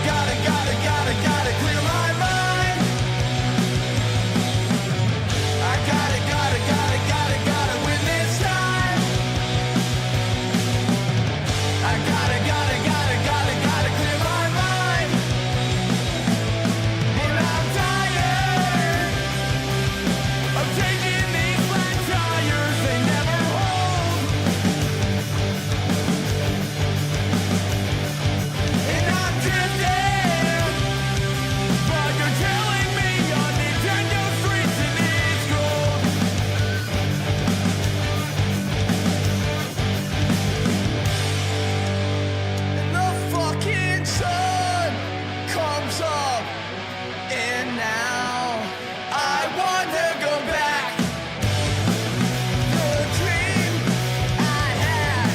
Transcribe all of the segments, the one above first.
gotta clear my mind. I gotta win this time. I gotta clear my mind. And I'm tired of taking these flat tires, they never hold. And I'm drifting, but you're telling me on Nintendo streets and it's cold. And the fucking sun comes up, and now I wanna go back. The dream I had,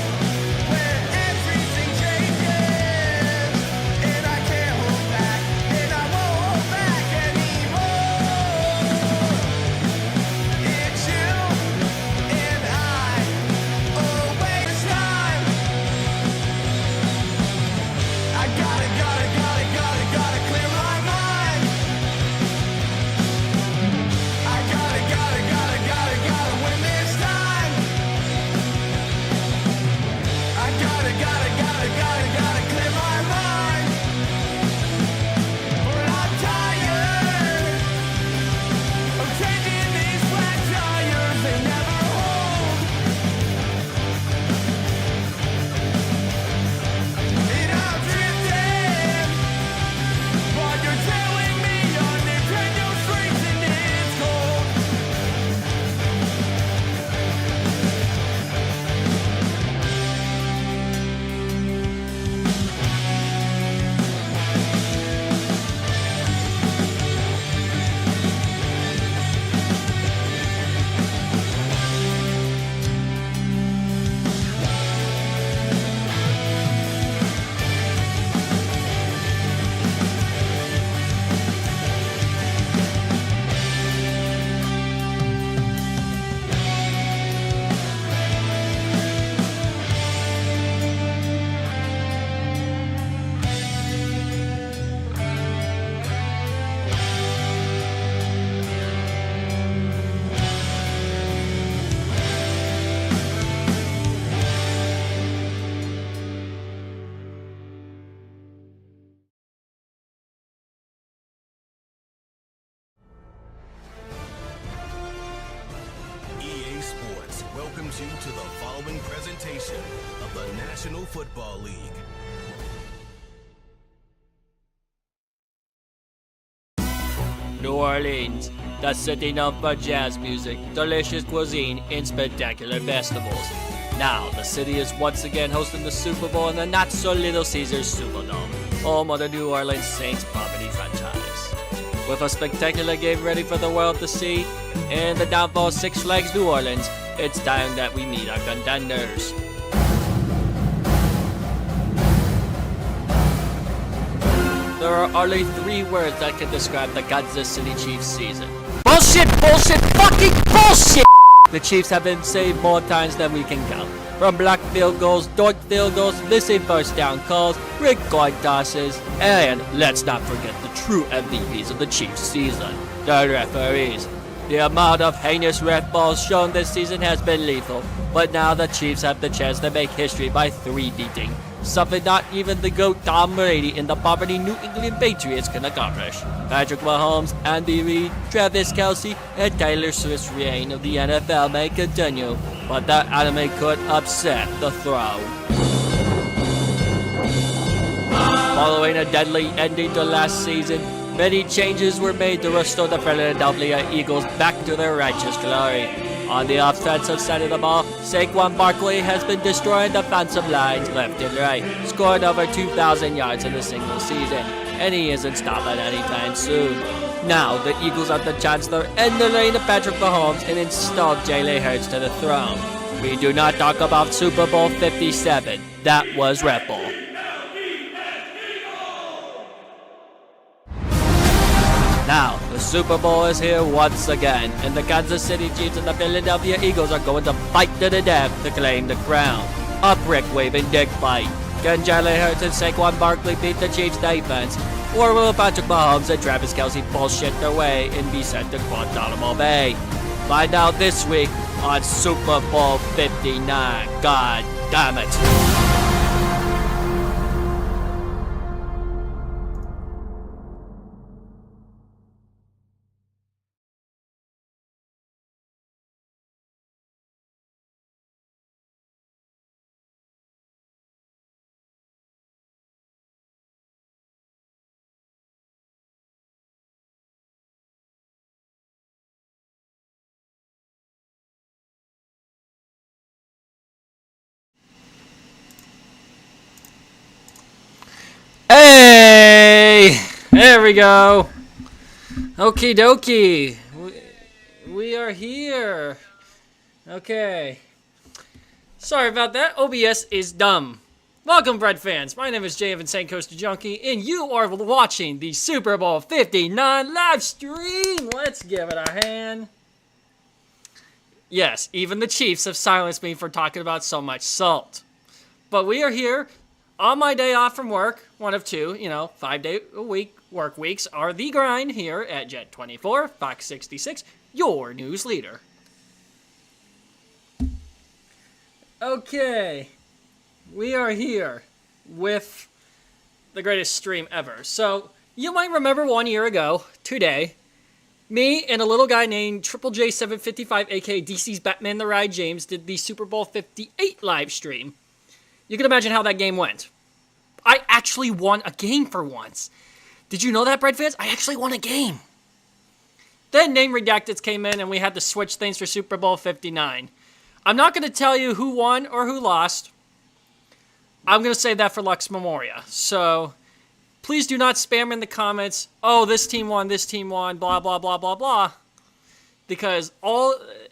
where everything changes, and I can't hold back, and I won't hold back anymore. It's you and I, always time. I gotta clear my mind. I gotta win this time. I gotta clear my mind. But I'm tired of taking these flat tires, they never hold. And I'm drifting, but you're telling me on Nintendo streets and it's cold. EA Sports welcomes you to the following presentation of the National Football League. New Orleans, the city known for jazz music, delicious cuisine, and spectacular festivals. Now, the city is once again hosting the Super Bowl in the not-so-little Caesars Superdome, home of the New Orleans Saints property franchise. With a spectacular game ready for the world to see, and the downfall of Six Flags New Orleans, it's time that we meet our contenders. There are only 3 words that can describe the Kansas City Chiefs season. Bullshit, bullshit, fucking bullshit! The Chiefs have been saved more times than we can count. From blocked field goals, dorked field goals, missing first down calls, rigged coin tosses, and let's not forget the true MVPs of the Chiefs season, the referees. The amount of heinous ref balls shown this season has been lethal, but now the Chiefs have the chance to make history by 3-peating, something not even the GOAT Tom Brady and the poverty New England Patriots can accomplish. Patrick Mahomes, Andy Reid, Travis Kelce, and Taylor Swift's reign of the NFL may continue, but that enemy could upset the throne. Following a deadly ending to last season, many changes were made to restore the Philadelphia Eagles back to their righteous glory. On the offensive side of the ball, Saquon Barkley has been destroying defensive lines left and right, scoring over 2,000 yards in a single season, and he isn't stopping anytime soon. Now, the Eagles have the chance to end the reign of Patrick Mahomes and install Jalen Hurts to the throne. We do not talk about Super Bowl 57. That was Red Bull. Now, the Super Bowl is here once again, and the Kansas City Chiefs and the Philadelphia Eagles are going to fight to the death to claim the crown. A brick-waving dick fight. Can Jalen Hurts and Saquon Barkley beat the Chiefs defense? Or will Patrick Mahomes and Travis Kelce bullshit their way and be sent to Guantanamo Bay? Find out this week on Super Bowl 59. God damn it. Hey! There we go. Okie dokie. We are here. Okay. Sorry about that. OBS is dumb. Welcome, Bread fans. My name is Jay of Insane Coaster Junkie, and you are watching the Super Bowl 59 live stream. Let's give it a hand. Yes, even the Chiefs have silenced me for talking about so much salt. But we are here on my day off from work, one of two, 5-day-a-week work weeks are the grind here at Jet24, Fox 66, your news leader. Okay, we are here with the greatest stream ever. So, you might remember 1 year ago, today, me and a little guy named Triple J755, aka DC's Batman the Ride James, did the Super Bowl 58 live stream. You can imagine how that game went. I actually won a game for once. Did you know that, Bread fans? I actually won a game. Then Name Redacteds came in and we had to switch things for Super Bowl 59. I'm not going to tell you who won or who lost. I'm going to save that for Lux Memoria. So please do not spam in the comments, oh, this team won, blah, blah, blah, blah, blah. Because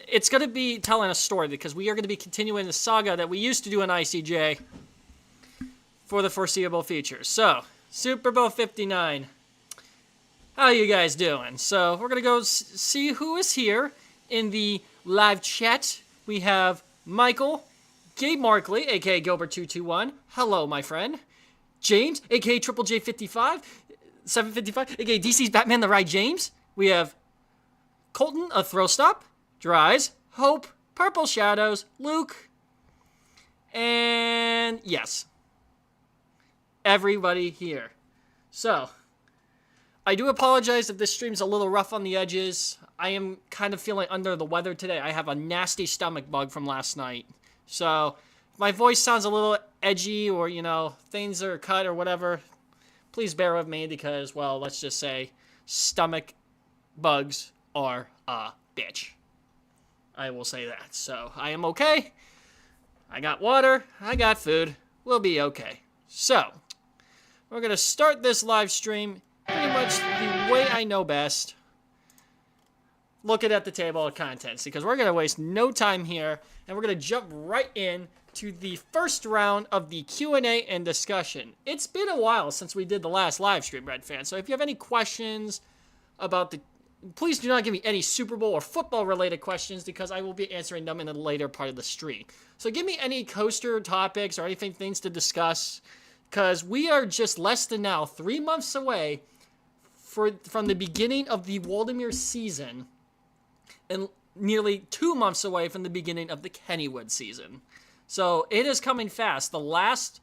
it's going to be telling a story, because we are going to be continuing the saga that we used to do in ICJ for the foreseeable future. So, Super Bowl 59. How you guys doing? So, we're going to go see who is here in the live chat. We have Michael, Gabe Markley, a.k.a. Gilbert221. Hello, my friend. James, a.k.a. Triple J55, 755, a.k.a. DC's Batman the Ride James. We have Colton, a throw stop. Dries, Hope, Purple Shadows, Luke, and yes, everybody here. So, I do apologize if this stream's a little rough on the edges. I am kind of feeling under the weather today. I have a nasty stomach bug from last night. So, if my voice sounds a little edgy or, things are cut or whatever, please bear with me because, well, let's just say stomach bugs are a bitch. I will say that. So, I am okay. I got water. I got food. We'll be okay. So, we're going to start this live stream pretty much the way I know best. Looking at the table of contents, because we're going to waste no time here, and we're going to jump right in to the first round of the Q&A and discussion. It's been a while since we did the last live stream, Red fans, so if you have any questions about please do not give me any Super Bowl or football-related questions, because I will be answering them in the later part of the stream. So give me any coaster topics or things to discuss, because we are just less than now 3 months away from the beginning of the Waldemar season, and nearly 2 months away from the beginning of the Kennywood season. So it is coming fast. The last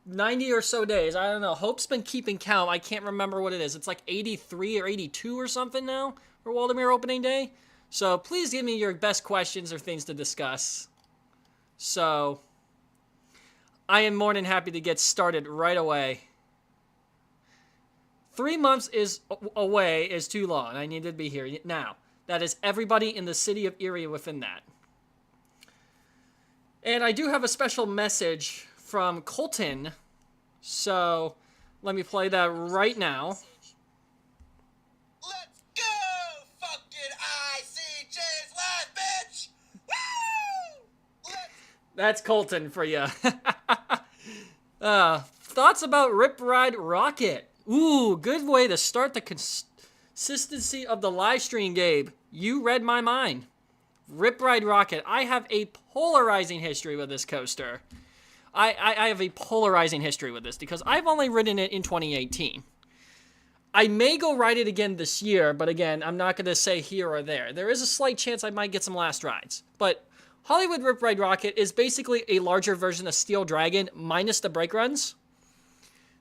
90 or so days, I don't know. Hope's been keeping count. I can't remember what it is. It's like 83 or 82 or something now for Waldemar opening day. So please give me your best questions or things to discuss. So I am more than happy to get started right away. 3 months away is too long. I need to be here now. That is everybody in the city of Erie within that. And I do have a special message from Colton. So let me play that right now. Let's go! Fucking ICJ's live, bitch! Woo! That's Colton for you. Thoughts about Rip Ride Rocket? Ooh, good way to start the consistency of the live stream, Gabe. You read my mind. Rip Ride Rocket. I have a polarizing history with this coaster. I have a polarizing history with this because I've only ridden it in 2018. I may go ride it again this year, but again, I'm not going to say here or there. There is a slight chance I might get some last rides. But Hollywood Rip Ride Rocket is basically a larger version of Steel Dragon minus the brake runs.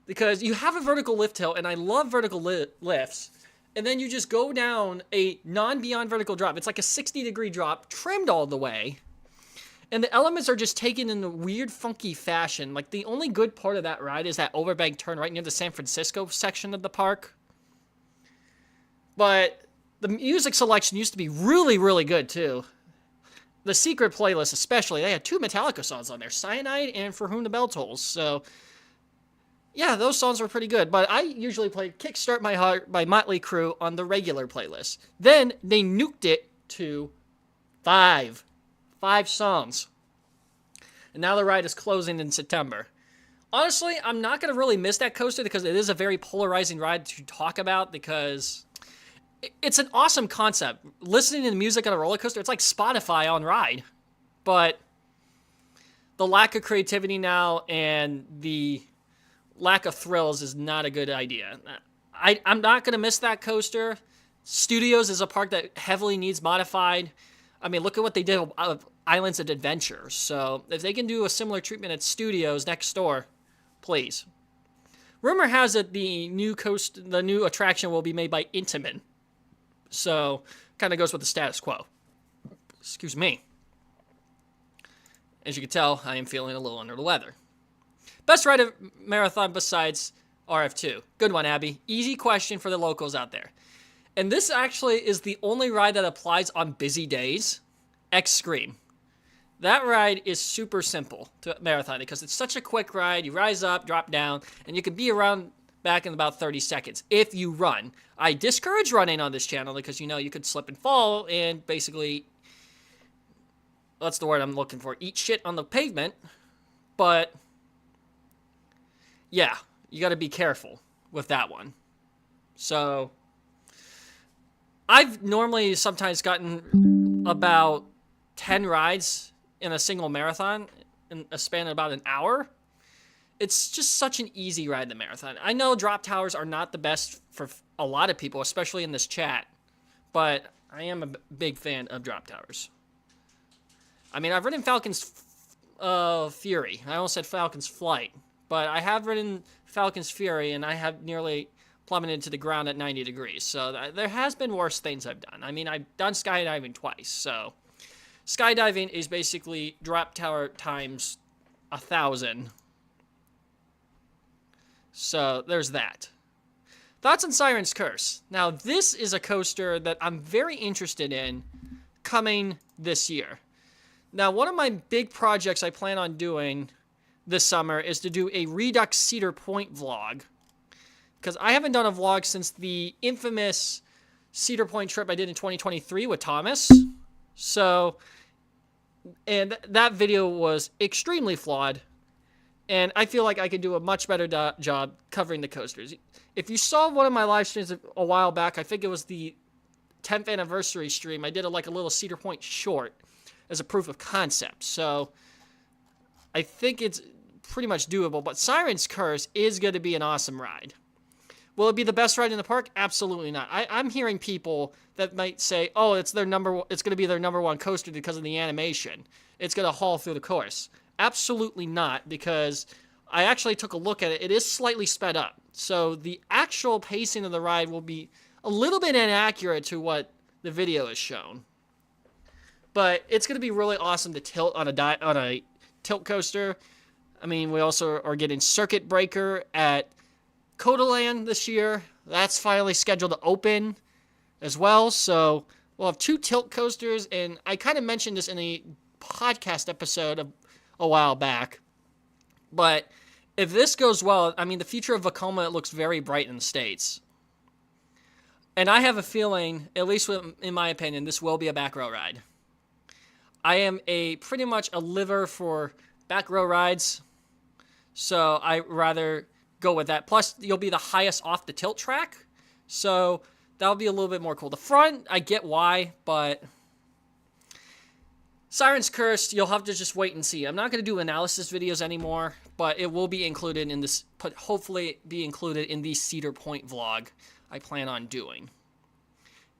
Because you have a vertical lift hill, and I love vertical lifts. And then you just go down a non-beyond vertical drop. It's like a 60-degree drop, trimmed all the way. And the elements are just taken in a weird, funky fashion. Like, the only good part of that ride is that overbank turn right near the San Francisco section of the park. But the music selection used to be really, really good, too. The Secret playlist especially, they had 2 Metallica songs on there, Cyanide and For Whom the Bell Tolls. So, yeah, those songs were pretty good. But I usually played Kickstart My Heart by Motley Crue on the regular playlist. Then they nuked it to 5 songs. And now the ride is closing in September. Honestly, I'm not going to really miss that coaster because it is a very polarizing ride to talk about because it's an awesome concept. Listening to the music on a roller coaster, it's like Spotify on ride. But the lack of creativity now and the lack of thrills is not a good idea. I'm not going to miss that coaster. Studios is a park that heavily needs modified. I mean, look at what they did with Islands of Adventure. So if they can do a similar treatment at Studios next door, please. Rumor has it the new attraction will be made by Intamin. So, kind of goes with the status quo. Excuse me. As you can tell, I am feeling a little under the weather. Best ride of marathon besides RF2. Good one, Abby. Easy question for the locals out there. And this actually is the only ride that applies on busy days. X-Scream. That ride is super simple to marathon because it's such a quick ride. You rise up, drop down, and you can be around back in about 30 seconds if you run. I discourage running on this channel because you could slip and fall and basically, that's the word I'm looking for, eat shit on the pavement. But yeah, you got to be careful with that one. So I've normally sometimes gotten about 10 rides in a single marathon in a span of about an hour. It's just such an easy ride, the marathon. I know drop towers are not the best for a lot of people, especially in this chat, but I am a big fan of drop towers. I mean, I've ridden Falcon's Fury. I almost said Falcon's Flight, but I have ridden Falcon's Fury, and I have nearly plummeted to the ground at 90 degrees. So there has been worse things I've done. I mean, I've done skydiving twice, so skydiving is basically drop tower times 1,000. So there's that. Thoughts on Siren's Curse. Now, this is a coaster that I'm very interested in coming this year. Now, one of my big projects I plan on doing this summer is to do a Redux Cedar Point vlog. Because I haven't done a vlog since the infamous Cedar Point trip I did in 2023 with Thomas. So, and that video was extremely flawed. And I feel like I could do a much better job covering the coasters. If you saw one of my live streams a while back, I think it was the 10th anniversary stream, I did a little Cedar Point short as a proof of concept. So I think it's pretty much doable. But Siren's Curse is going to be an awesome ride. Will it be the best ride in the park? Absolutely not. I'm hearing people that might say, oh, it's going to be their number one coaster because of the animation. It's going to haul through the course. Absolutely not, because I actually took a look at it. It is slightly sped up. So the actual pacing of the ride will be a little bit inaccurate to what the video has shown. But it's going to be really awesome to tilt on a tilt coaster. I mean, we also are getting Circuit Breaker at Codaland this year. That's finally scheduled to open as well. So we'll have 2 tilt coasters, and I kind of mentioned this in a podcast episode a while back. But if this goes well, I mean, the future of Vekoma looks very bright in the States. And I have a feeling, at least in my opinion, this will be a back row ride. I am pretty much a liver for back row rides, so I rather go with that. Plus, you'll be the highest off the tilt track, so that'll be a little bit more cool. The front, I get why, but Siren's Cursed, you'll have to just wait and see. I'm not going to do analysis videos anymore, but it will be included in this, hopefully be included in the Cedar Point vlog I plan on doing.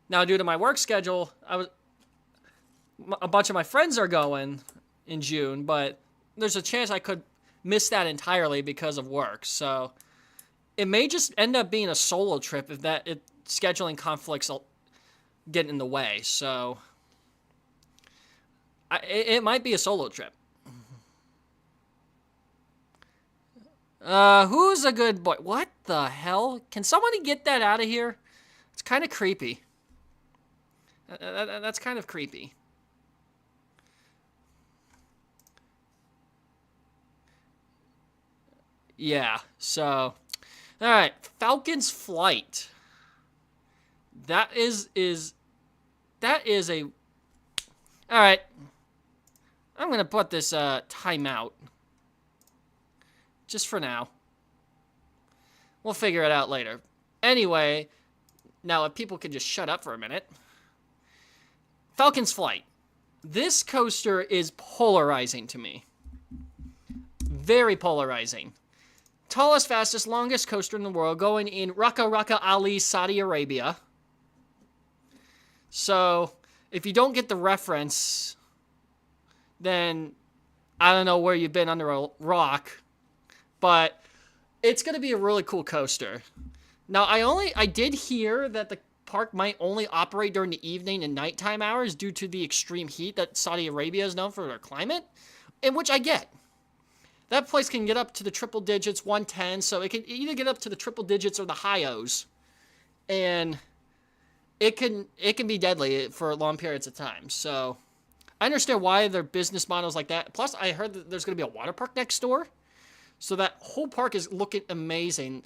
Now, due to my work schedule, a bunch of my friends are going in June, but there's a chance I could miss that entirely because of work. So it may just end up being a solo trip if scheduling conflicts get in the way. So it might be a solo trip. Who's a good boy? What the hell? Can somebody get that out of here? It's kind of creepy. That's kind of creepy. Yeah, so... Alright, Falcon's Flight. That is a... Alright. I'm gonna put this, timeout. Just for now. We'll figure it out later. Anyway, now if people could just shut up for a minute. Falcon's Flight. This coaster is polarizing to me. Very polarizing. Tallest, fastest, longest coaster in the world, going in Raqqa Raqqa Ali, Saudi Arabia. So, if you don't get the reference, then I don't know where you've been under a rock, but it's going to be a really cool coaster. Now, I did hear that the park might only operate during the evening and nighttime hours due to the extreme heat that Saudi Arabia is known for their climate, in which I get. That place can get up to the triple digits, 110, so it can either get up to the triple digits or the high O's. And it can be deadly for long periods of time. So I understand why their business models like that. Plus, I heard that there's going to be a water park next door. So that whole park is looking amazing.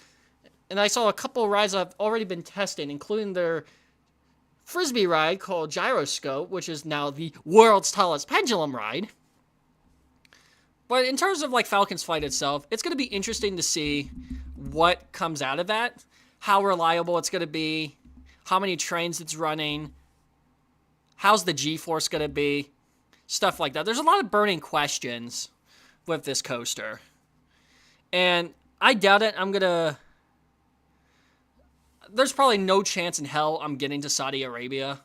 And I saw a couple of rides I've already been testing, including their Frisbee ride called Gyroscope, which is now the world's tallest pendulum ride. But in terms of like Falcon's Flight itself, it's going to be interesting to see what comes out of that, how reliable it's going to be, how many trains it's running, how's the G-force going to be, stuff like that. There's a lot of burning questions with this coaster. And I doubt it. There's probably no chance in hell I'm getting to Saudi Arabia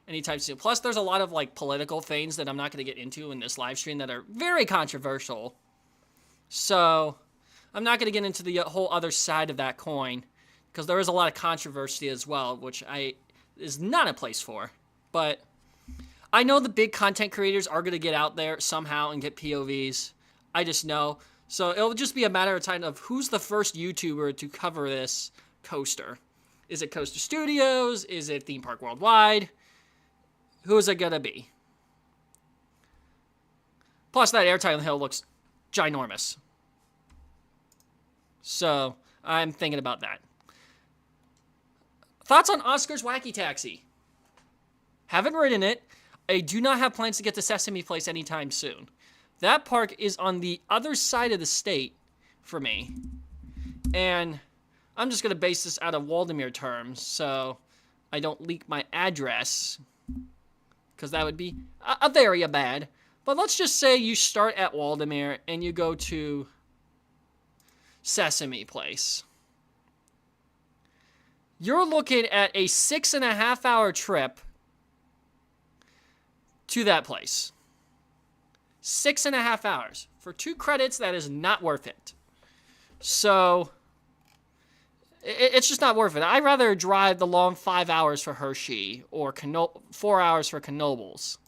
anytime soon. Plus, there's a lot of like political things that I'm not going to get into in this live stream that are very controversial. So I'm not going to get into the whole other side of that coin because there is a lot of controversy as well, which is not a place for. But I know the big content creators are going to get out there somehow and get POVs. I just know. So it'll just be a matter of time of who's the first YouTuber to cover this coaster. Is it Coaster Studios? Is it Theme Park Worldwide? Who is it going to be? Plus, that airtime hill looks ginormous. So, I'm thinking about that. Thoughts on Oscar's Wacky Taxi? Haven't ridden it. I do not have plans to get to Sesame Place anytime soon. That park is on the other side of the state for me. And I'm just going to base this out of Waldemere terms, so I don't leak my address, because that would be a very bad. But let's just say you start at Waldemere and you go to Sesame Place. You're looking at a 6.5-hour trip to that place. 6.5 hours. For 2 credits, that is not worth it. So it's just not worth it. I'd rather drive the long 5 hours for Hershey or 4 hours for Knoebels.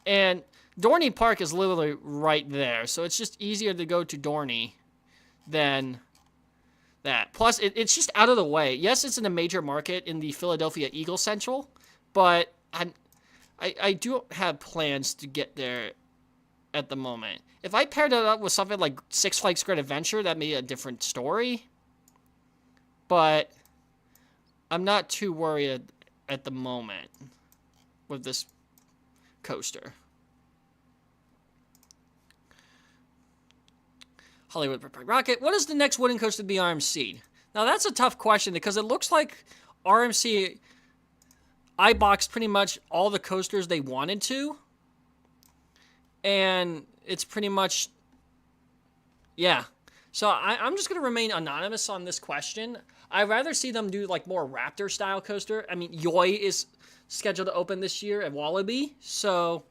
And Dorney Park is literally right there, so it's just easier to go to Dorney than that. Plus, it's just out of the way. Yes, it's in a major market in the Philadelphia Eagle Central, but I do have plans to get there at the moment. If I paired it up with something like Six Flags Great Adventure, that'd be a different story. But I'm not too worried at the moment with this coaster. Hollywood Rocket. What is the next wooden coaster to be RMC'd? Now, that's a tough question because it looks like RMC I boxed pretty much all the coasters they wanted to. And it's pretty much, yeah. So I'm just going to remain anonymous on this question. I'd rather see them do like more Raptor-style coaster. I mean, Yoi is scheduled to open this year at Wallaby. So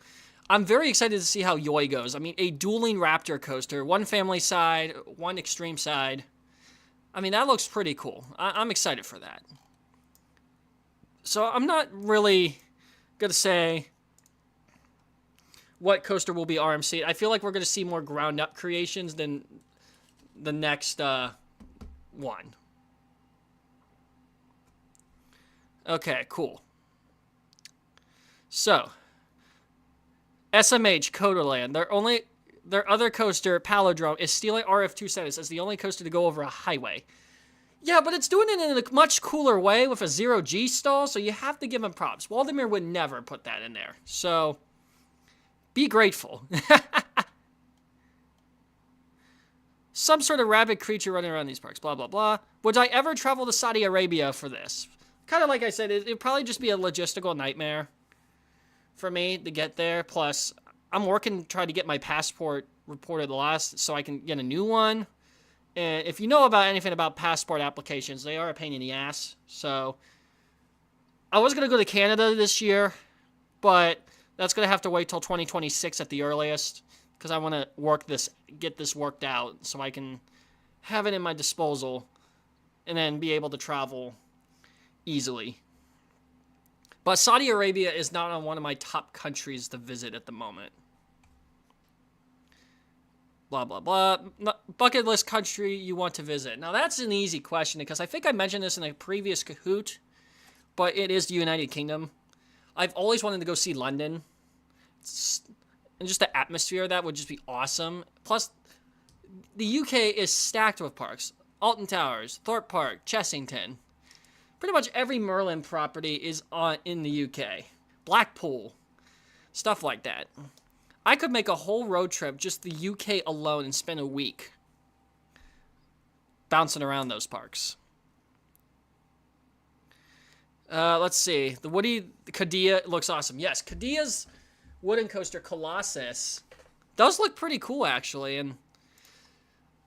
I'm very excited to see how Yoi goes. I mean, a dueling Raptor coaster. One family side, one extreme side. I mean, that looks pretty cool. I'm excited for that. So I'm not really going to say what coaster will be RMC. I feel like we're going to see more ground-up creations than the next one. Okay, cool. So, SMH Coderland. Their other coaster, Palindrome, is stealing RF2 status as the only coaster to go over a highway. Yeah, but it's doing it in a much cooler way with a 0G stall, so you have to give them props. Waldemir would never put that in there. So, be grateful. Some sort of rabid creature running around these parks, blah, blah, blah. Would I ever travel to Saudi Arabia for this? Kind of like I said, it'd probably just be a logistical nightmare for me to get there. Plus, I'm working to try to get my passport reported lost so I can get a new one. And if you know about anything about passport applications, they are a pain in the ass. So, I was going to go to Canada this year, but that's going to have to wait till 2026 at the earliest, because I want to get this worked out so I can have it in my disposal and then be able to travel easily. But Saudi Arabia is not on one of my top countries to visit at the moment. Blah, blah, blah. Bucket list country you want to visit. Now, that's an easy question because I think I mentioned this in a previous Kahoot, but it is the United Kingdom. I've always wanted to go see London. And just the atmosphere of that would just be awesome. Plus, the UK is stacked with parks. Alton Towers, Thorpe Park, Chessington. Pretty much every Merlin property is in the UK. Blackpool. Stuff like that. I could make a whole road trip, just the UK alone, and spend a week bouncing around those parks. Let's see. The Qiddiya looks awesome. Yes, Qiddiya's wooden coaster, Colossus, does look pretty cool, actually. And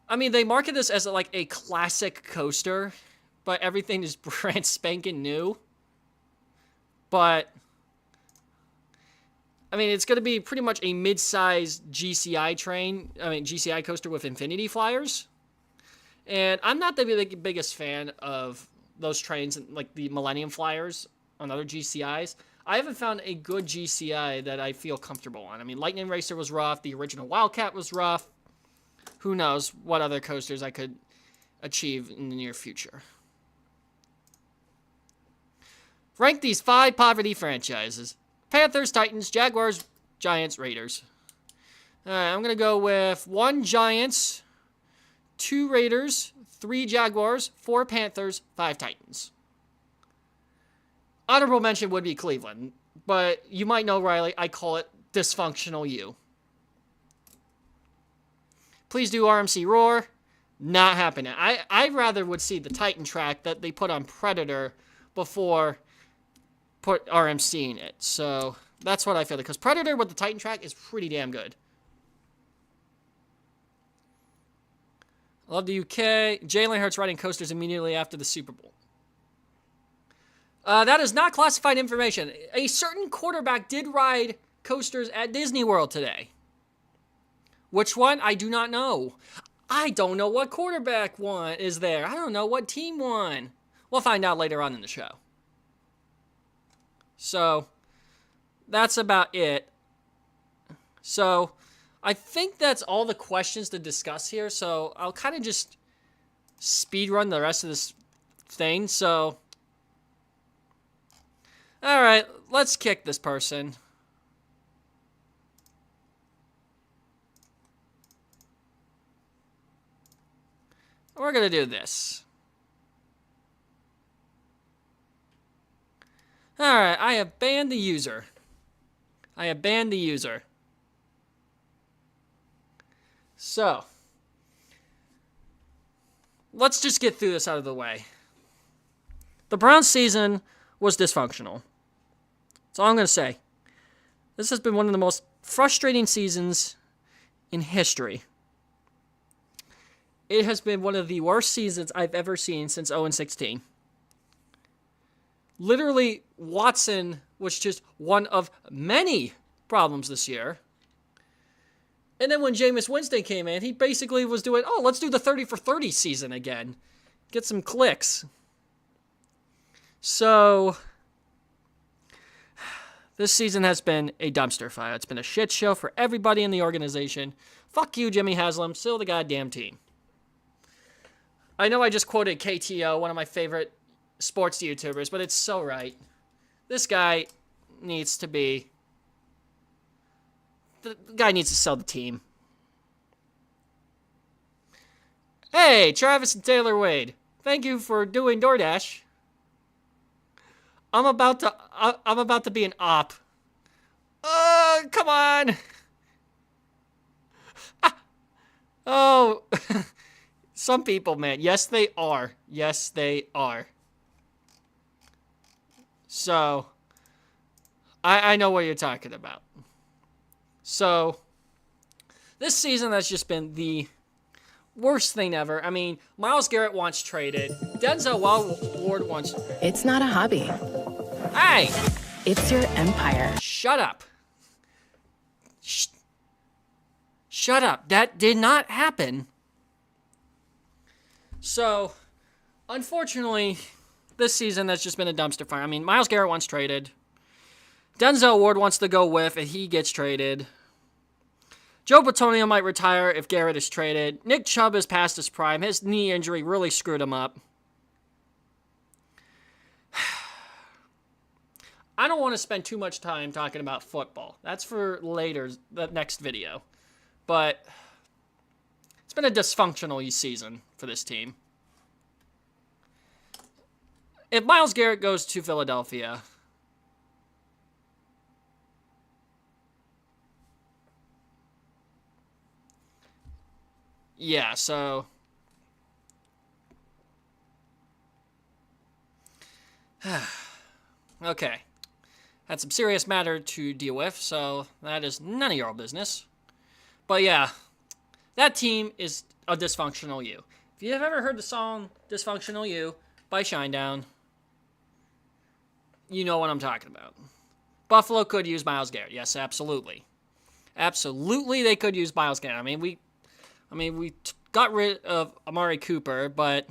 I mean, they market this as like a classic coaster, but everything is brand spanking new. But I mean, it's going to be pretty much a mid-sized GCI coaster with infinity flyers. And I'm not the biggest fan of those trains, like the Millennium Flyers on other GCIs. I haven't found a good GCI that I feel comfortable on. I mean, Lightning Racer was rough. The original Wildcat was rough. Who knows what other coasters I could achieve in the near future. Rank these 5 poverty franchises. Panthers, Titans, Jaguars, Giants, Raiders. Alright, I'm going to go with 1 Giants, 2 Raiders, 3 Jaguars, 4 Panthers, 5 Titans. Honorable mention would be Cleveland, but you might know, Riley, I call it Dysfunctional U. Please do RMC Roar. Not happening. I rather would see the Titan track that they put on Predator before put RMC in it. So that's what I feel, because Predator with the Titan track is pretty damn good. I love the UK. Jalen Hurts riding coasters immediately after the Super Bowl. That is not classified information. A certain quarterback did ride coasters at Disney World today. Which one? I do not know. I don't know what quarterback is there. I don't know what team won. We'll find out later on in the show. So, that's about it. So, I think that's all the questions to discuss here. So, I'll kind of just speed run the rest of this thing. So, alright, let's kick this person. We're going to do this. Alright, I have banned the user. So, let's just get through this out of the way. The Browns season was dysfunctional. That's all I'm going to say. This has been one of the most frustrating seasons in history. It has been one of the worst seasons I've ever seen since 0-16. Literally, Watson was just one of many problems this year. And then when Jameis Winston came in, he basically was doing, let's do the 30 for 30 season again. Get some clicks. So, this season has been a dumpster fire. It's been a shit show for everybody in the organization. Fuck you, Jimmy Haslam. Still the goddamn team. I know I just quoted KTO, one of my favorite sports YouTubers, but it's so right. This guy needs to be... The guy needs to sell the team. Hey, Travis and Taylor Wade. Thank you for doing DoorDash. I'm about to be an op. Come on. Oh, some people, man. Yes, they are. Yes, they are. So, I know what you're talking about. So, this season has just been the worst thing ever. I mean, Myles Garrett wants traded. Denzel Ward wants... It's not a hobby. Hey! It's your empire. Shut up. Shut up. That did not happen. So, unfortunately, this season has just been a dumpster fire. I mean, Myles Garrett wants traded. Denzel Ward wants to go with, and he gets traded. Joe Bitonio might retire if Garrett is traded. Nick Chubb is past his prime. His knee injury really screwed him up. I don't want to spend too much time talking about football. That's for later, the next video. But it's been a dysfunctional season for this team. If Myles Garrett goes to Philadelphia... Yeah, so... Okay. Had some serious matter to deal with, so that is none of your business. But yeah, that team is a dysfunctional U. If you have ever heard the song Dysfunctional U by Shinedown, you know what I'm talking about. Buffalo could use Myles Garrett. Yes, absolutely. Absolutely they could use Myles Garrett. I mean, we got rid of Amari Cooper, but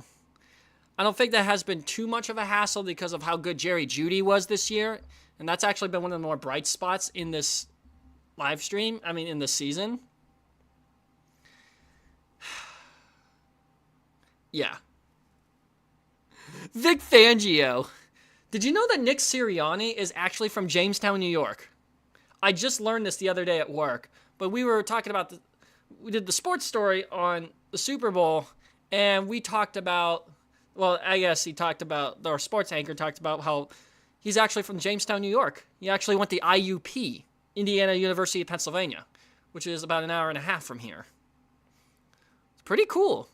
I don't think that has been too much of a hassle because of how good Jerry Jeudy was this year. And that's actually been one of the more bright spots in this live stream. I mean, in this season. Yeah. Vic Fangio. Did you know that Nick Sirianni is actually from Jamestown, New York? I just learned this the other day at work. But we were talking about... We did the sports story on the Super Bowl, and we talked about... Well, I guess he talked about... Our sports anchor talked about how... He's actually from Jamestown, New York. He actually went to IUP, Indiana University of Pennsylvania, which is about an hour and a half from here. It's pretty cool.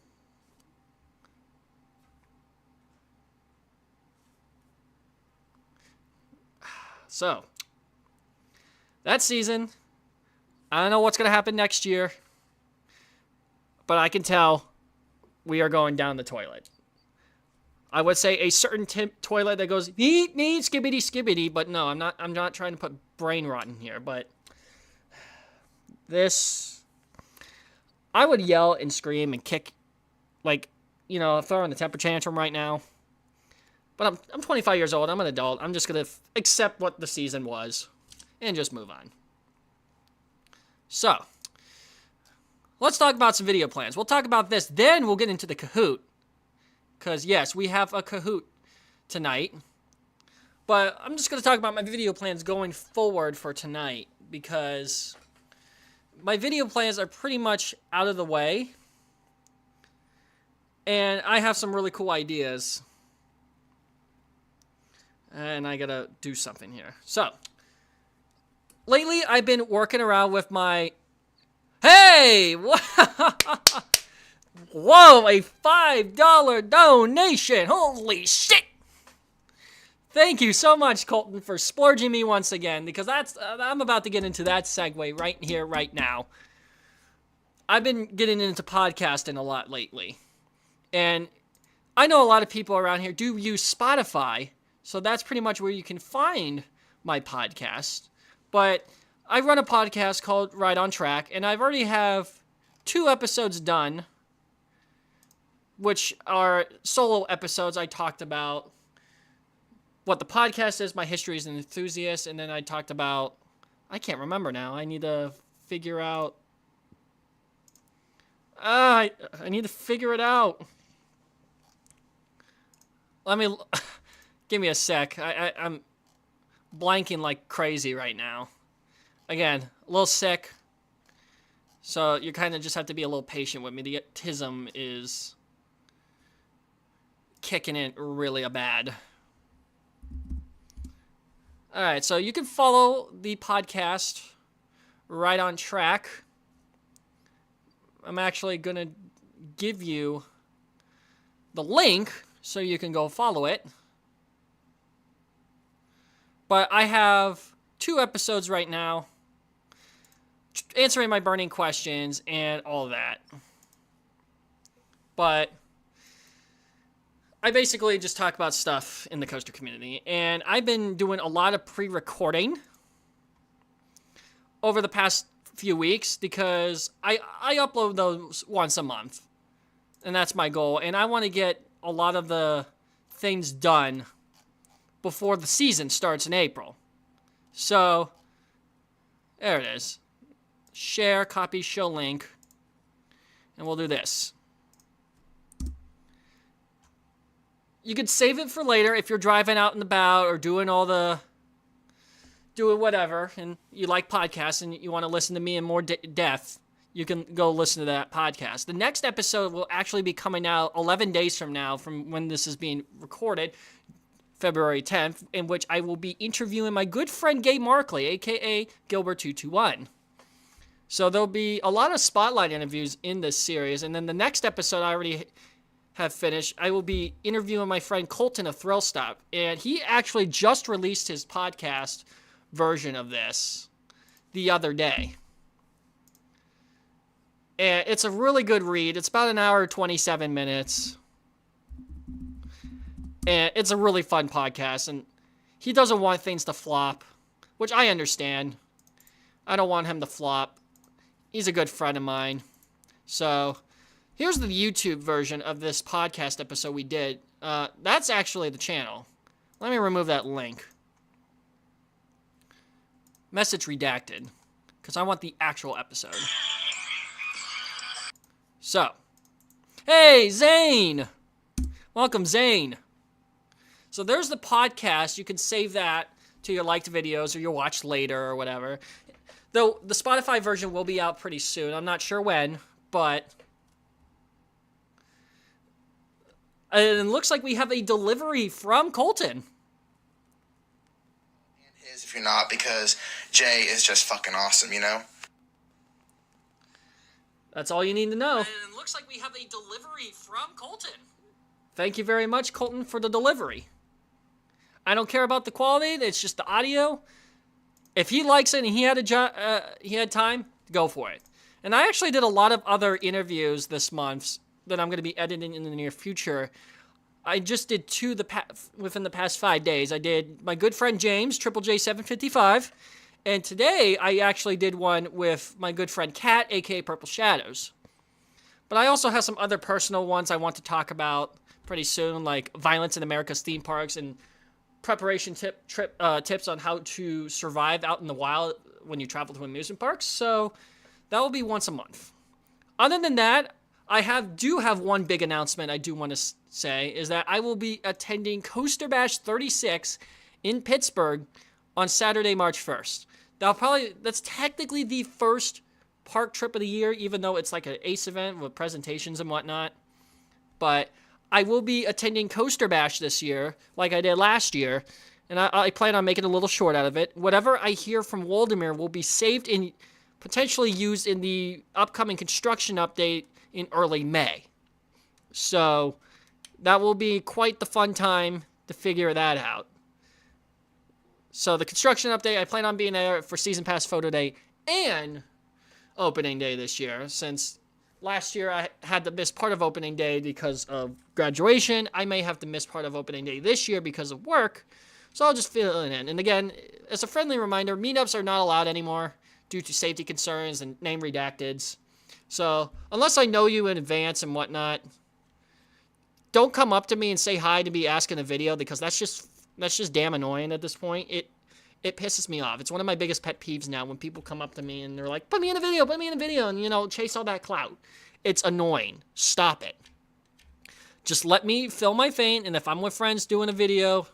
So, that season, I don't know what's going to happen next year, but I can tell we are going down the toilet. I would say a certain toilet that goes neat, skibbity, skibbity, but no, I'm not trying to put brain rot in here, but this, I would yell and scream and kick, like, you know, throwing the temper tantrum right now. But I'm 25 years old, I'm an adult, I'm just going to accept what the season was and just move on. So, let's talk about some video plans. We'll talk about this, then we'll get into the Kahoot. Because, yes, we have a Kahoot tonight. But I'm just going to talk about my video plans going forward for tonight. Because my video plans are pretty much out of the way. And I have some really cool ideas. And I got to do something here. So, lately I've been working around with my... Hey! Whoa, a $5 donation. Holy shit. Thank you so much, Colton, for splurging me once again, because I'm about to get into that segue right here, right now. I've been getting into podcasting a lot lately, and I know a lot of people around here do use Spotify, so that's pretty much where you can find my podcast. But I run a podcast called Right on Track, and I've already have 2 episodes done, which are solo episodes. I talked about what the podcast is, my history as an enthusiast, and then I talked about, I can't remember now. I need to figure out. I need to figure it out. Give me a sec. I'm blanking like crazy right now. Again, a little sick. So you kind of just have to be a little patient with me. The autism is kicking it really bad. All right, so you can follow the podcast Right on Track. I'm actually going to give you the link so you can go follow it. But I have 2 episodes right now answering my burning questions and all that. But I basically just talk about stuff in the coaster community, and I've been doing a lot of pre-recording over the past few weeks because I upload those once a month, and that's my goal, and I want to get a lot of the things done before the season starts in April. So, there it is. Share, copy, show link, and we'll do this. You could save it for later if you're driving out and about or doing whatever, and you like podcasts and you want to listen to me in more depth, you can go listen to that podcast. The next episode will actually be coming out 11 days from now from when this is being recorded, February 10th, in which I will be interviewing my good friend Gabe Markley, a.k.a. Gilbert221. So there'll be a lot of spotlight interviews in this series, and then the next episode I already have finished, I will be interviewing my friend Colton of Thrill Stop, and he actually just released his podcast version of this the other day. And it's a really good read. It's about an hour 27 minutes. And it's a really fun podcast, and he doesn't want things to flop, which I understand. I don't want him to flop. He's a good friend of mine. So here's the YouTube version of this podcast episode we did. That's actually the channel. Let me remove that link. Message redacted, because I want the actual episode. So, hey, Zane! Welcome, Zane. So there's the podcast. You can save that to your liked videos or your watch later or whatever. Though the Spotify version will be out pretty soon. I'm not sure when, but it looks like we have a delivery from Colton. If you're not, because Jay is just fucking awesome, you know? That's all you need to know. And it looks like we have a delivery from Colton. Thank you very much, Colton, for the delivery. I don't care about the quality. It's just the audio. If he likes it and he had time, go for it. And I actually did a lot of other interviews this month that I'm going to be editing in the near future. I just did 2 within the past 5 days. I did my good friend James, Triple J755, and today I actually did one with my good friend Kat, aka Purple Shadows. But I also have some other personal ones I want to talk about pretty soon, like violence in America's theme parks and preparation tips on how to survive out in the wild when you travel to amusement parks. So that will be once a month. Other than that, I do have one big announcement I do want to say, is that I will be attending Coaster Bash 36 in Pittsburgh on Saturday, March 1st. That's technically the first park trip of the year, even though it's like an ACE event with presentations and whatnot. But I will be attending Coaster Bash this year, like I did last year, and I plan on making a little short out of it. Whatever I hear from Waldemar will be saved and potentially used in the upcoming construction update in early May. So that will be quite the fun time to figure that out. So the construction update, I plan on being there for Season Pass Photo Day and Opening Day this year. Since last year I had to miss part of Opening Day because of graduation, I may have to miss part of Opening Day this year because of work. So I'll just fill it in. And again, as a friendly reminder, meetups are not allowed anymore due to safety concerns and name redacteds. So unless I know you in advance and whatnot, don't come up to me and say hi to be asking a video, because that's just damn annoying at this point. It pisses me off. It's one of my biggest pet peeves now when people come up to me and they're like, put me in a video, and, you know, chase all that clout. It's annoying. Stop it. Just let me fill my vein, and if I'm with friends doing a video,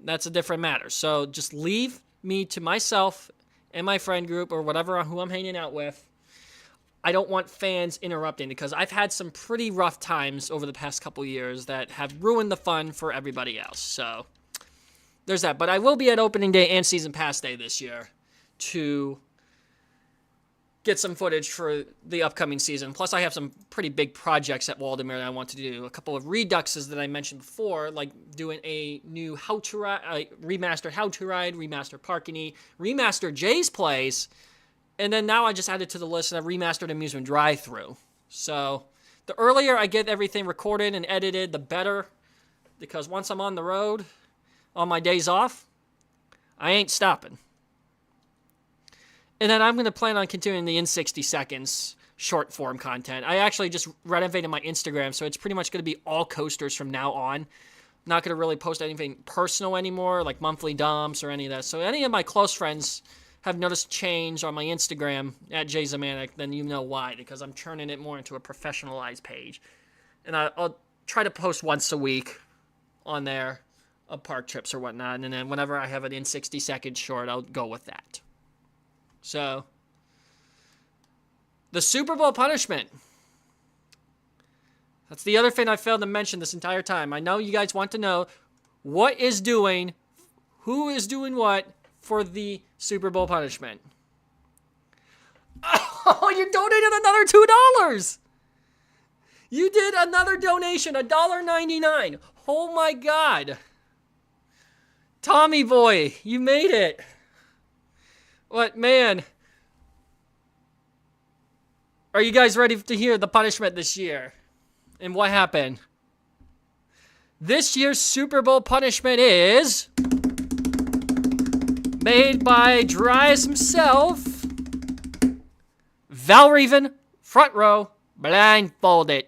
that's a different matter. So just leave me to myself and my friend group or whatever who I'm hanging out with. I don't want fans interrupting, because I've had some pretty rough times over the past couple years that have ruined the fun for everybody else. So there's that. But I will be at Opening Day and Season Pass Day this year to get some footage for the upcoming season. Plus, I have some pretty big projects at Waldemar that I want to do. A couple of reduxes that I mentioned before, like doing a new How to Ride, remastered How to Ride, remastered Parkini, remastered Jay's Place, and then now I just added to the list a remastered Amusement Drive-Thru. So the earlier I get everything recorded and edited, the better, because once I'm on the road, on my days off, I ain't stopping. And then I'm going to plan on continuing the in 60 seconds short form content. I actually just renovated my Instagram, so it's pretty much going to be all coasters from now on. Not going to really post anything personal anymore, like monthly dumps or any of that. So any of my close friends have noticed change on my Instagram at JZamanic, then you know why, because I'm turning it more into a professionalized page. And I'll try to post once a week on there of park trips or whatnot, and then whenever I have an in 60 seconds short, I'll go with that. So, the Super Bowl punishment. That's the other thing I failed to mention this entire time. I know you guys want to know who is doing what for the Super Bowl punishment. Oh, you donated another $2. You did another donation, $1.99. Oh my God. Tommy boy, you made it. What, man? Are you guys ready to hear the punishment this year? And what happened? This year's Super Bowl punishment is made by Dries himself. Valraven, front row, blindfolded.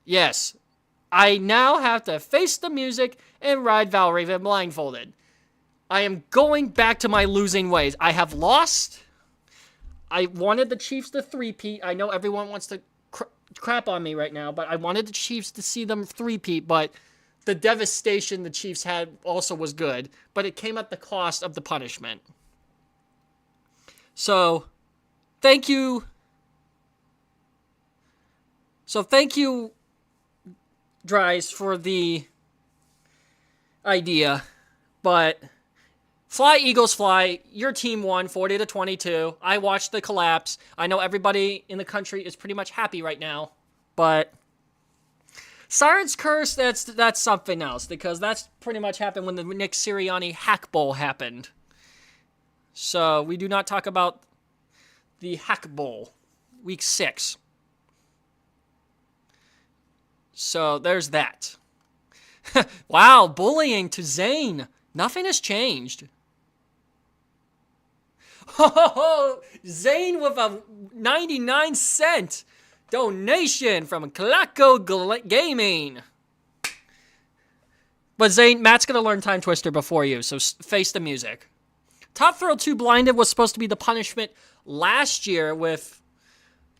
Yes, I now have to face the music and ride Valraven blindfolded. I am going back to my losing ways. I have lost. I wanted the Chiefs to three-peat. I know everyone wants to crap on me right now, but I wanted the Chiefs to see them three-peat, but the devastation the Chiefs had also was good, but it came at the cost of the punishment. So, thank you. Dries, for the idea, but fly, Eagles, fly. Your team won 40-22. I watched the collapse. I know everybody in the country is pretty much happy right now, but Siren's Curse, that's something else, because that's pretty much happened when the Nick Sirianni Hack Bowl happened. So we do not talk about the Hack Bowl, week 6. So there's that. Wow, bullying to Zane. Nothing has changed. Oh, Zane with a 99-cent donation from Claco Gaming. But Zane, Matt's going to learn Time Twister before you, so face the music. Top Thrill 2 Blinded was supposed to be the punishment last year with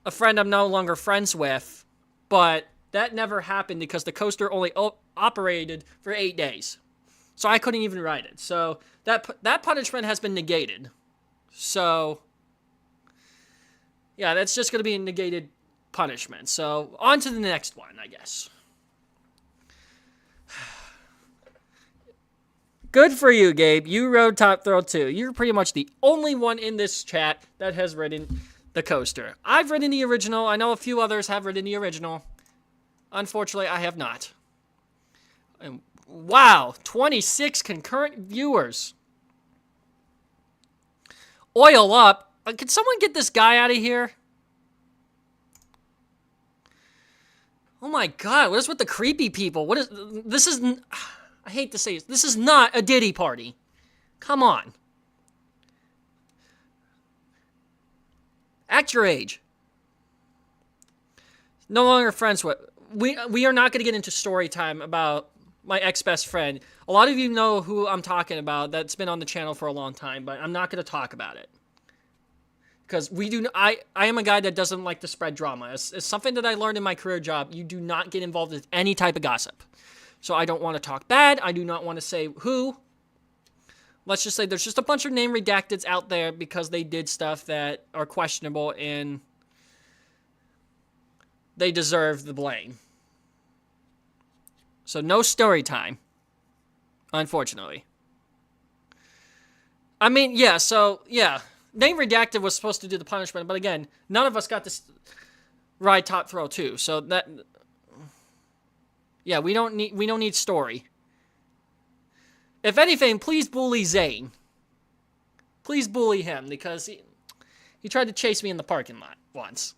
a friend I'm no longer friends with, but that never happened because the coaster only operated for 8 days. So I couldn't even ride it. So that punishment has been negated. So, yeah, that's just going to be a negated punishment. So, on to the next one, I guess. Good for you, Gabe. You rode Top Thrill 2. You're pretty much the only one in this chat that has ridden the coaster. I've ridden the original. I know a few others have ridden the original. Unfortunately, I have not. And Wow, 26 concurrent viewers. Oil up. Can someone get this guy out of here? Oh my god, what is with the creepy people? What is this? I hate to say this. This is not a Diddy party. Come on. Act your age. No longer friends with. We are not going to get into story time about my ex-best friend. A lot of you know who I'm talking about. That's been on the channel for a long time, but I'm not going to talk about it. Because I am a guy that doesn't like to spread drama. It's something that I learned in my career job. You do not get involved with any type of gossip. So I don't want to talk bad. I do not want to say who. Let's just say there's just a bunch of name redacteds out there because they did stuff that are questionable and they deserve the blame. So no story time, unfortunately. I mean, yeah, so, yeah. Name redacted was supposed to do the punishment, but again, none of us got to ride top throw too. So that, yeah, we don't need story. If anything, please bully Zane. Please bully him because he tried to chase me in the parking lot once.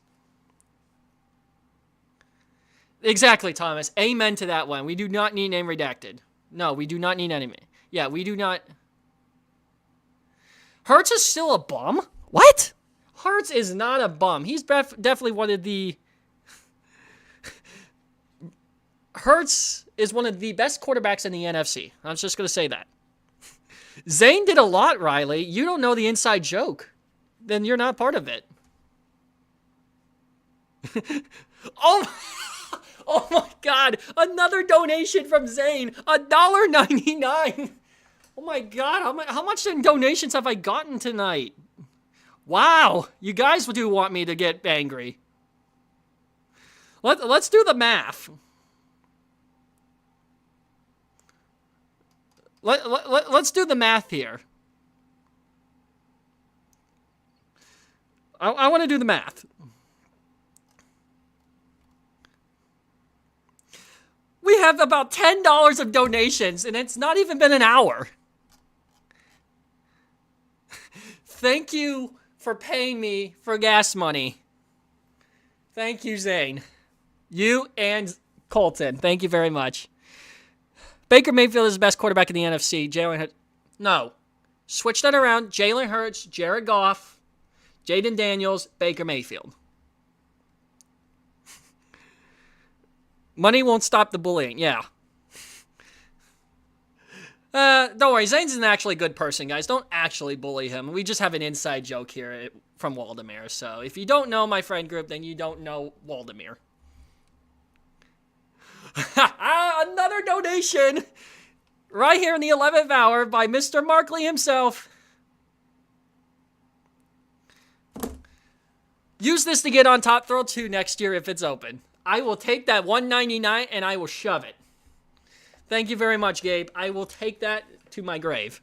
Exactly, Thomas. Amen to that one. We do not need name redacted. No, we do not need enemy. Yeah, we do not. Hurts is still a bum? What? Hurts is not a bum. He's definitely one of the... Hurts is one of the best quarterbacks in the NFC. I was just going to say that. Zane did a lot, Riley. You don't know the inside joke. Then you're not part of it. Oh my god. Another donation from Zane. $1.99. Oh my god, how much in donations have I gotten tonight? Wow, you guys do want me to get angry. Let's do the math. Let's do the math here. I want to do the math. We have about $10 of donations, and it's not even been an hour. Thank you for paying me for gas money. Thank you, Zane. You and Colton. Thank you very much. Baker Mayfield is the best quarterback in the NFC. Jalen Hurts. No. Switch that around. Jalen Hurts, Jared Goff, Jaden Daniels, Baker Mayfield. Money won't stop the bullying. Yeah. Don't worry. Zane's an actually good person, guys. Don't actually bully him. We just have an inside joke here from Waldemir. So if you don't know my friend group, then you don't know Waldemir. Another donation right here in the 11th hour by Mr. Markley himself. Use this to get on Top Thrill 2 next year if it's open. I will take that $1.99 and I will shove it. Thank you very much, Gabe. I will take that to my grave.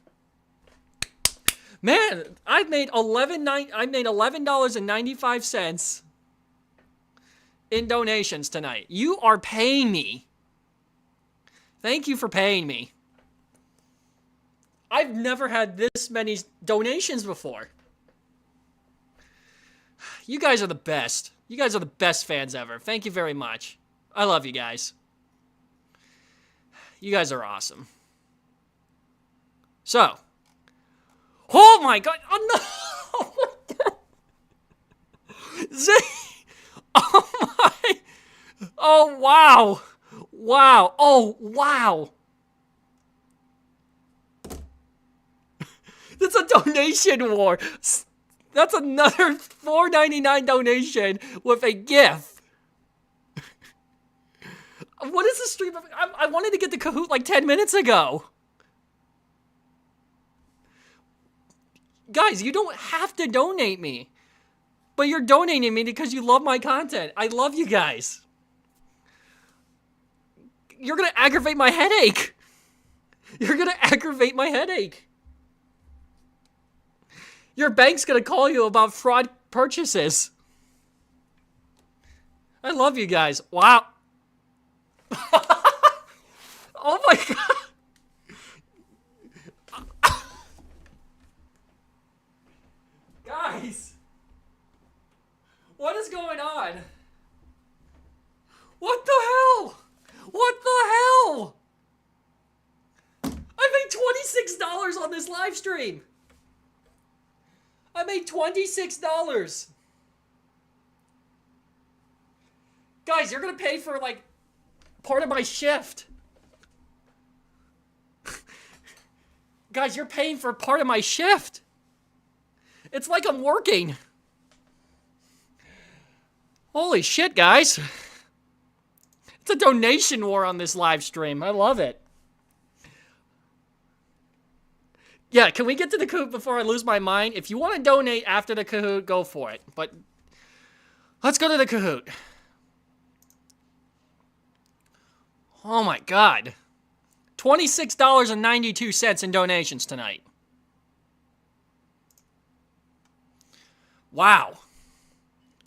Man, I made $11.95 in donations tonight. You are paying me. Thank you for paying me. I've never had this many donations before. You guys are the best. You guys are the best fans ever. Thank you very much. I love you guys. You guys are awesome. So. Oh my god. Oh no. Oh my god. Zay. Oh my. Oh wow. Wow. Oh wow. That's a donation war. That's another $4.99 donation with a GIF. What is the stream of... I wanted to get the Kahoot like 10 minutes ago. Guys, you don't have to donate me. But you're donating me because you love my content. I love you guys. You're going to aggravate my headache. You're going to aggravate my headache. Your bank's going to call you about fraud purchases. I love you guys. Wow. Oh my god. this live stream. I made $26. Guys, you're gonna pay for like part of my shift. Guys, you're paying for part of my shift. It's like I'm working. Holy shit, guys. It's a donation war on this live stream. I love it. Yeah, can we get to the Kahoot before I lose my mind? If you want to donate after the Kahoot, go for it. But let's go to the Kahoot. Oh my God. $26.92 in donations tonight. Wow.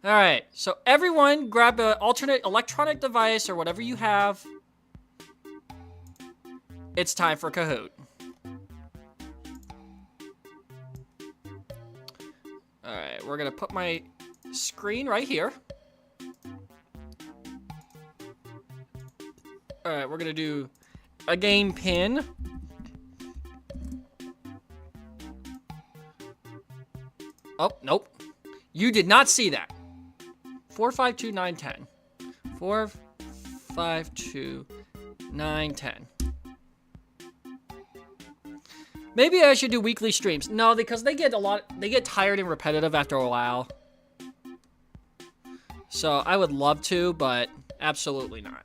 All right, so everyone grab an alternate electronic device or whatever you have. It's time for Kahoot. All right, we're gonna put my screen right here. All right, we're gonna do a game pin. Oh, nope. You did not see that. 452-910. 452-910. Maybe I should do weekly streams. No, because they get tired and repetitive after a while. So I would love to, but absolutely not.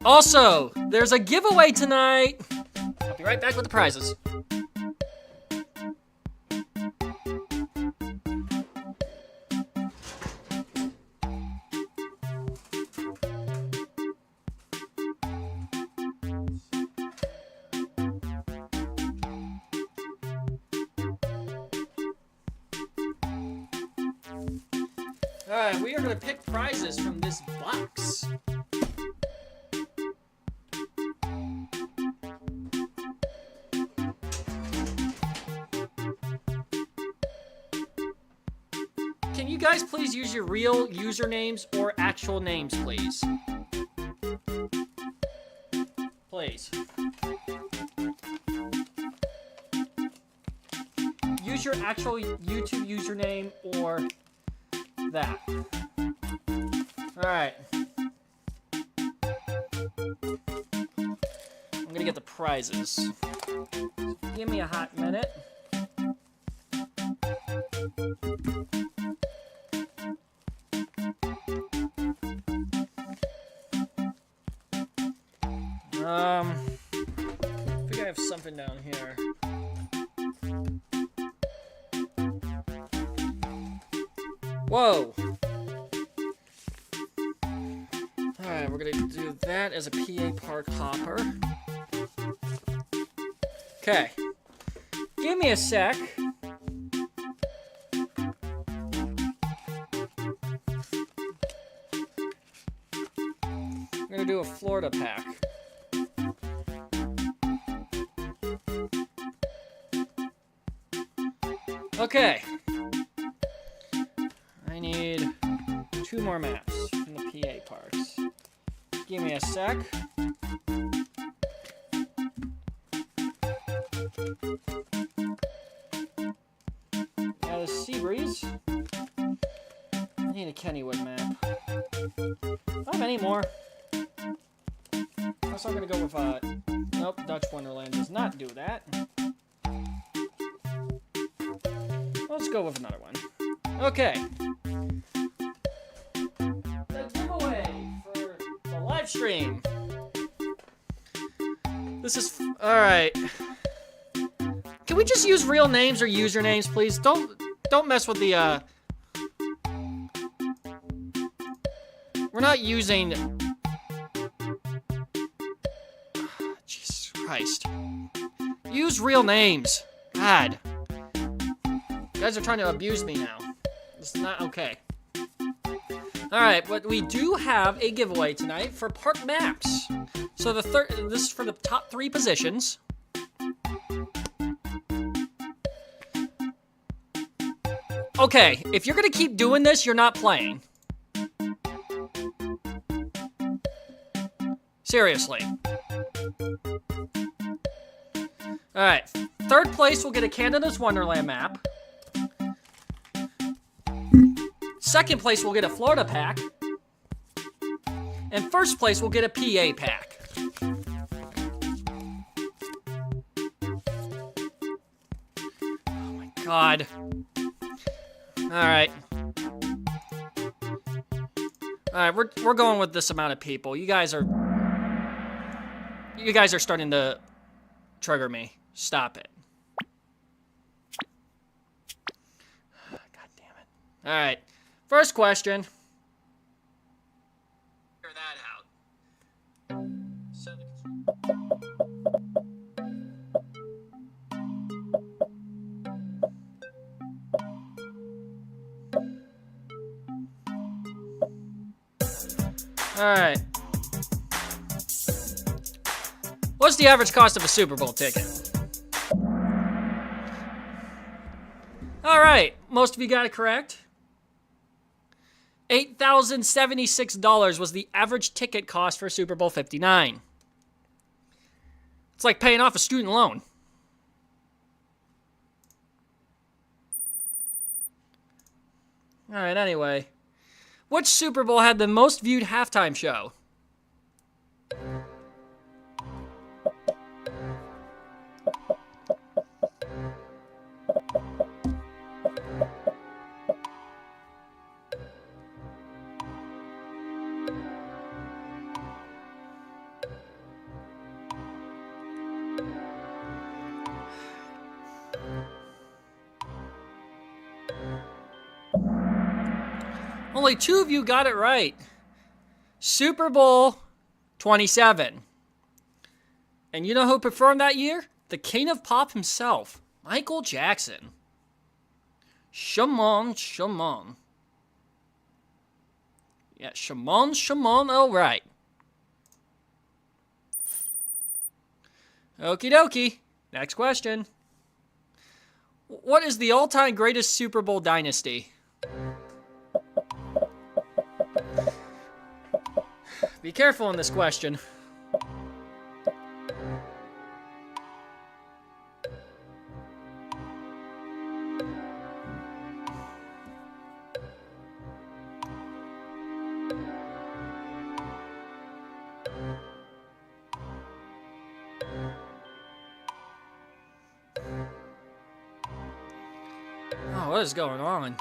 Also, there's a giveaway tonight. I'll be right back with the prizes. Alright, we are going to pick prizes from this box. Can you guys please use your real usernames or actual names, please? Please. Use your actual YouTube username or that. Alright. I'm gonna get the prizes. Give me a hot minute. I think I have something down here. Whoa! Alright, we're gonna do that as a PA Park hopper. Okay. Give me a sec. I'm gonna do a Florida pack. Okay. I need 2 more maps from the PA parks. Give me a sec. Now the Seabreeze. I need a Kennywood map. Don't have any more. Also, I'm gonna go with nope, Dutch Wonderland does not do that. Let's go with another one. Okay. The giveaway for the live stream. This is all right. Can we just use real names or usernames, please? Don't mess with the We're not using Jesus Christ. Use real names. God. You guys are trying to abuse me now. This is not okay. Alright, but we do have a giveaway tonight for park maps. So this is for the top 3 positions. Okay, if you're gonna keep doing this, you're not playing. Seriously. Alright. Third place will get a Canada's Wonderland map. Second place will get a Florida pack. And first place will get a PA pack. Oh my god. Alright. Alright, we're going with this amount of people. You guys are starting to trigger me. Stop it. God damn it. Alright. First question. Figure that out. Alright. What's the average cost of a Super Bowl ticket? Alright, most of you got it correct. $8,076 was the average ticket cost for Super Bowl 59. It's like paying off a student loan. Alright, anyway. Which Super Bowl had the most viewed halftime show? Only 2 of you got it right. Super Bowl 27. And you know who performed that year? The king of pop himself, Michael Jackson. Shimon, Shimon. Yeah, Shimon, Shimon, all right. Okie dokie. Next question. What is the all-time greatest Super Bowl dynasty? Be careful in this question. Oh, what is going on?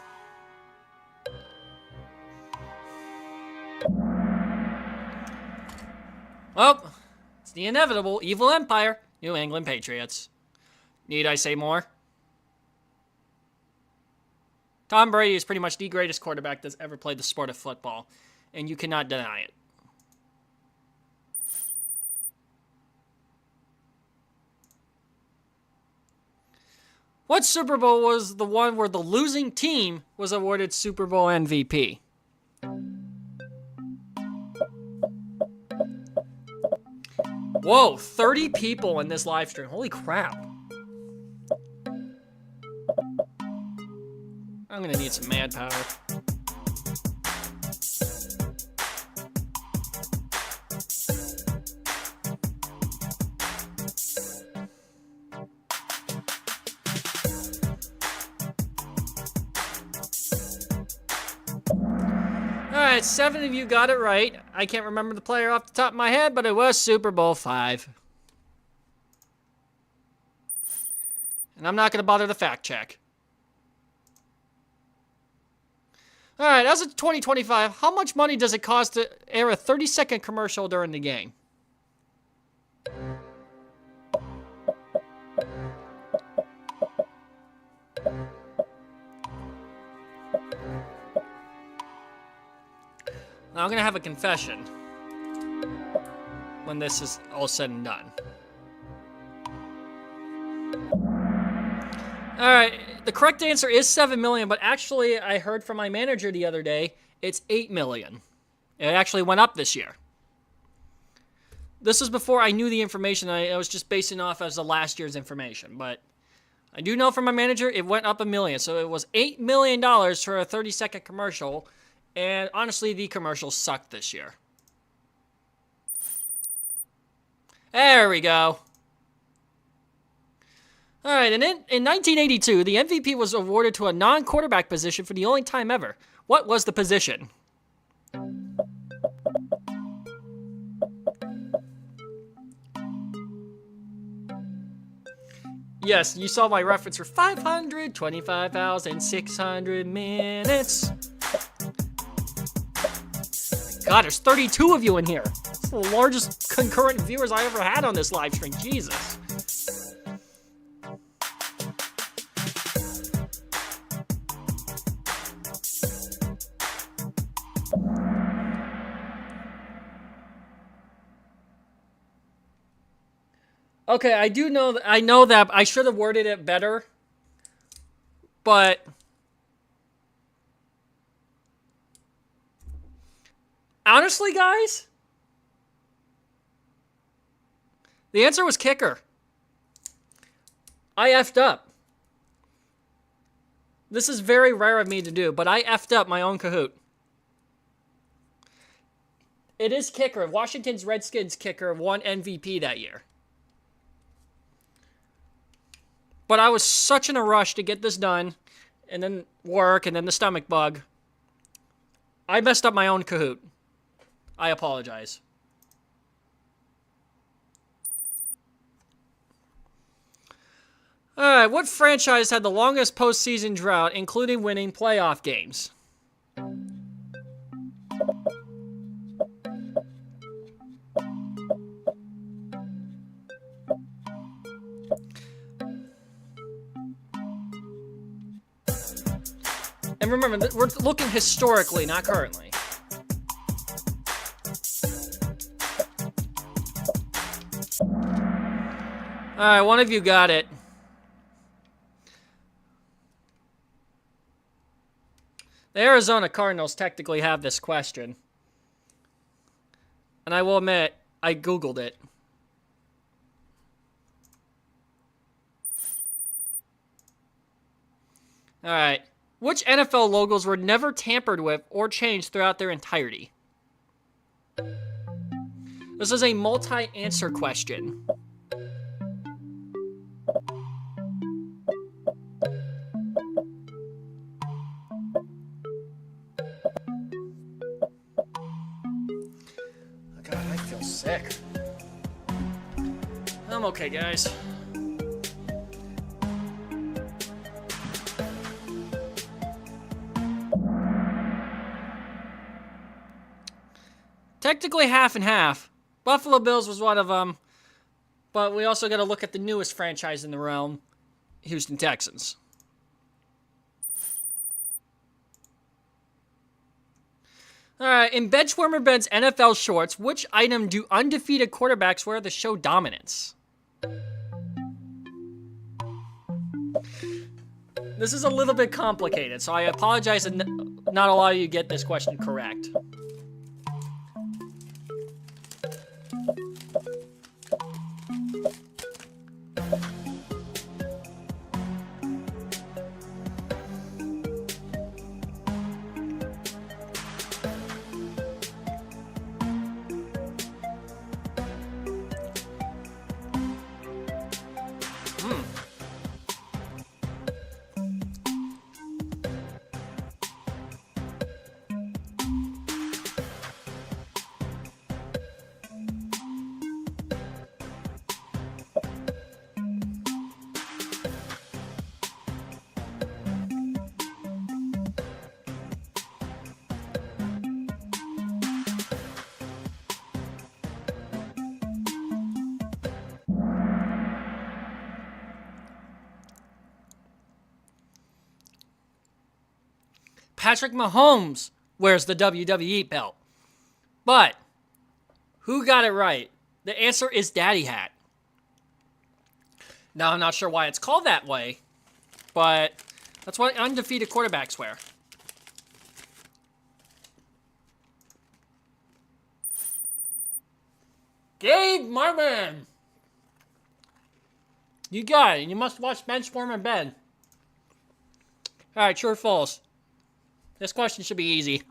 Well, it's the inevitable evil empire, New England Patriots. Need I say more? Tom Brady is pretty much the greatest quarterback that's ever played the sport of football, and you cannot deny it. What Super Bowl was the one where the losing team was awarded Super Bowl MVP? Whoa, 30 people in this live stream. Holy crap. I'm gonna need some manpower. Alright, 7 of you got it right. I can't remember the player off the top of my head, but it was Super Bowl 5. And I'm not going to bother to fact check. Alright, as of 2025, how much money does it cost to air a 30-second commercial during the game? Now, I'm going to have a confession when this is all said and done. Alright, the correct answer is 7 million, but actually, I heard from my manager the other day, it's 8 million. It actually went up this year. This was before I knew the information. I was just basing off as the last year's information, but I do know from my manager it went up $1 million. So it was $8 million for a 30-second commercial. And honestly, the commercials sucked this year. There we go. All right, and in 1982, the MVP was awarded to a non-quarterback position for the only time ever. What was the position? Yes, you saw my reference for 525,600 minutes. God, there's 32 of you in here. It's the largest concurrent viewers I ever had on this live stream. Jesus. Okay, I know that I should have worded it better, but honestly, guys, the answer was kicker. I effed up. This is very rare of me to do, but I effed up my own Kahoot. It is kicker. Washington's Redskins kicker won MVP that year. But I was such in a rush to get this done, and then work, and then the stomach bug. I messed up my own Kahoot. I apologize. Alright, what franchise had the longest postseason drought, including winning playoff games? And remember, we're looking historically, not currently. Alright, one of you got it. The Arizona Cardinals technically have this question. And I will admit, I Googled it. Alright. Which NFL logos were never tampered with or changed throughout their entirety? This is a multi-answer question. God, I feel sick. I'm okay, guys. Technically half and half. Buffalo Bills was one of them. But we also got to look at the newest franchise in the realm, Houston Texans. Alright, in Benchwarmer Ben's NFL shorts, which item do undefeated quarterbacks wear to show dominance? This is a little bit complicated, so I apologize if not a lot of you get this question correct. Patrick Mahomes wears the WWE belt. But who got it right? The answer is Daddy Hat. Now, I'm not sure why it's called that way, but that's what undefeated quarterbacks wear. Gabe Marvin! You got it. You must watch Benchwarmer Ben. Alright, true or false? This question should be easy.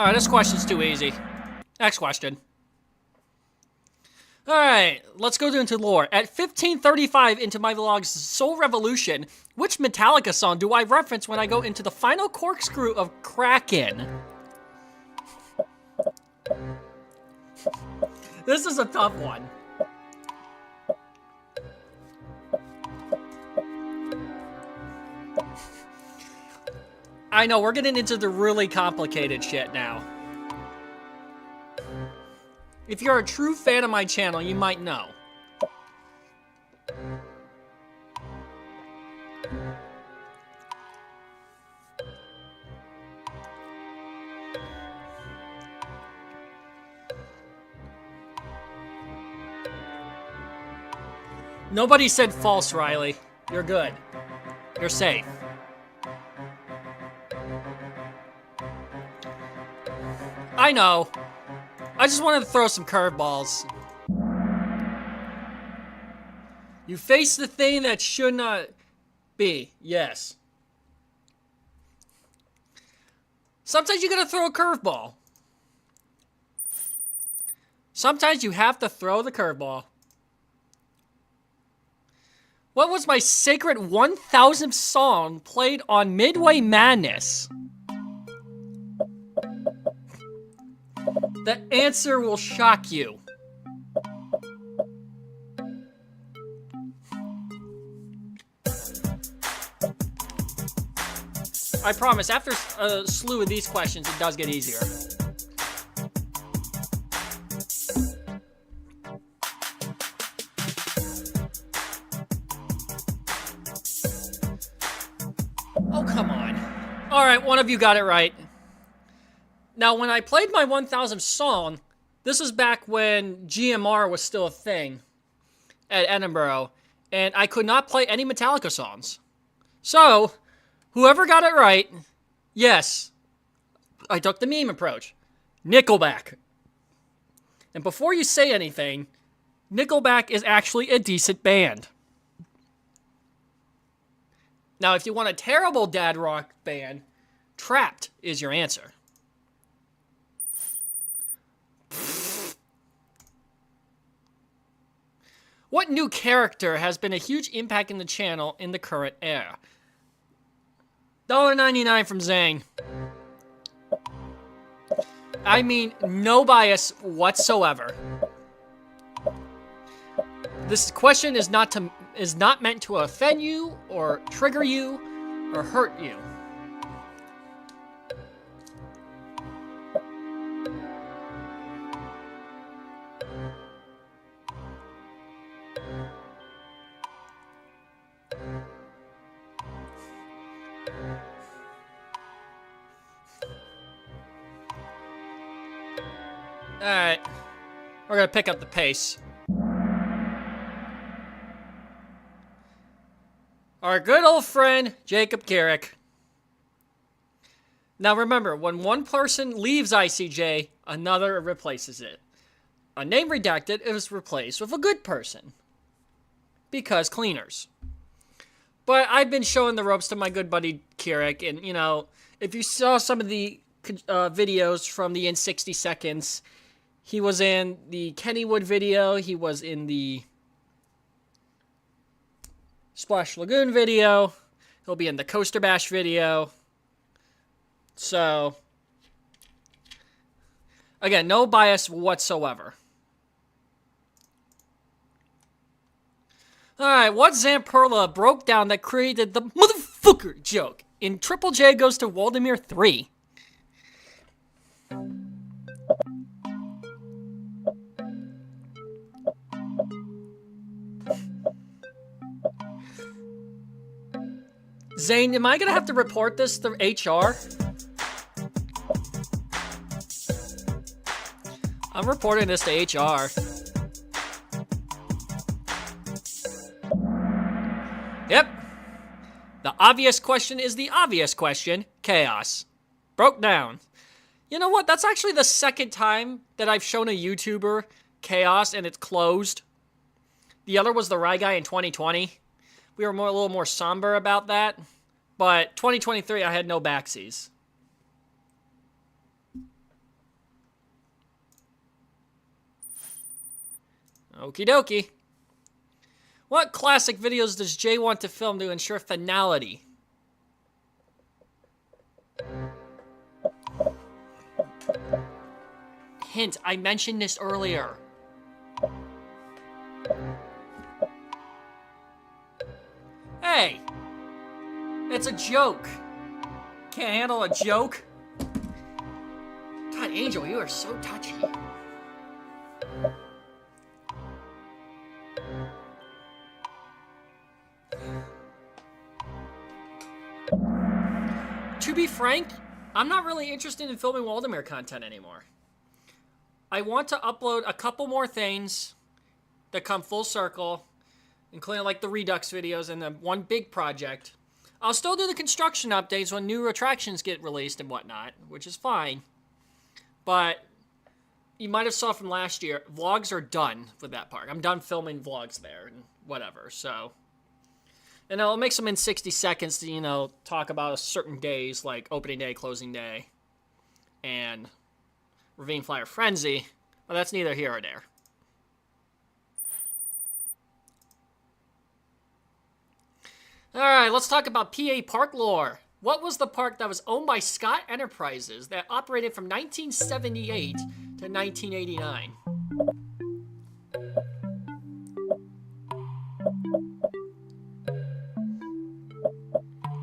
Alright, this question's too easy. Next question. Alright, let's go into lore. At 1535 into my vlog's Soul Revolution, which Metallica song do I reference when I go into the final corkscrew of Kraken? This is a tough one. I know, we're getting into the really complicated shit now. If you're a true fan of my channel, you might know. Nobody said false, Riley. You're good. You're safe. I know. I just wanted to throw some curveballs. You face the thing that should not be. Yes. Sometimes you gotta throw a curveball. Sometimes you have to throw the curveball. What was my sacred 1000th song played on Midway Madness? The answer will shock you. I promise, after a slew of these questions, it does get easier. Oh, come on. Alright, one of you got it right. Now, when I played my 1000th song, this was back when GMR was still a thing at Edinburgh, and I could not play any Metallica songs. So, whoever got it right, yes, I took the meme approach. Nickelback. And before you say anything, Nickelback is actually a decent band. Now, if you want a terrible dad rock band, Trapped is your answer. What new character has been a huge impact in the channel in the current era? $1.99 from Zane. I mean, no bias whatsoever. This question is not meant to offend you, or trigger you, or hurt you. Alright, we're gonna pick up the pace. Our good old friend, Jacob Carrick. Now remember, when one person leaves ICJ, another replaces it. A name redacted is replaced with a good person. Because cleaners. But I've been showing the ropes to my good buddy Carrick, and you know, if you saw some of the videos from the In 60 Seconds, he was in the Kennywood video, he was in the Splash Lagoon video, he'll be in the Coaster Bash video. So, again, no bias whatsoever. Alright, what Zamperla broke down that created the motherfucker joke in Triple J Goes to Waldemir 3? Zane, am I gonna have to report this to HR? I'm reporting this to HR. Yep. The obvious question is the obvious question. Chaos. Broke down. You know what? That's actually the second time that I've shown a YouTuber Chaos and it's closed. The other was the Rye Guy in 2020. We were a little more somber about that. But 2023, I had no backsies. Okie dokie. What classic videos does Jay want to film to ensure finality? Hint, I mentioned this earlier. Hey! It's a joke. Can't handle a joke? God, Angel, you are so touchy. To be frank, I'm not really interested in filming Waldemar content anymore. I want to upload a couple more things that come full circle, including like the Redux videos and the one big project. I'll still do the construction updates when new attractions get released and whatnot, which is fine. But you might have saw from last year, vlogs are done with that park. I'm done filming vlogs there and whatever, so. And I'll make some in 60 seconds to, you know, talk about certain days like opening day, closing day, and Ravine Flyer Frenzy. Well, that's neither here or there. Alright, let's talk about PA park lore. What was the park that was owned by Scott Enterprises that operated from 1978 to 1989?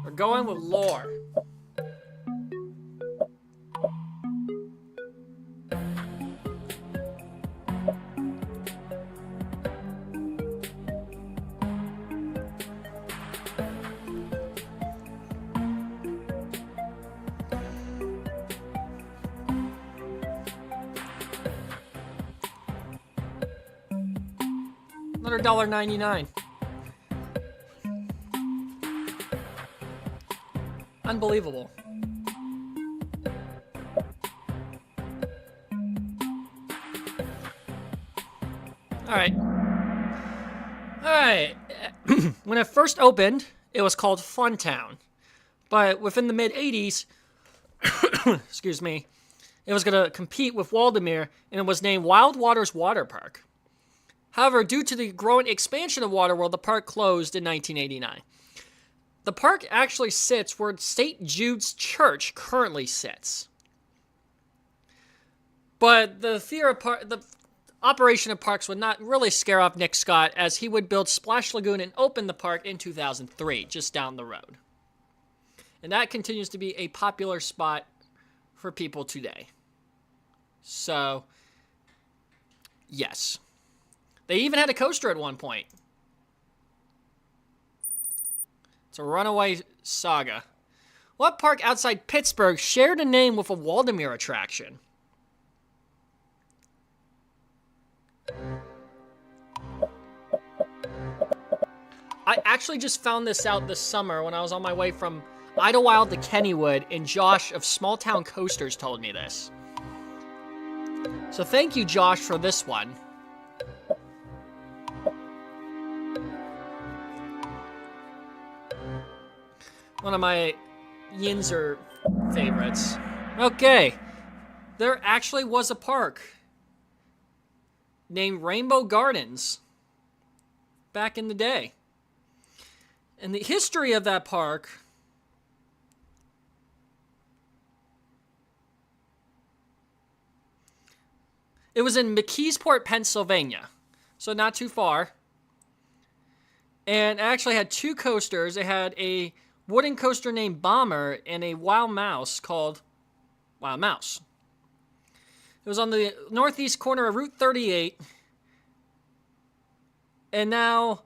We're going with lore. Another $1.99. Unbelievable. Alright. Alright. When it first opened, it was called Funtown. But within the mid-80s, excuse me, it was going to compete with Waldemar, and it was named Wild Waters Water Park. However, due to the growing expansion of Waterworld, the park closed in 1989. The park actually sits where St. Jude's Church currently sits. But the operation of parks would not really scare off Nick Scott, as he would build Splash Lagoon and open the park in 2003, just down the road. And that continues to be a popular spot for people today. So, yes. They even had a coaster at one point. It's a runaway saga. What park outside Pittsburgh shared a name with a Waldemar attraction? I actually just found this out this summer when I was on my way from Idlewild to Kennywood, and Josh of Small Town Coasters told me this. So thank you, Josh, for this one. One of my Yinzer favorites. Okay. There actually was a park named Rainbow Gardens back in the day. And the history of that park it was in McKeesport, Pennsylvania. So not too far. And it actually had two coasters. It had a wooden coaster named Bomber and a wild mouse called Wild Mouse. It was on the northeast corner of Route 38. And now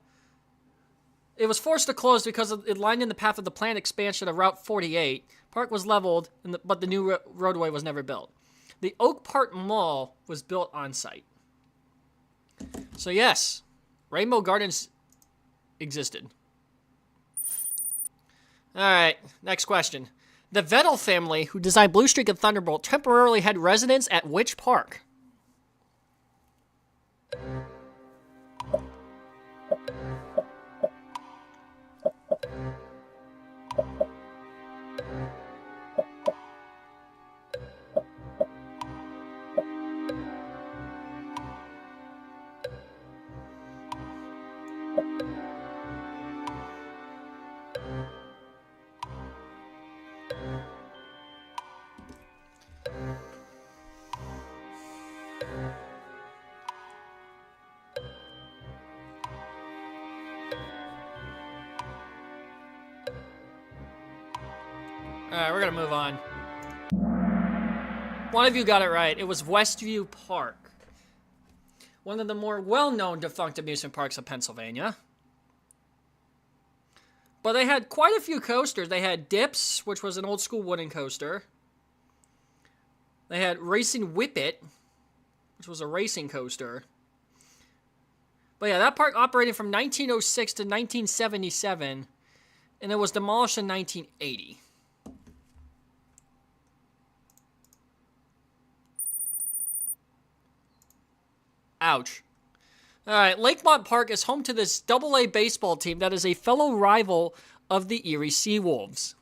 it was forced to close because it lined in the path of the planned expansion of Route 48. Park was leveled, but the new roadway was never built. The Oak Park Mall was built on site. So yes, Rainbow Gardens existed. Alright, next question. The Vettel family, who designed Blue Streak and Thunderbolt, temporarily had residence at which park? Alright, we're gonna move on. One of you got it right. It was Westview Park. One of the more well-known defunct amusement parks of Pennsylvania. But they had quite a few coasters. They had Dips, which was an old school wooden coaster. They had Racing Whippet, which was a racing coaster. But yeah, that park operated from 1906 to 1977, and it was demolished in 1980. Ouch. Alright, Lakemont Park is home to this AA baseball team that is a fellow rival of the Erie Seawolves.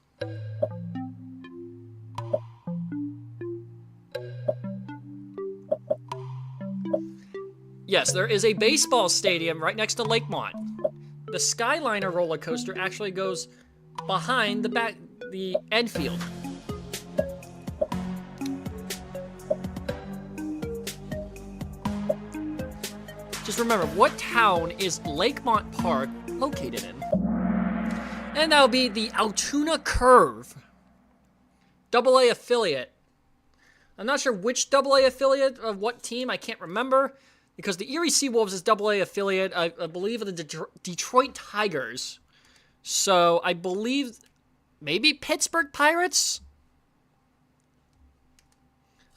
Yes, there is a baseball stadium right next to Lakemont. The Skyliner roller coaster actually goes behind the end field. Just remember, what town is Lakemont Park located in? And that would be the Altoona Curve. AA affiliate. I'm not sure which AA affiliate of what team, I can't remember. Because the Erie Seawolves is AA affiliate, I believe, of the Detroit Tigers. So, I believe, maybe Pittsburgh Pirates?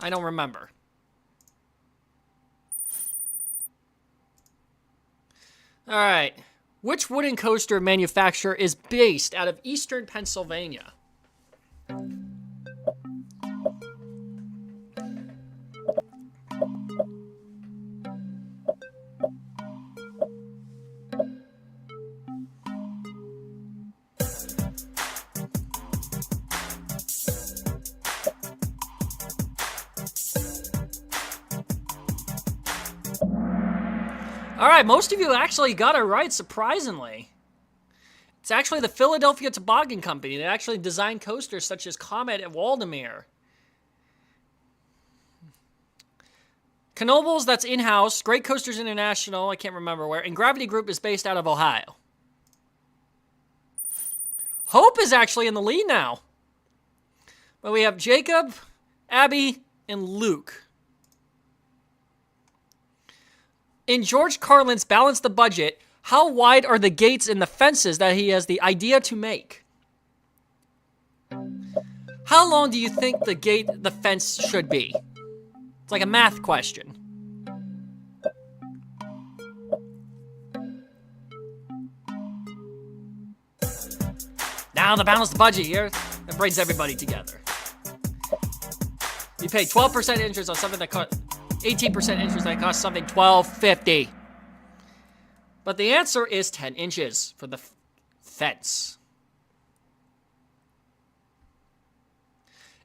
I don't remember. Alright. Which wooden coaster manufacturer is based out of eastern Pennsylvania? Alright, most of you actually got it right, surprisingly. It's actually the Philadelphia Toboggan Company. They actually designed coasters such as Comet and Waldemar. Knoebels, that's in-house. Great Coasters International, I can't remember where. And Gravity Group is based out of Ohio. Hope is actually in the lead now. But we have Jacob, Abby, and Luke. In George Carlin's Balance the Budget, how wide are the gates and the fences that he has the idea to make? How long do you think the fence should be? It's like a math question. Now the Balance the Budget here, that brings everybody together. You pay 12% interest on something that costs 18% interest that costs something $12.50. But the answer is 10 inches for the fence.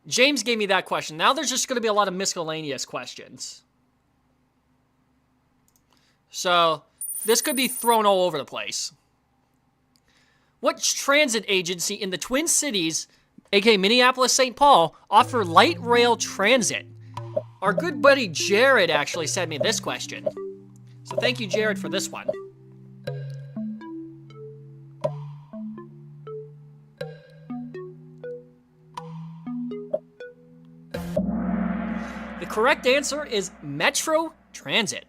James gave me that question. Now there's just going to be a lot of miscellaneous questions. So this could be thrown all over the place. What transit agency in the Twin Cities, aka Minneapolis, St. Paul, offer light rail transit? Our good buddy Jared actually sent me this question. So thank you, Jared, for this one. The correct answer is Metro Transit.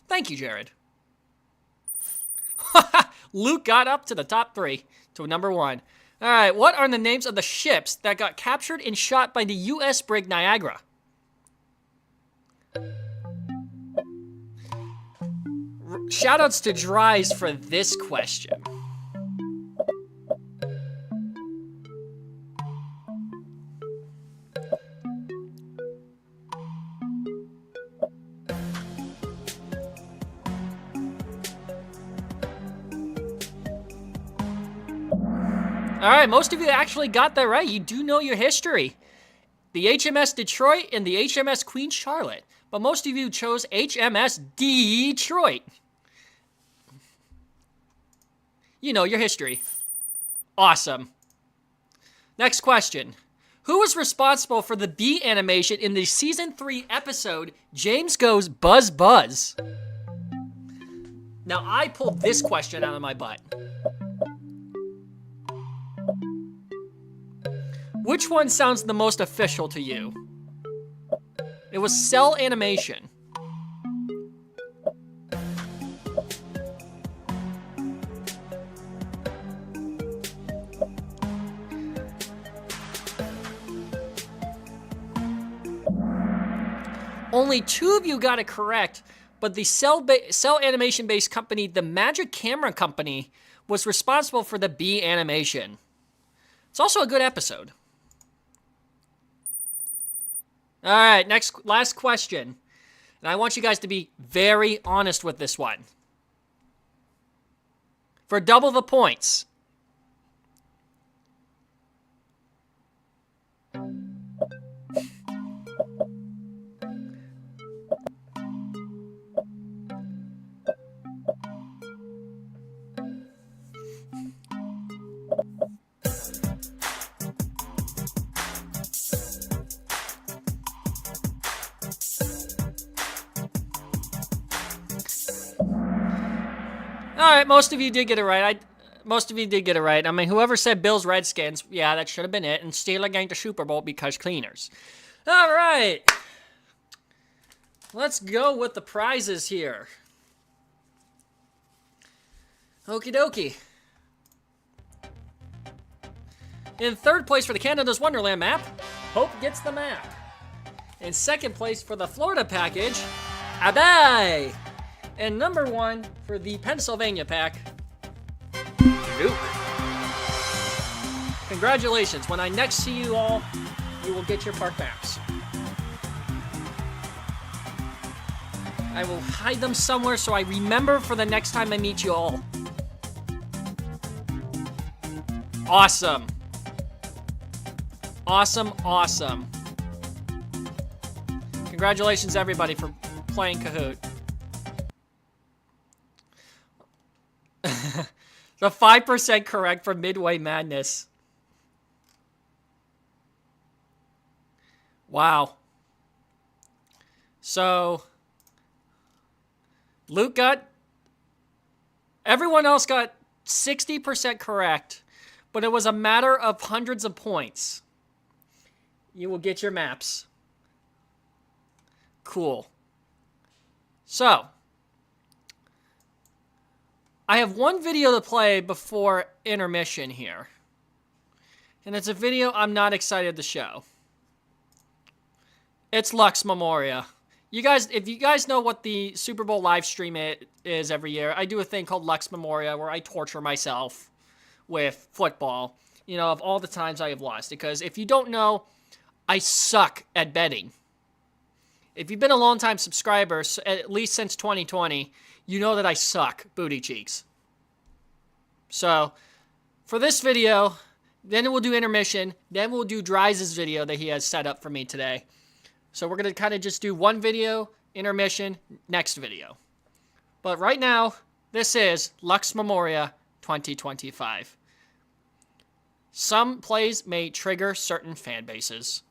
Thank you, Jared. Luke got up to the top 3, to number 1. All right, what are the names of the ships that got captured and shot by the U.S. brig Niagara? Shoutouts to Dries for this question. All right, most of you actually got that right. You do know your history. The HMS Detroit and the HMS Queen Charlotte. But most of you chose HMS Detroit. You know your history. Awesome. Next question. Who was responsible for the bee animation in the Season 3 episode, James Goes Buzz Buzz? Now, I pulled this question out of my butt. Which one sounds the most official to you? It was cell animation. Only 2 of you got it correct, but the cell animation-based company, the Magic Camera Company, was responsible for the B animation. It's also a good episode. All right, last question. And I want you guys to be very honest with this one. For double the points. All right, most of you did get it right. Most of you did get it right. I mean, whoever said Bills Redskins, yeah, that should have been it. And Steelers going to Super Bowl because cleaners. All right. Let's go with the prizes here. Okie dokie. In third place for the Canada's Wonderland map, Hope gets the map. In second place for the Florida package, Abai. And number 1 for the Pennsylvania pack, Luke. Congratulations. When I next see you all, you will get your park maps. I will hide them somewhere so I remember for the next time I meet you all. Awesome. Awesome, awesome. Congratulations, everybody, for playing Kahoot. The 5% correct for Midway Madness. Wow. So, Luke got... Everyone else got 60% correct, but it was a matter of hundreds of points. You will get your maps. Cool. So, I have one video to play before intermission here. And it's a video I'm not excited to show. It's Lux Memoria. You guys, if you guys know what the Super Bowl live stream is every year, I do a thing called Lux Memoria where I torture myself with football, you know, of all the times I have lost. Because if you don't know, I suck at betting. If you've been a long-time subscriber, at least since 2020, you know that I suck booty cheeks. So, for this video, then we'll do intermission, then we'll do Dries' video that he has set up for me today. So we're going to kind of just do one video, intermission, next video. But right now, this is Lux Memoria 2025. Some plays may trigger certain fan bases.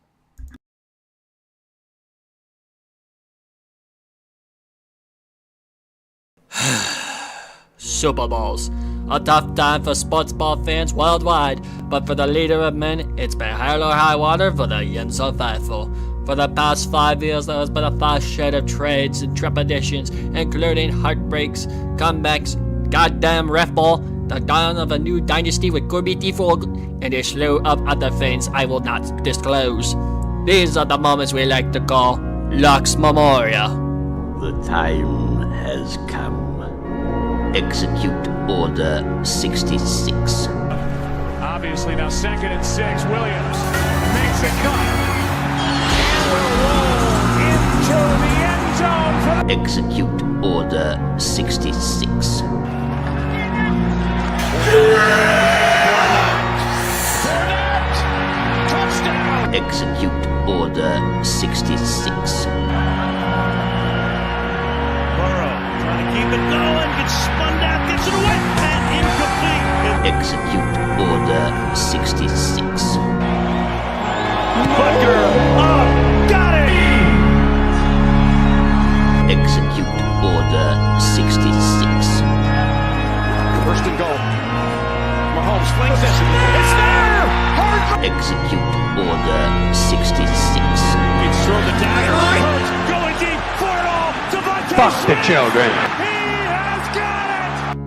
Super Bowls. A tough time for sports ball fans worldwide, but for the leader of men, it's been hell or high water for the Yin So Faithful. For the past 5 years, there has been a fast shed of trades and trepidations, including heartbreaks, comebacks, goddamn ref ball, the dawn of a new dynasty with Corby Tifog, and a slew of other things I will not disclose. These are the moments we like to call Lux Memoria. The time has come. Execute Order 66. Obviously now 2nd and 6. Williams makes a cut. And will roll into the end zone. Execute Order 66. Touchdown. Execute Order 66. Keep it going, gets spun out, gets it away, and incomplete. Execute Order 66. Booker, got it! Execute Order 66. First and goal. Mahomes flings it. It's there! Hard Execute Order 66. It's thrown the dagger. Hurts going deep for it all. Devontae Fuck the children. He has got it.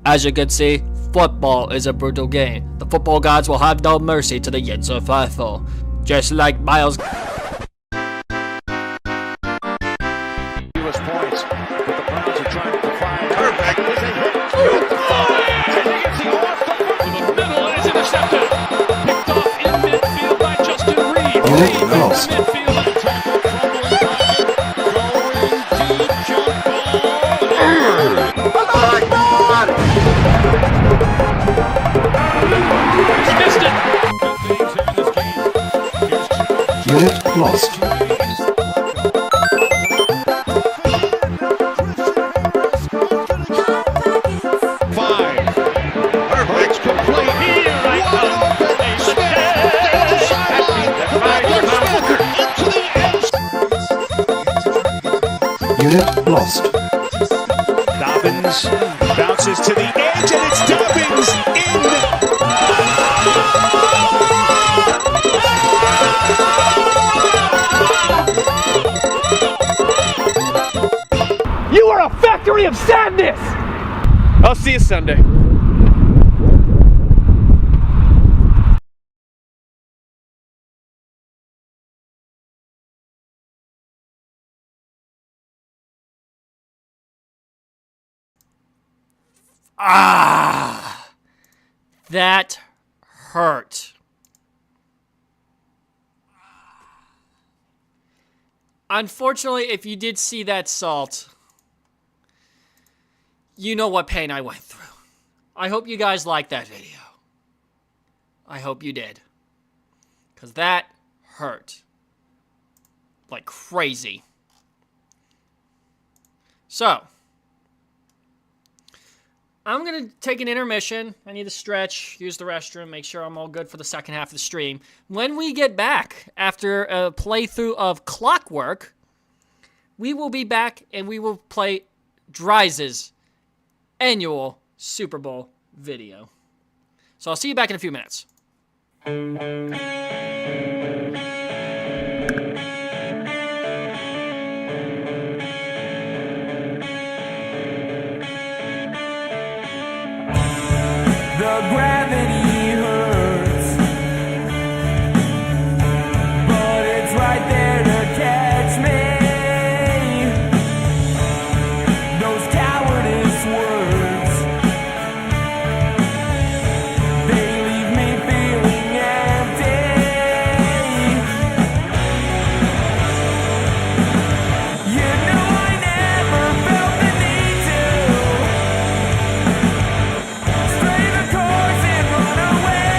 As you can see, football is a brutal game. The football gods will have no mercy to the Yinzer faithful. Just like Miles... Points, but the Browns are trying to find Perfect. There's a hit. It's the middle and it's intercepted. Picked off in midfield by Justin Reed. Unit lost. Midfield and tackle fumbling pocket. Going deep jump ball. He's missed it. Good things here in this game. Unit lost. Unit lost. Dobbins bounces to the edge, and it's Dobbins in. You are a factory of sadness! I'll see you Sunday. Ah! That hurt. Unfortunately, if you did see that salt, you know what pain I went through. I hope you guys liked that video. I hope you did. Because that hurt. Like crazy. So, I'm going to take an intermission. I need to stretch, use the restroom, make sure I'm all good for the second half of the stream. When we get back, after a playthrough of Clockwork, we will be back and we will play Dry's annual Super Bowl video. So I'll see you back in a few minutes. The gravity hurts, but it's right there to catch me. Those cowardice words, they leave me feeling empty. You know I never felt the need to stray the course and run away.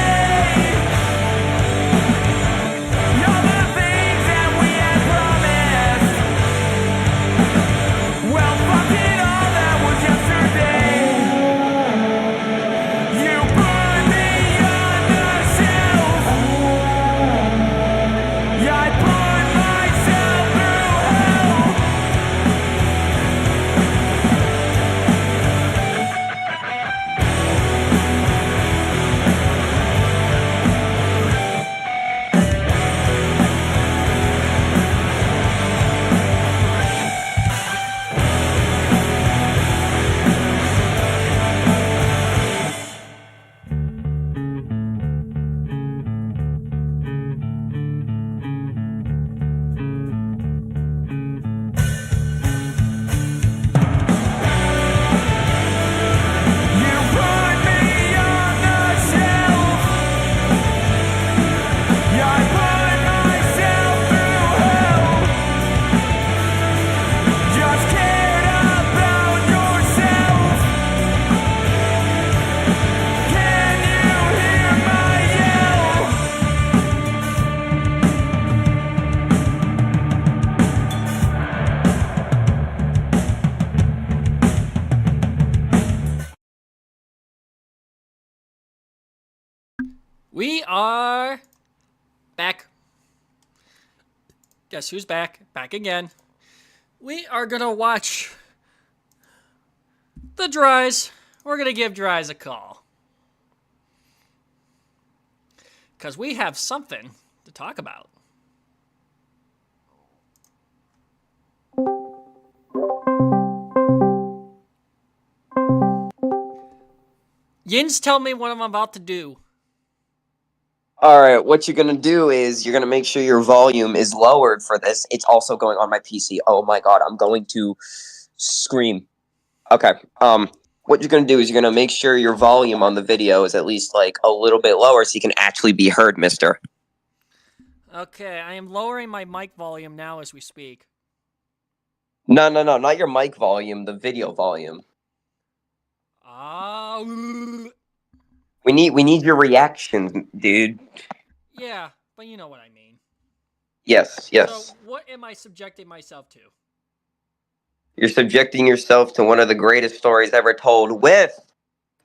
All the things that we had promised. Well, fuck it all, that was yesterday. You put me on the shelf. Yeah, I put myself through hell. You put me on the shelf. Yeah, I put myself through hell. Just cared about yourself. Can you hear my yell? We are back. Guess who's back? Back again. We are gonna watch The Dries. We're going to give Dries a call. Because we have something to talk about. Yins, tell me what I'm about to do. Alright, what you're gonna do is you're gonna make sure your volume is lowered for this. It's also going on my PC. Oh my god, I'm going to scream. Okay, what you're gonna do is you're gonna make sure your volume on the video is at least, like, a little bit lower so you can actually be heard, mister. Okay, I am lowering my mic volume now as we speak. No, not your mic volume, the video volume. We need your reaction, dude. Yeah, but you know what I mean. Yes. So, what am I subjecting myself to? You're subjecting yourself to one of the greatest stories ever told with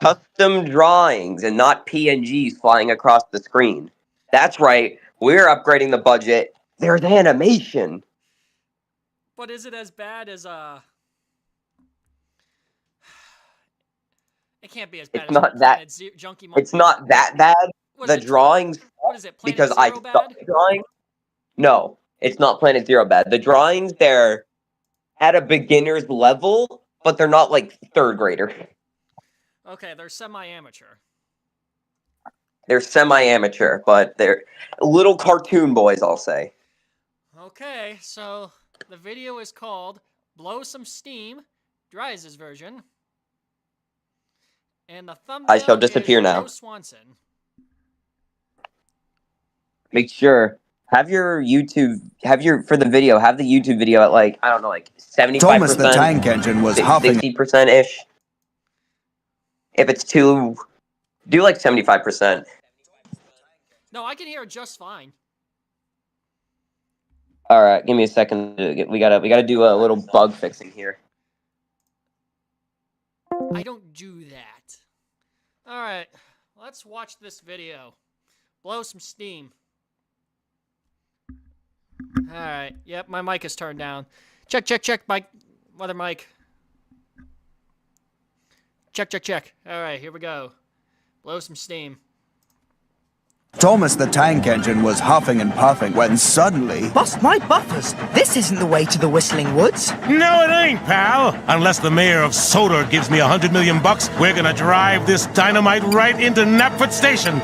custom drawings and not PNGs flying across the screen. That's right, we're upgrading the budget. There's animation. But is it as bad as, It can't be as bad It's as not that. Junkie Monkey. It's not that bad. What The is it, drawings, what is it, Planet because I Zero bad? stopped drawing. No, it's not Planet Zero bad. The drawings, they're at a beginner's level, but they're not like third grader. Okay, they're semi-amateur. They're semi-amateur, but they're little cartoon boys, I'll say. Okay, so the video is called Blow Some Steam, Dries' version. And the thumbnail I shall disappear is now. Joe Swanson. Make sure for the video, have the YouTube video at like, I don't know, like 75%. Thomas the Tank Engine was huffing 60% ish. If it's too, do like 75%. No, I can hear it just fine. All right, give me a second. We gotta do a little bug fixing here. I don't do that. Alright, let's watch this video. Blow some steam. Alright, yep, my mic is turned down. Check, mic. Other mic. Check. Alright, here we go. Blow some steam. Thomas the Tank Engine was huffing and puffing when suddenly... Bust my buffers! This isn't the way to the Whistling Woods. No, it ain't, pal. Unless the mayor of Sodor gives me $100 million, we're gonna drive this dynamite right into Knapford Station.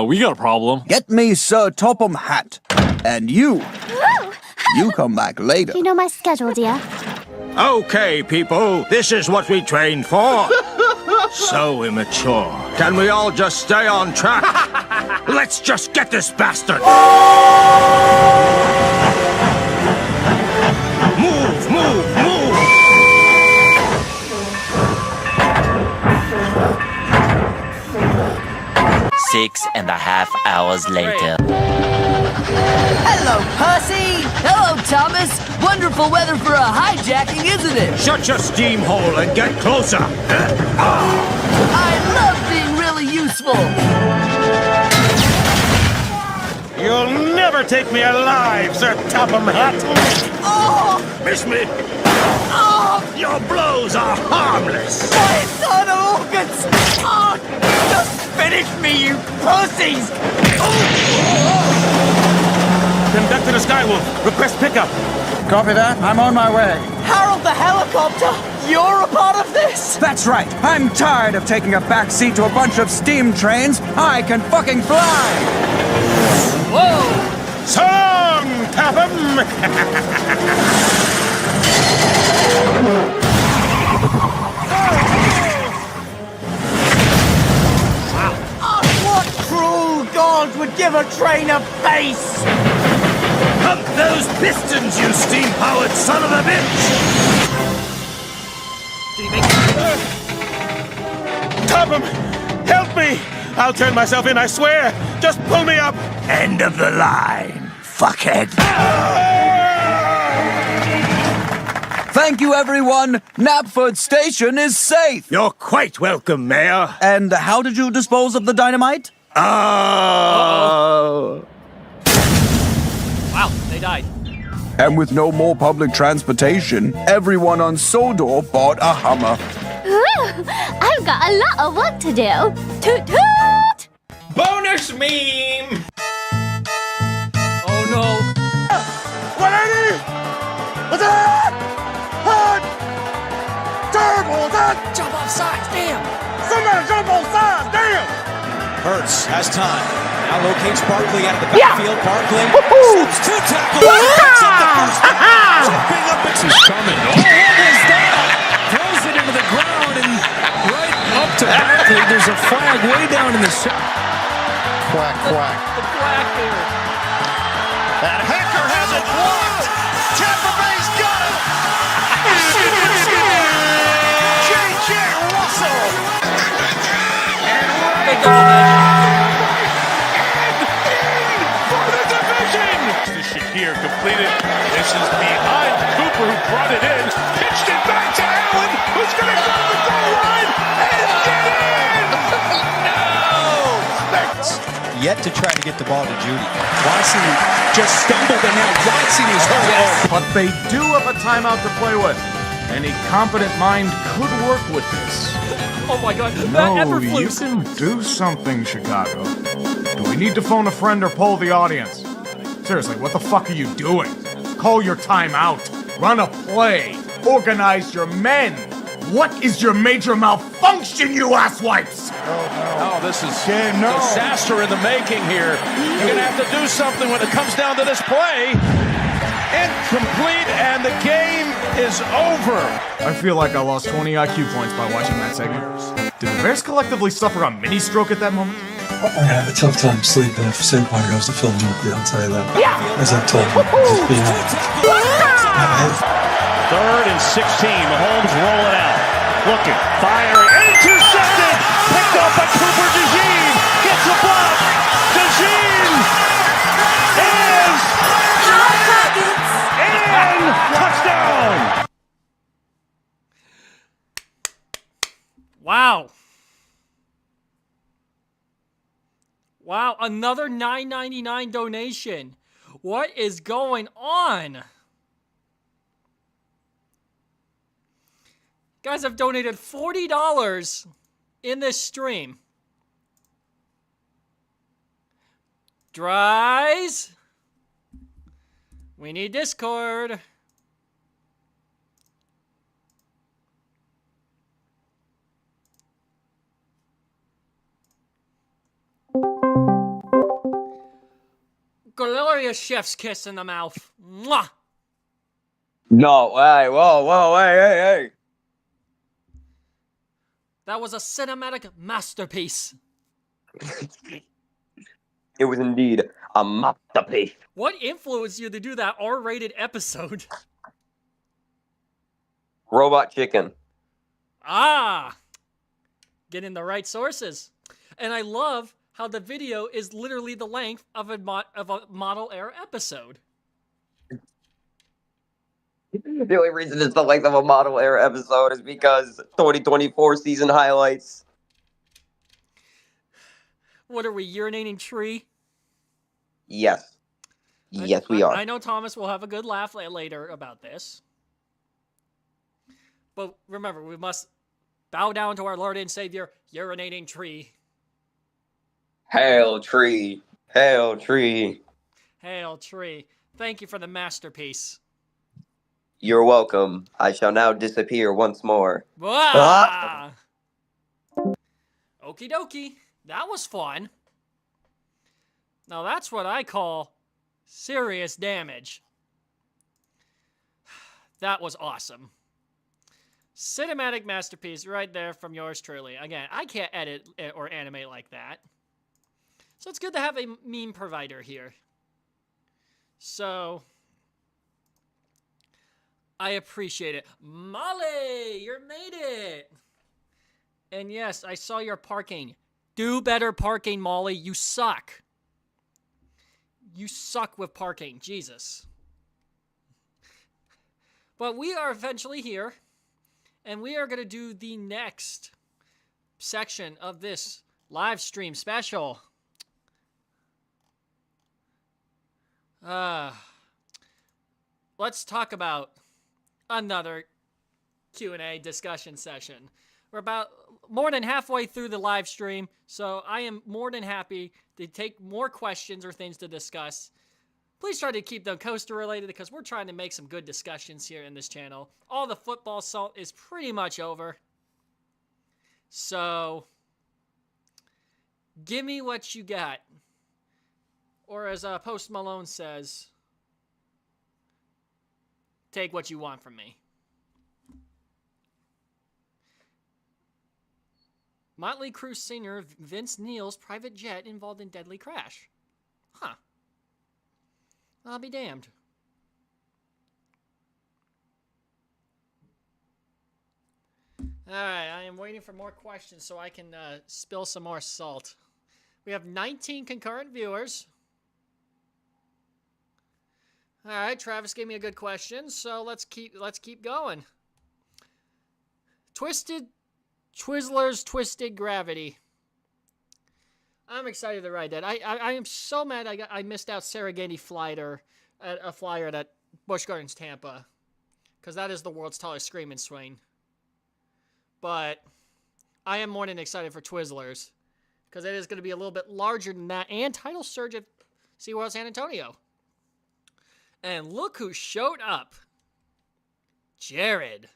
We got a problem. Get me Sir Topham Hat. And you come back later. You know my schedule, dear. Okay, people, this is what we trained for. So immature. Can we all just stay on track? Let's just get this bastard! Move! 6.5 hours later. Hello, Percy! Hello, Thomas! Wonderful weather for a hijacking, isn't it? Shut your steam hole and get closer! I love being really useful! You'll never take me alive, Sir Topham Hat! Oh! Miss me! Oh! Your blows are harmless! My internal organs! Oh! Just finish me, you pussies! Conductor to Skywolf, request pickup. Copy that. I'm on my way. Harold the helicopter! You're a part of this! That's right. I'm tired of taking a backseat to a bunch of steam trains. I can fucking fly! Whoa! So long, Topham! What cruel god would give a train a face? Pump those pistons, you steam-powered son of a bitch! Topham, help me! I'll turn myself in, I swear! Just pull me up! End of the line, fuckhead! Thank you, everyone. Knapford Station is safe. You're quite welcome, Mayor. And how did you dispose of the dynamite? Wow, they died. And with no more public transportation, everyone on Sodor bought a Hummer. I've got a lot of work to do. Toot toot! Bonus meme! Oh no. 180! What's that? Hard! Terrible! That! Jump off sides, damn! Somebody jump on sides, damn! Hurts has time. Now locates Barkley out of the backfield. Barkley slips two tackles. Picks up the first down. Jumping up. This is coming. Oh, what is that? Throws it into the ground and right up to Barkley. There's a flag way down in the center. Quack, quack. The quack here. And Hecker has it blocked. Tampa Bay's got it. J.J. Russell. Big double Shakir completed. This is behind Cooper, who brought it in. Pitched it back to Allen, who's going to go to the goal line and get in! No! Yet to try to get the ball to Judy. Watson just stumbled and now Watson is hurt. But they do have a timeout to play with. Any competent mind could work with this. Oh my god, that No, you Everflux. can do something, Chicago. Do we need to phone a friend or poll the audience? Seriously, what the fuck are you doing? Call your timeout. Run a play. Organize your men. What is your major malfunction, you asswipes? Oh, this is disaster in the making here. You're going to have to do something when it comes down to this play. Incomplete, and the game is over. I feel like I lost 20 IQ points by watching that segment. Did the Bears collectively suffer a mini stroke at that moment? I'm gonna have a tough time sleeping if Saquon goes to Philadelphia, I'll tell you that. As I've told you, just being honest. 3rd and 16, Mahomes rolling out. Looking, firing, intercepted! Picked up by Cooper DeJean! Gets the block! DeJean is in! Touchdown! Wow. Wow, another $9.99 donation. What is going on? Guys have donated $40 in this stream. Dries. We need Discord. Glorious chef's kiss in the mouth. Mwah! No, hey, whoa, hey. That was a cinematic masterpiece. It was indeed a masterpiece. What influenced you to do that R-rated episode? Robot chicken. Ah! Getting the right sources. And I love how the video is literally the length of a Model Air episode. The only reason it's the length of a Model Air episode is because 2024 season highlights. What are we, urinating tree? Yes. Yes, we are. I know Thomas will have a good laugh later about this. But remember, we must bow down to our Lord and Savior, urinating tree. Hail tree. Hail tree. Hail tree. Thank you for the masterpiece. You're welcome. I shall now disappear once more. Ah! Okie dokie. That was fun. Now that's what I call serious damage. That was awesome. Cinematic masterpiece right there from yours truly. Again, I can't edit or animate like that. So it's good to have a meme provider here. So I appreciate it. Molly, you made it. And yes, I saw your parking. Do better parking, Molly. You suck. You suck with parking. Jesus. But we are eventually here. And we are going to do the next section of this live stream special. Let's talk about another Q&A discussion session. We're about more than halfway through the live stream, so I am more than happy to take more questions or things to discuss. Please try to keep them coaster related because we're trying to make some good discussions here in this channel. All the football salt is pretty much over. So, give me what you got. Or as Post Malone says, take what you want from me. Motley Crue singer Vince Neil's private jet involved in deadly crash. Huh. I'll be damned. Alright, I am waiting for more questions so I can spill some more salt. We have 19 concurrent viewers. Alright, Travis gave me a good question, so let's keep going. Twizzlers Twisted Gravity. I'm excited to ride that. I am so mad I missed out Serengeti flyer at Busch Gardens, Tampa. Because that is the world's tallest screaming swing. But I am more than excited for Twizzlers. Because it is going to be a little bit larger than that. And title surge at SeaWorld San Antonio. And look who showed up. Jared.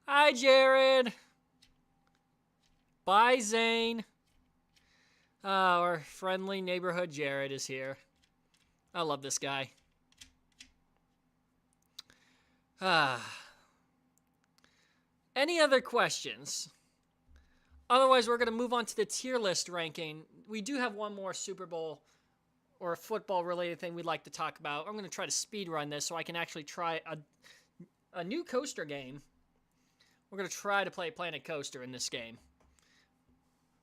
Hi, Jared. Bye, Zane. Our friendly neighborhood Jared is here. I love this guy. Any other questions? Otherwise, we're going to move on to the tier list ranking. We do have one more Super Bowl or football-related thing we'd like to talk about. I'm going to try to speed run this so I can actually try a new coaster game. We're going to try to play Planet Coaster in this game.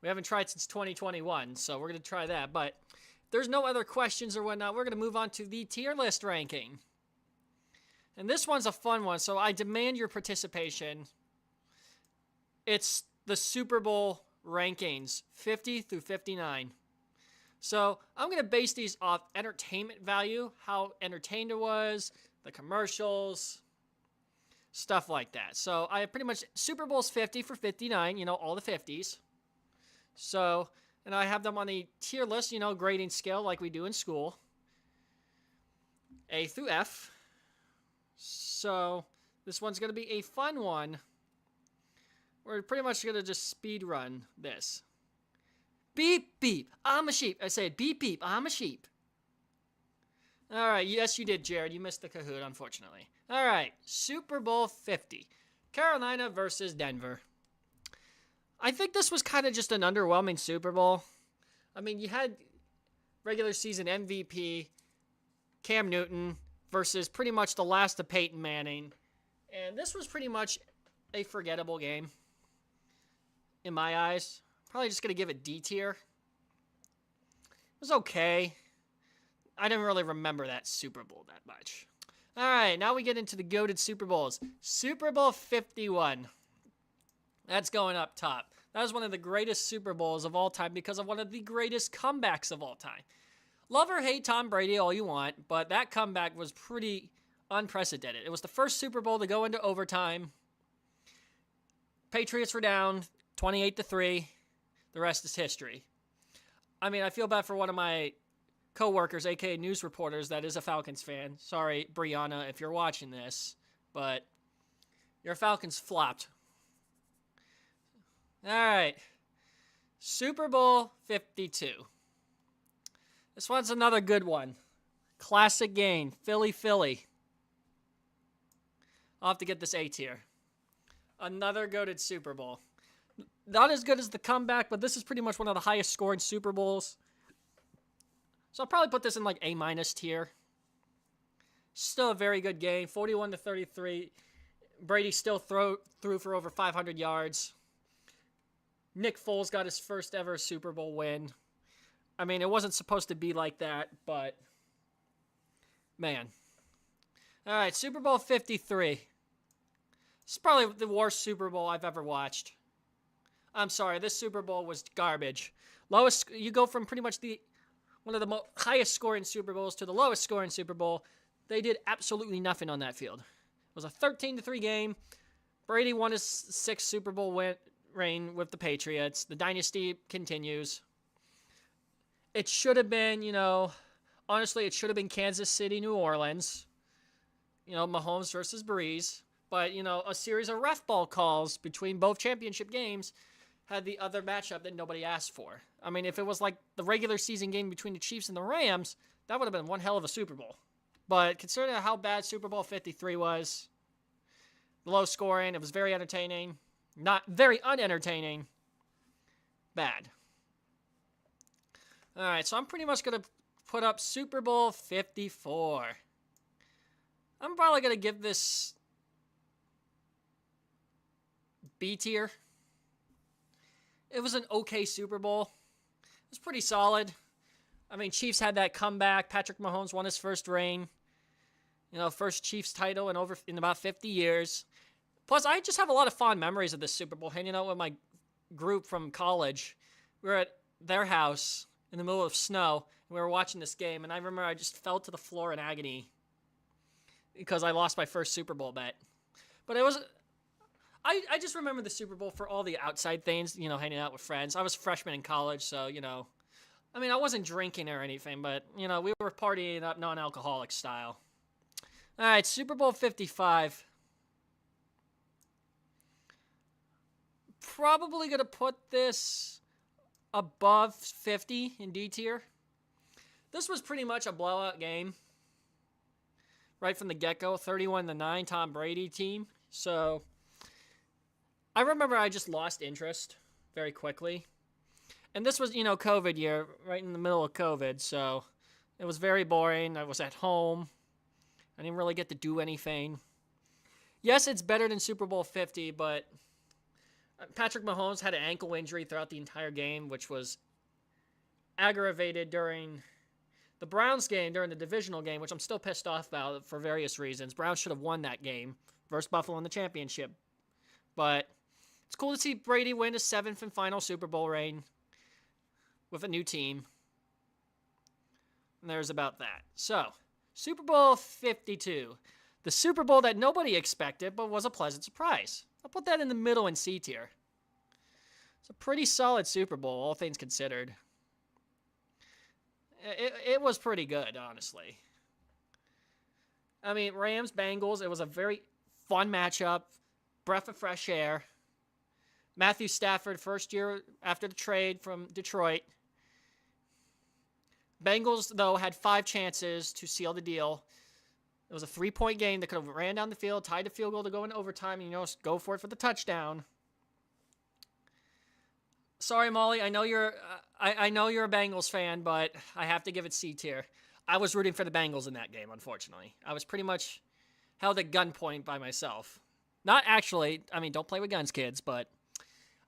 We haven't tried since 2021, so we're going to try that. But if there's no other questions or whatnot, we're going to move on to the tier list ranking. And this one's a fun one, so I demand your participation. It's the Super Bowl rankings, 50 through 59. So I'm going to base these off entertainment value, how entertained it was, the commercials, stuff like that. So I have pretty much Super Bowl's 50 for 59, you know, all the 50s. So, and I have them on a tier list, you know, grading scale like we do in school. A through F. So, this one's going to be a fun one. We're pretty much going to just speed run this. Beep, beep, I'm a sheep. I said beep, beep, I'm a sheep. All right, yes, you did, Jared. You missed the Kahoot, unfortunately. All right, Super Bowl 50. Carolina versus Denver. I think this was kind of just an underwhelming Super Bowl. I mean, you had regular season MVP Cam Newton versus pretty much the last of Peyton Manning. And this was pretty much a forgettable game in my eyes. Probably just going to give it D tier. It was okay. I didn't really remember that Super Bowl that much. All right, now we get into the goated Super Bowls. Super Bowl 51. That's going up top. That was one of the greatest Super Bowls of all time because of one of the greatest comebacks of all time. Love or hate Tom Brady all you want, but that comeback was pretty unprecedented. It was the first Super Bowl to go into overtime. Patriots were down 28-3. The rest is history. I mean, I feel bad for one of my co-workers, aka news reporters, that is a Falcons fan. Sorry, Brianna, if you're watching this, but your Falcons flopped. All right, Super Bowl 52. This one's another good one. Classic game, Philly. I'll have to get this A tier. Another goated Super Bowl. Not as good as the comeback, but this is pretty much one of the highest scoring Super Bowls. So I'll probably put this in like A- tier. Still a very good game, 41-33. Brady still threw for over 500 yards. Nick Foles got his first ever Super Bowl win. I mean, it wasn't supposed to be like that, but man. All right, Super Bowl 53. This is probably the worst Super Bowl I've ever watched. I'm sorry, this Super Bowl was garbage. Lowest, you go from pretty much one of the highest scoring Super Bowls to the lowest scoring Super Bowl. They did absolutely nothing on that field. It was a 13-3 game. Brady won his 6th Super Bowl reign with the Patriots. The dynasty continues. It should have been, honestly, it should have been Kansas City, New Orleans. Mahomes versus Breeze. But, a series of ref ball calls between both championship games had the other matchup that nobody asked for. I mean, if it was like the regular season game between the Chiefs and the Rams, that would have been one hell of a Super Bowl. But considering how bad Super Bowl 53 was, low scoring, it was very entertaining. Not very unentertaining. Bad. All right, so I'm pretty much going to put up Super Bowl 54. I'm probably going to give this B tier. It was an okay Super Bowl. It was pretty solid. I mean, Chiefs had that comeback. Patrick Mahomes won his first reign. First Chiefs title in about 50 years. Plus, I just have a lot of fond memories of this Super Bowl, hanging out with my group from college. We were at their house in the middle of snow, and we were watching this game, and I remember I just fell to the floor in agony because I lost my first Super Bowl bet. But it was... I just remember the Super Bowl for all the outside things, hanging out with friends. I was a freshman in college, so, I mean, I wasn't drinking or anything, but, we were partying up non-alcoholic style. All right, Super Bowl 55. Probably going to put this above 50 in D tier. This was pretty much a blowout game. Right from the get-go, 31-9, Tom Brady team. So... I remember I just lost interest very quickly. And this was, COVID year, right in the middle of COVID, so it was very boring. I was at home. I didn't really get to do anything. Yes, it's better than Super Bowl 50, but Patrick Mahomes had an ankle injury throughout the entire game, which was aggravated during the Browns game, during the divisional game, which I'm still pissed off about for various reasons. Browns should have won that game versus Buffalo in the championship. But... it's cool to see Brady win his 7th and final Super Bowl reign with a new team. And there's about that. So, Super Bowl 52. The Super Bowl that nobody expected, but was a pleasant surprise. I'll put that in the middle in C tier. It's a pretty solid Super Bowl, all things considered. It was pretty good, honestly. I mean, Rams-Bengals, it was a very fun matchup. Breath of fresh air. Matthew Stafford, first year after the trade from Detroit. Bengals, though, had 5 chances to seal the deal. It was a 3-point game that could have ran down the field, tied the field goal to go into overtime, and, go for it for the touchdown. Sorry, Molly, I know you're a Bengals fan, but I have to give it C tier. I was rooting for the Bengals in that game, unfortunately. I was pretty much held at gunpoint by myself. Not actually, I mean, don't play with guns, kids, but...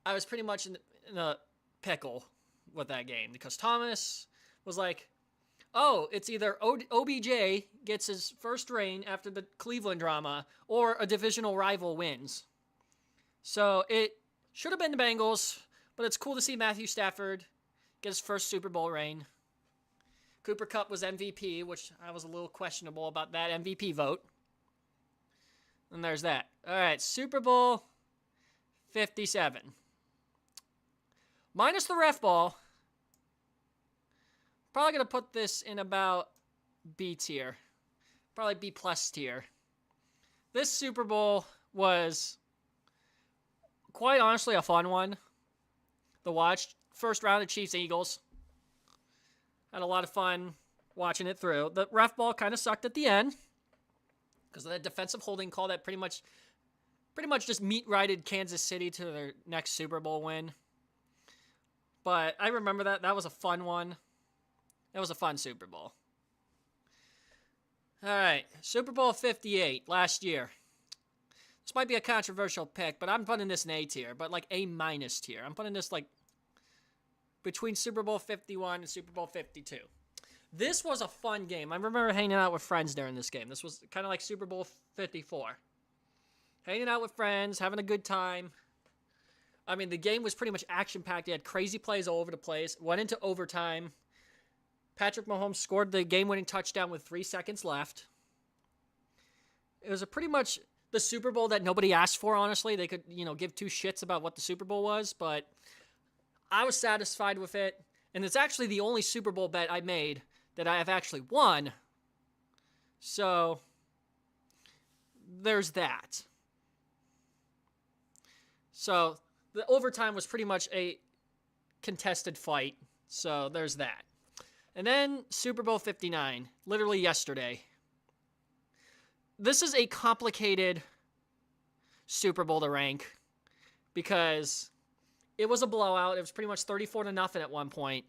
I was pretty much in a pickle with that game because Thomas was like, oh, it's either OBJ gets his first reign after the Cleveland drama or a divisional rival wins. So it should have been the Bengals, but it's cool to see Matthew Stafford get his first Super Bowl reign. Cooper Kupp was MVP, which I was a little questionable about that MVP vote. And there's that. All right, Super Bowl 57. Minus the ref ball, probably going to put this in about B tier. Probably B plus tier. This Super Bowl was, quite honestly, a fun one to watch. First round of Chiefs-Eagles. Had a lot of fun watching it through. The ref ball kind of sucked at the end because of that defensive holding call that pretty much just meat-righted Kansas City to their next Super Bowl win. But I remember that. That was a fun one. It was a fun Super Bowl. All right. Super Bowl 58 last year. This might be a controversial pick, but I'm putting this in A tier, but like A minus tier. I'm putting this like between Super Bowl 51 and Super Bowl 52. This was a fun game. I remember hanging out with friends during this game. This was kind of like Super Bowl 54. Hanging out with friends, having a good time. I mean, the game was pretty much action-packed. It had crazy plays all over the place. Went into overtime. Patrick Mahomes scored the game-winning touchdown with 3 seconds left. It was a pretty much... the Super Bowl that nobody asked for, honestly. They could, give two shits about what the Super Bowl was, but I was satisfied with it. And it's actually the only Super Bowl bet I made that I have actually won. So, there's that. So, the overtime was pretty much a contested fight. So, there's that. And then Super Bowl 59, literally yesterday. This is a complicated Super Bowl to rank because it was a blowout. It was pretty much 34-0 at one point.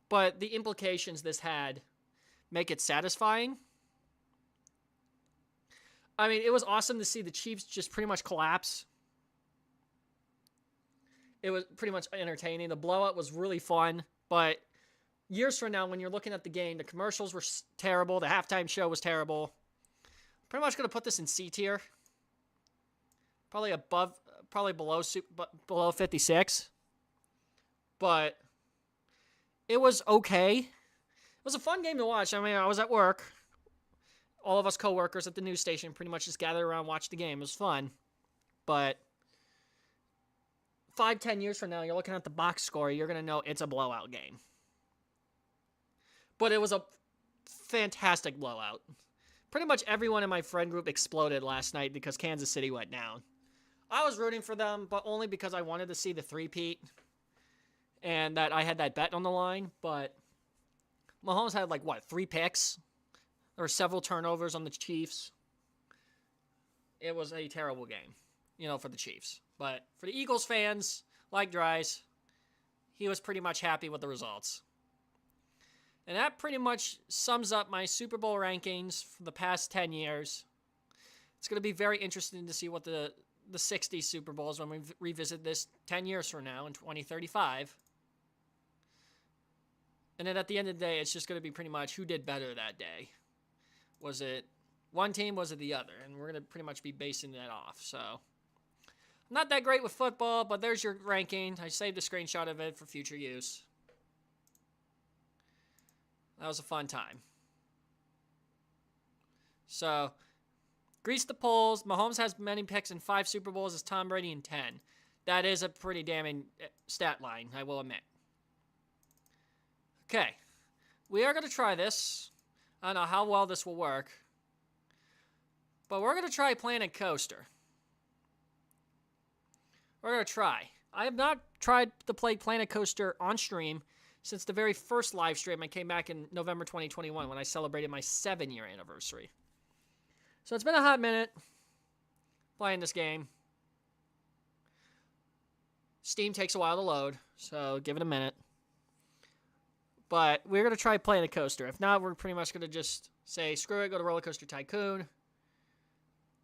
But the implications this had make it satisfying. I mean, it was awesome to see the Chiefs just pretty much collapse. It was pretty much entertaining. The blowout was really fun. But years from now, when you're looking at the game, the commercials were terrible. The halftime show was terrible. Pretty much going to put this in C tier. Probably below 56. But it was okay. It was a fun game to watch. I mean, I was at work. All of us co-workers at the news station pretty much just gathered around and watched the game. It was fun. But 5-10 years from now, you're looking at the box score, you're going to know it's a blowout game. But it was a fantastic blowout. Pretty much everyone in my friend group exploded last night because Kansas City went down. I was rooting for them, but only because I wanted to see the three-peat and that I had that bet on the line. But Mahomes had, 3 picks? There were several turnovers on the Chiefs. It was a terrible game, for the Chiefs. But for the Eagles fans, like Dries, he was pretty much happy with the results. And that pretty much sums up my Super Bowl rankings for the past 10 years. It's going to be very interesting to see what the 60 Super Bowls when we revisit this 10 years from now in 2035. And then at the end of the day, it's just going to be pretty much who did better that day. Was it one team? Was it the other? And we're going to pretty much be basing that off. So, not that great with football, but there's your ranking. I saved a screenshot of it for future use. That was a fun time. So, grease the polls. Mahomes has many picks in 5 Super Bowls as Tom Brady in 10. That is a pretty damning stat line, I will admit. Okay. We are going to try this. I don't know how well this will work. But we're going to try Planet Coaster. We're going to try. I have not tried to play Planet Coaster on stream since the very first live stream I came back in November 2021 when I celebrated my 7-year anniversary. So it's been a hot minute playing this game. Steam takes a while to load, so give it a minute. But we're going to try Planet Coaster. If not, we're pretty much going to just say, screw it, go to Roller Coaster Tycoon.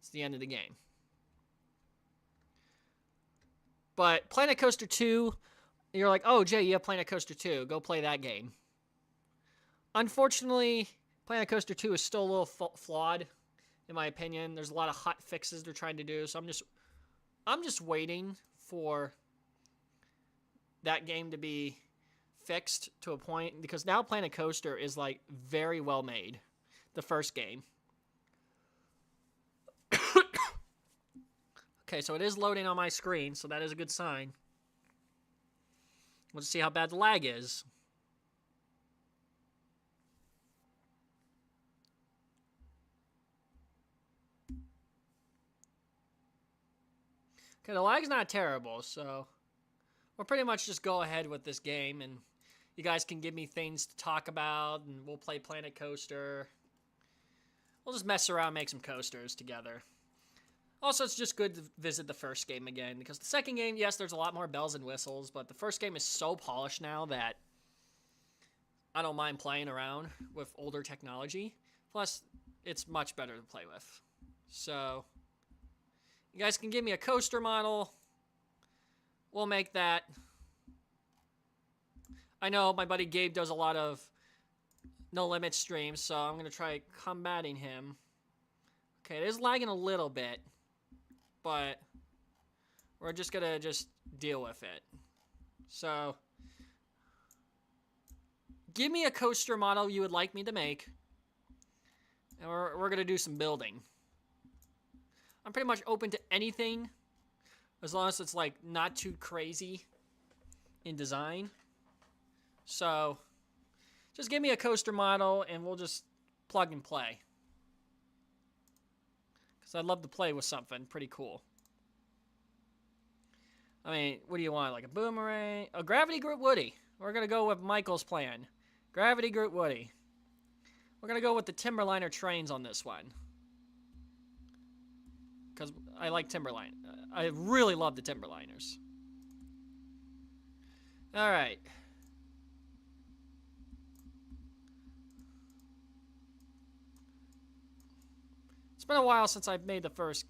It's the end of the game. But Planet Coaster 2... You're like, oh, Jay, you have Planet Coaster 2. Go play that game. Unfortunately, Planet Coaster 2 is still a little flawed, in my opinion. There's a lot of hot fixes they're trying to do, so I'm just waiting for that game to be fixed to a point, because now Planet Coaster is, very well made. The first game. Okay, so it is loading on my screen, so that is a good sign. Let's see how bad the lag is. Okay, the lag's not terrible, so we'll pretty much just go ahead with this game, and you guys can give me things to talk about, and we'll play Planet Coaster. We'll just mess around, make some coasters together. Also, it's just good to visit the first game again, because the second game, yes, there's a lot more bells and whistles, but the first game is so polished now that I don't mind playing around with older technology. Plus, it's much better to play with. So, you guys can give me a coaster model. We'll make that. I know my buddy Gabe does a lot of No Limit streams, so I'm going to try combating him. Okay, it is lagging a little bit. But we're just going to deal with it. So, give me a coaster model you would like me to make. And we're going to do some building. I'm pretty much open to anything, as long as it's like not too crazy in design. So just give me a coaster model and we'll just plug and play. Because I'd love to play with something pretty cool. I mean, what do you want? Like a boomerang? A Gravity Groot Woody. We're going to go with Michael's plan. Gravity Groot Woody. We're going to go with the Timberliner trains on this one. Because I like Timberline. I really love the Timberliners. Alright. It's been a while since I've made the first...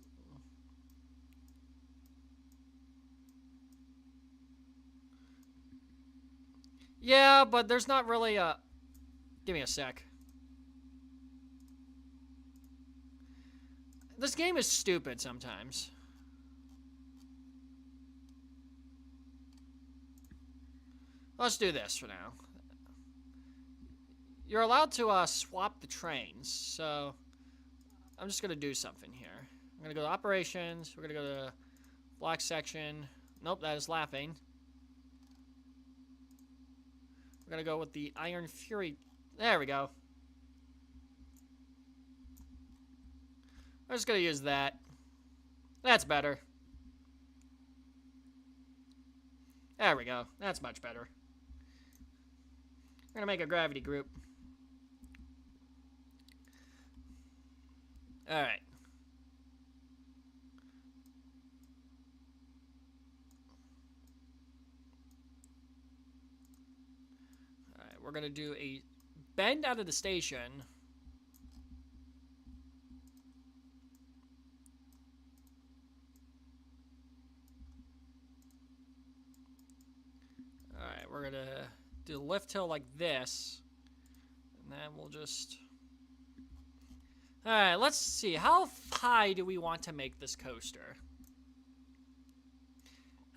Yeah, but there's not really a... Give me a sec. This game is stupid sometimes. Let's do this for now. You're allowed to swap the trains, so I'm just going to do something here. I'm going to go to operations. We're going to go to block section. Nope, that is laughing. We're going to go with the Iron Fury. There we go. I'm just going to use that. That's better. There we go. That's much better. We're going to make a gravity group. Alright. Alright, we're going to do a bend out of the station. Alright, we're going to do the lift hill like this. And then we'll just... Alright, let's see. How high do we want to make this coaster?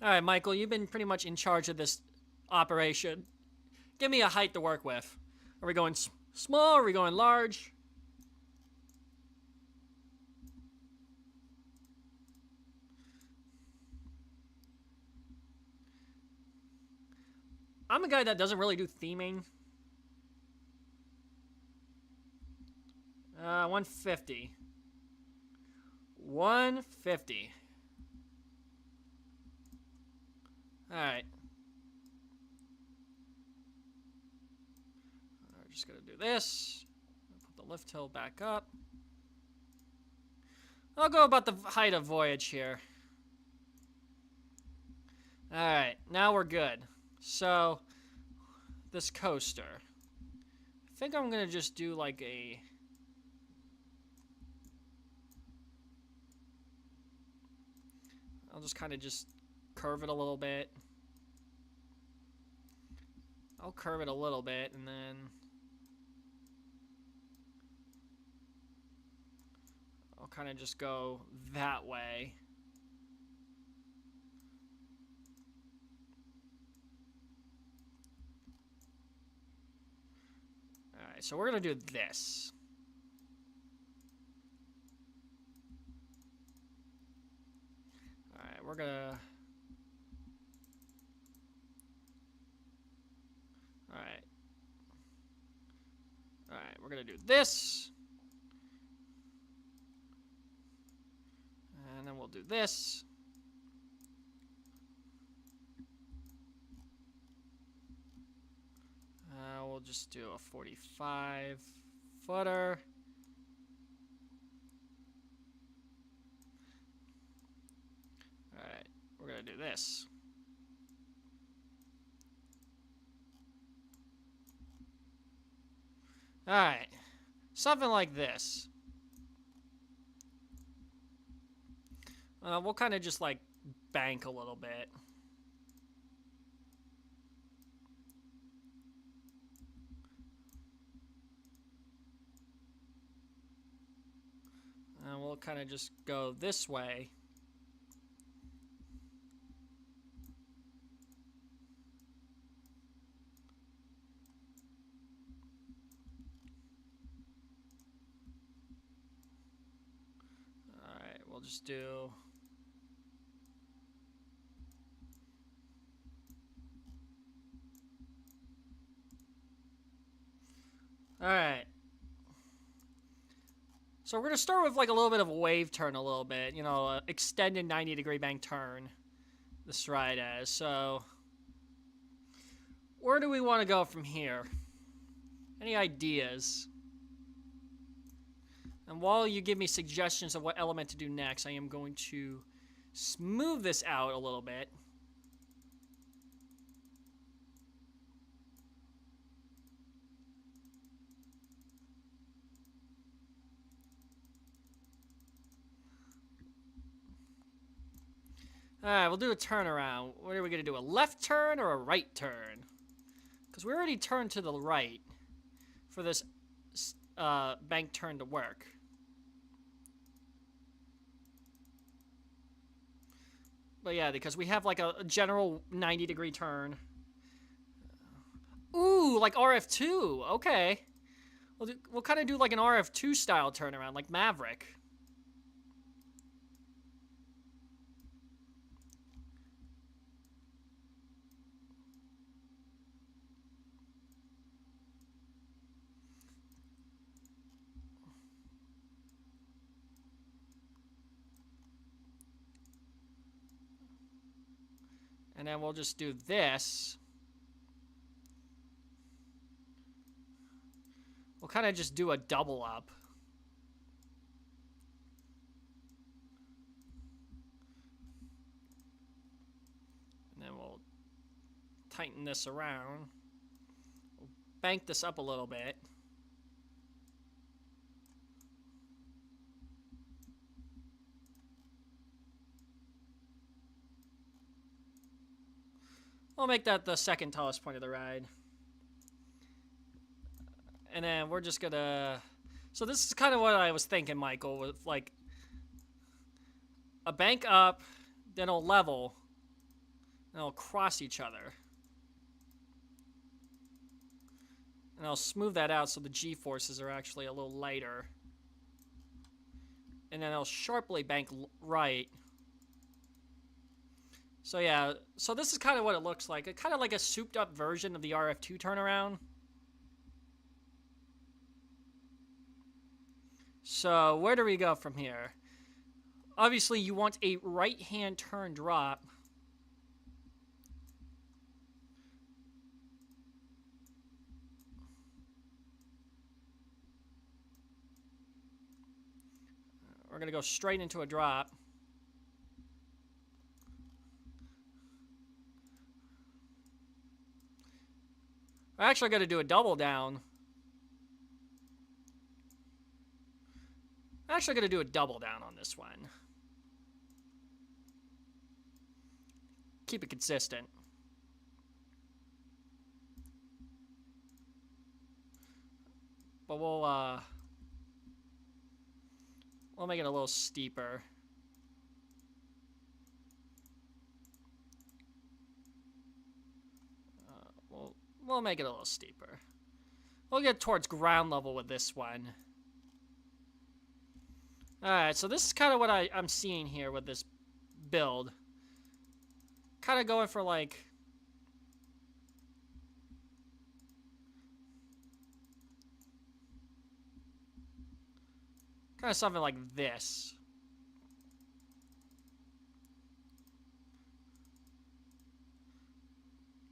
Alright, Michael, you've been pretty much in charge of this operation. Give me a height to work with. Are we going small? Are we going large? I'm a guy that doesn't really do theming. 150. 150. Alright. We're just gonna do this. Put the lift hill back up. I'll go about the height of Voyage here. Alright, now we're good. So, this coaster. I think I'm gonna just do like a... I'll just kind of just curve it a little bit. I'll curve it a little bit and then I'll kind of just go that way. Alright, so we're going to do this. Alright, we're gonna... Alright. Alright, we're gonna do this. And then we'll do this. We'll just do a 45 footer. Alright, we're gonna do this. Alright, something like this. We'll kind of just like bank a little bit. And we'll kind of just go this way. just do... Alright. So we're going to start with like a little bit of a wave turn a little bit. You know, extended 90-degree bank turn. This ride as. So, where do we want to go from here? Any ideas? And while you give me suggestions of what element to do next, I am going to smooth this out a little bit. Alright, we'll do a turnaround. What are we going to do? A left turn or a right turn? Because we already turned to the right for this bank turn to work. But yeah, because we have like a general 90-degree turn. Ooh, like RF2. Okay. We'll kind of do like an RF2 style turnaround, like Maverick. And then we'll just do this. We'll kind of just do a double up. And then we'll tighten this around. We'll bank this up a little bit. We'll make that the second tallest point of the ride. And then we're just gonna... So this is kind of what I was thinking, Michael, with like a bank up, then it'll level, and it'll cross each other. And I'll smooth that out so the G-forces are actually a little lighter. And then it'll sharply bank right. So yeah, so this is kind of what it looks like. Kind of like a souped up version of the RF2 turnaround. So where do we go from here? Obviously you want a right hand turn drop. We're going to go straight into a drop. We're actually going to do a double down. I'm actually going to do a double down on this one. Keep it consistent. But we'll make it a little steeper. We'll make it a little steeper. We'll get towards ground level with this one. Alright, so this is kind of what I'm seeing here with this build. Kind of going for like... kind of something like this.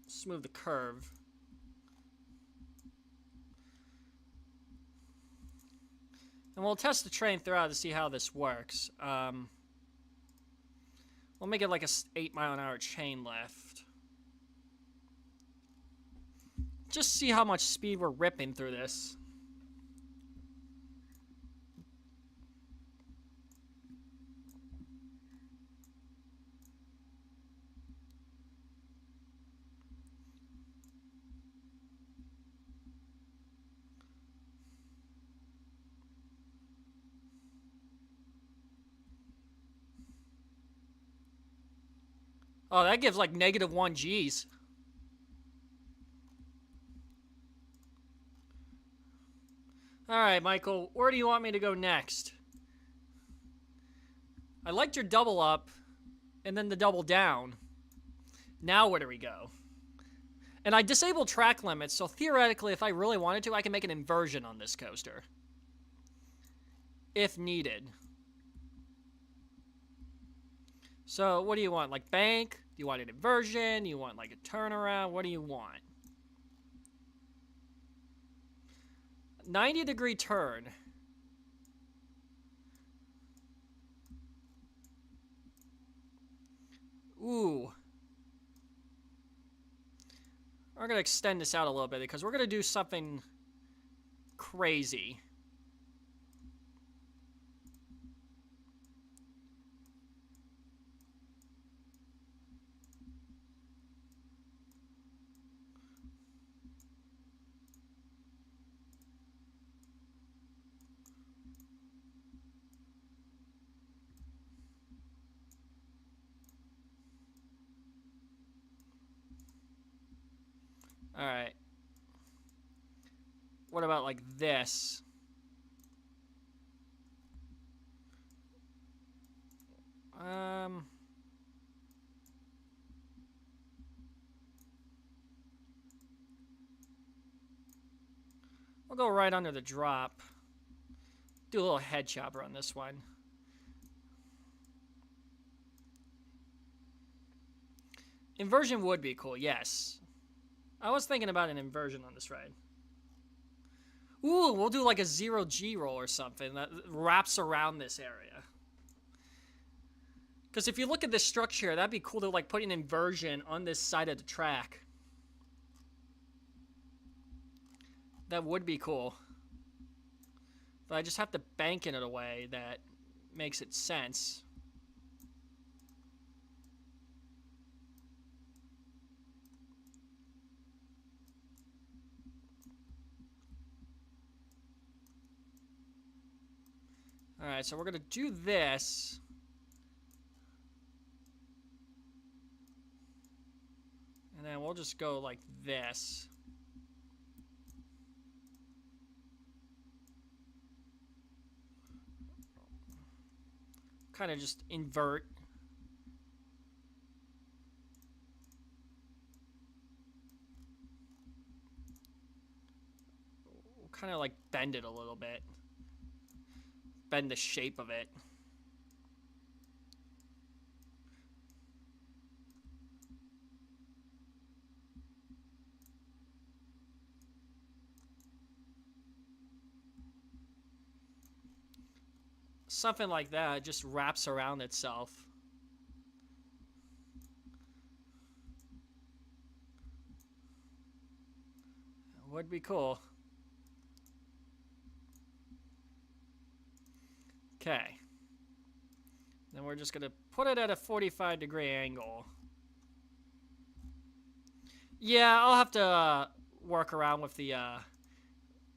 Smooth the curve. And we'll test the train throughout to see how this works. We'll make it like a 8-mile-an-hour chain lift. Just see how much speed we're ripping through this. Oh, that gives like -1 Gs. Alright, Michael, where do you want me to go next? I liked your double up, and then the double down. Now where do we go? And I disabled track limits, so theoretically, if I really wanted to, I can make an inversion on this coaster. If needed. So, what do you want? Like bank? Do you want an inversion? You want like a turnaround? What do you want? 90-degree turn. Ooh. We're going to extend this out a little bit because we're going to do something crazy. Alright. What about like this? We'll go right under the drop. Do a little head chopper on this one. Inversion would be cool, yes. I was thinking about an inversion on this ride. Ooh, we'll do like a 0G roll or something that wraps around this area. Because if you look at this structure, that'd be cool to like put an inversion on this side of the track. That would be cool. But I just have to bank it in a way that makes it sense. Alright, so we're going to do this. And then we'll just go like this. Kind of just invert. We'll kind of like bend it a little bit. Bend the shape of it. Something like that, it just wraps around itself. Would be cool. Okay. Then we're just going to put it at a 45-degree angle. Yeah, I'll have to work around with the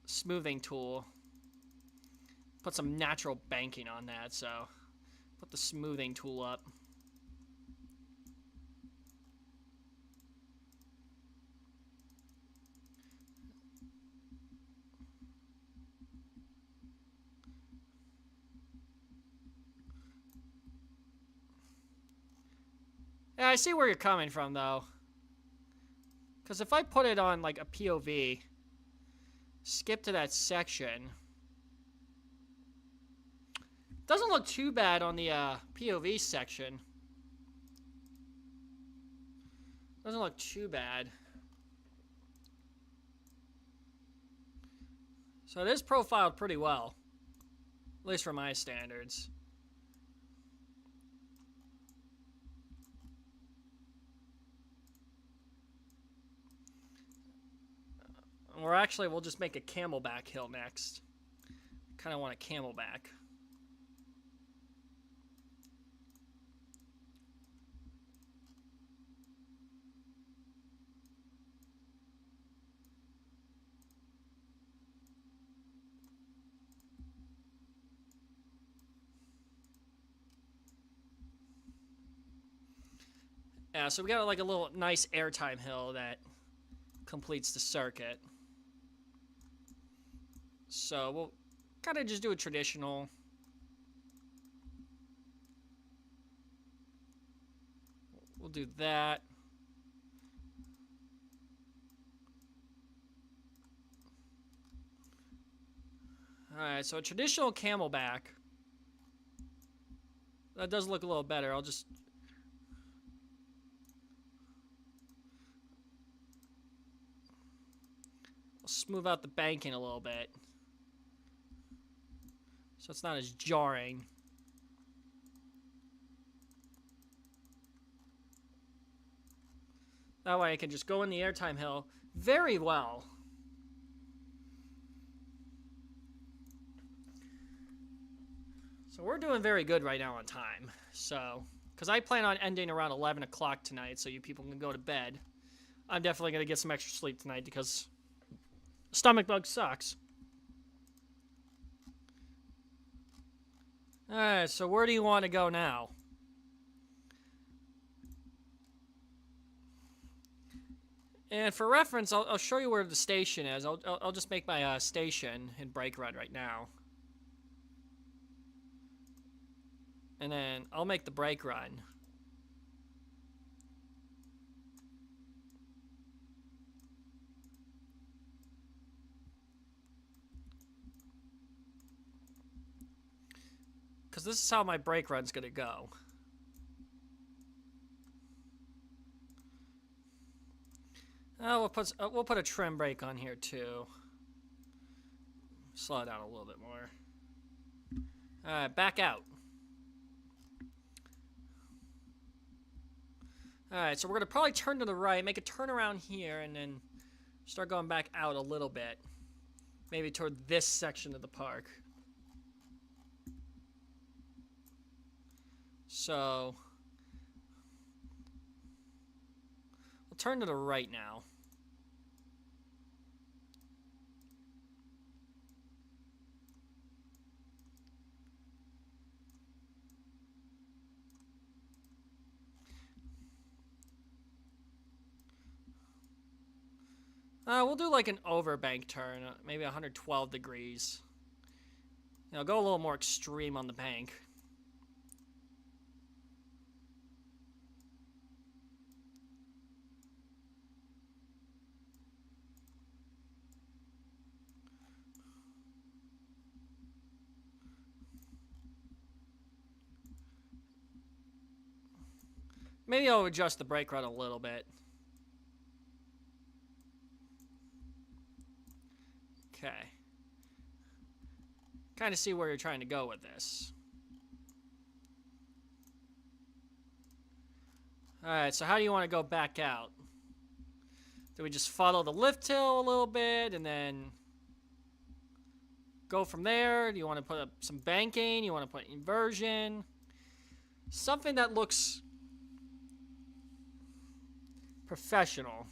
smoothing tool. Put some natural banking on that, so put the smoothing tool up. Yeah, I see where you're coming from, though. Because if I put it on, like, a POV, skip to that section, doesn't look too bad on the POV section. Doesn't look too bad. So it is profiled pretty well. At least for my standards. Or actually, we'll just make a camelback hill next. Kind of want a camelback. Yeah, so we got like a little nice airtime hill that completes the circuit. So we'll kind of just do a traditional. We'll do that. Alright, so a traditional camelback. That does look a little better. I'll smooth out the banking a little bit, so it's not as jarring. That way I can just go in the airtime hill very well. So we're doing very good right now on time. So, because I plan on ending around 11 o'clock tonight so you people can go to bed. I'm definitely going to get some extra sleep tonight because stomach bug sucks. Alright, so where do you want to go now? And for reference, I'll show you where the station is. I'll just make my station in Brake Run right now. And then I'll make the brake run. Because this is how my brake run's going to go. Oh, we'll put a trim brake on here too. Slow it down a little bit more. Alright, back out. Alright, so we're going to probably turn to the right, make a turn around here, and then start going back out a little bit. Maybe toward this section of the park. So, we'll turn to the right now. We'll do like an overbank turn, maybe 112 degrees. You know, go a little more extreme on the bank. Maybe I'll adjust the brake run a little bit. Okay. Kind of see where you're trying to go with this. Alright, so how do you want to go back out? Do we just follow the lift hill a little bit and then go from there? Do you want to put up some banking? You want to put inversion? Something that looks professional.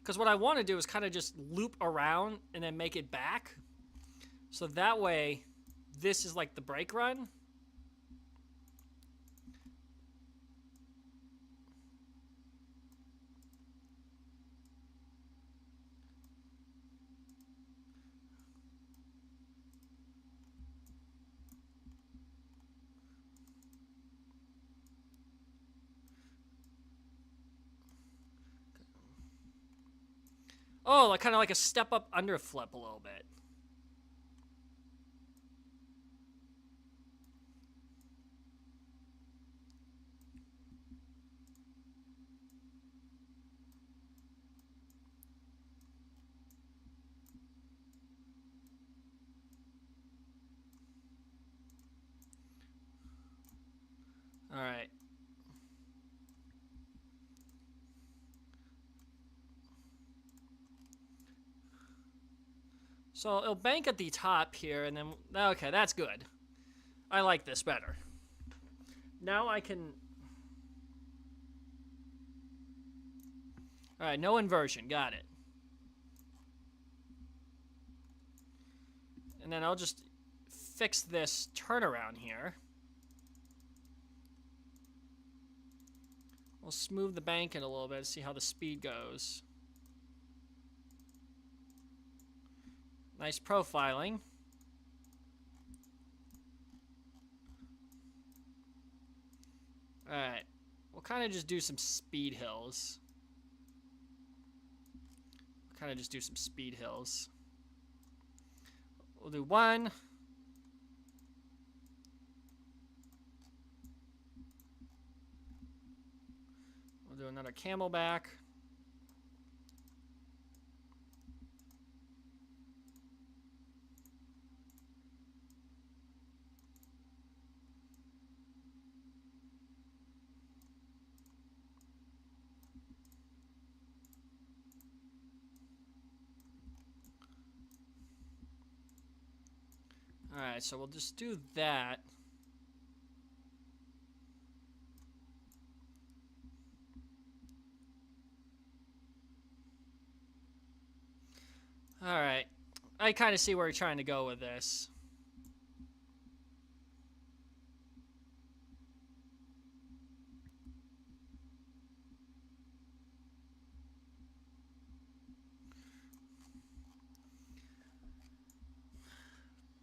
Because what I want to do is kind of just loop around and then make it back. So that way, this is like the brake run. Oh, like kind of like a step up underflip a little bit. All right. So it'll bank at the top here, and then, okay, that's good. I like this better. Now I can, all right, no inversion, got it. And then I'll just fix this turnaround here. We'll smooth the bank in a little bit, see how the speed goes. Nice profiling. kind of just do some speed hills. We'll do one. We'll do another camelback. Alright, so we'll just do that. Alright. I kind of see where you're trying to go with this.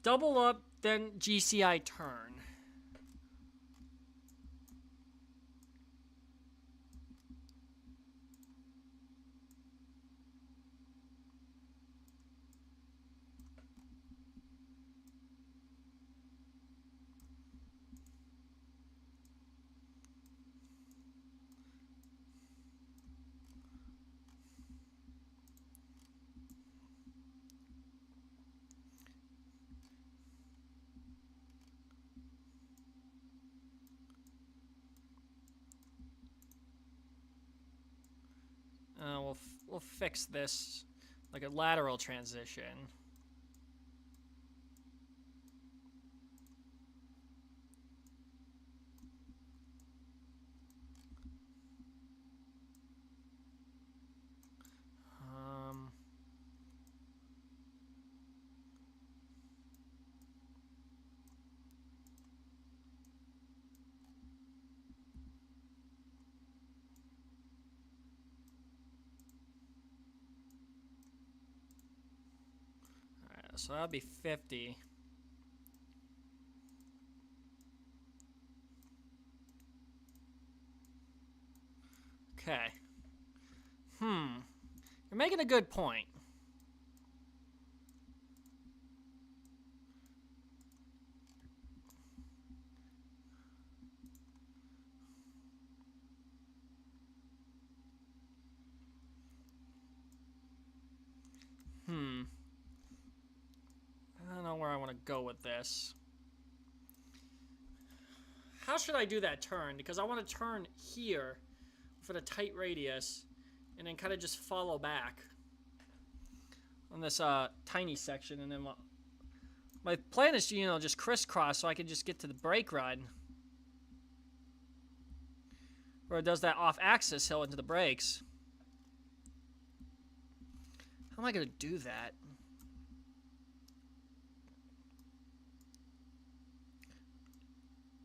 Double up, then GCI turn. We'll fix this like a lateral transition. So that'll be 50. Okay. You're making a good point. I don't know where I want to go with this. How should I do that turn? Because I want to turn here for the tight radius and then kind of just follow back on this tiny section, and then my plan is to, you know, just crisscross so I can just get to the brake run where it does that off-axis hill into the brakes. How am I going to do that?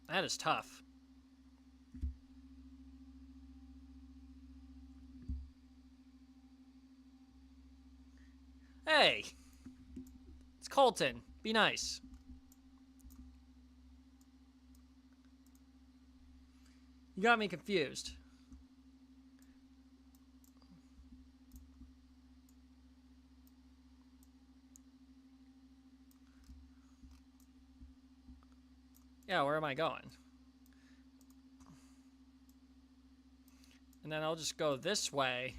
That is tough. Hey! It's Colton. Be nice. You got me confused. Yeah, where am I going? And then I'll just go this way.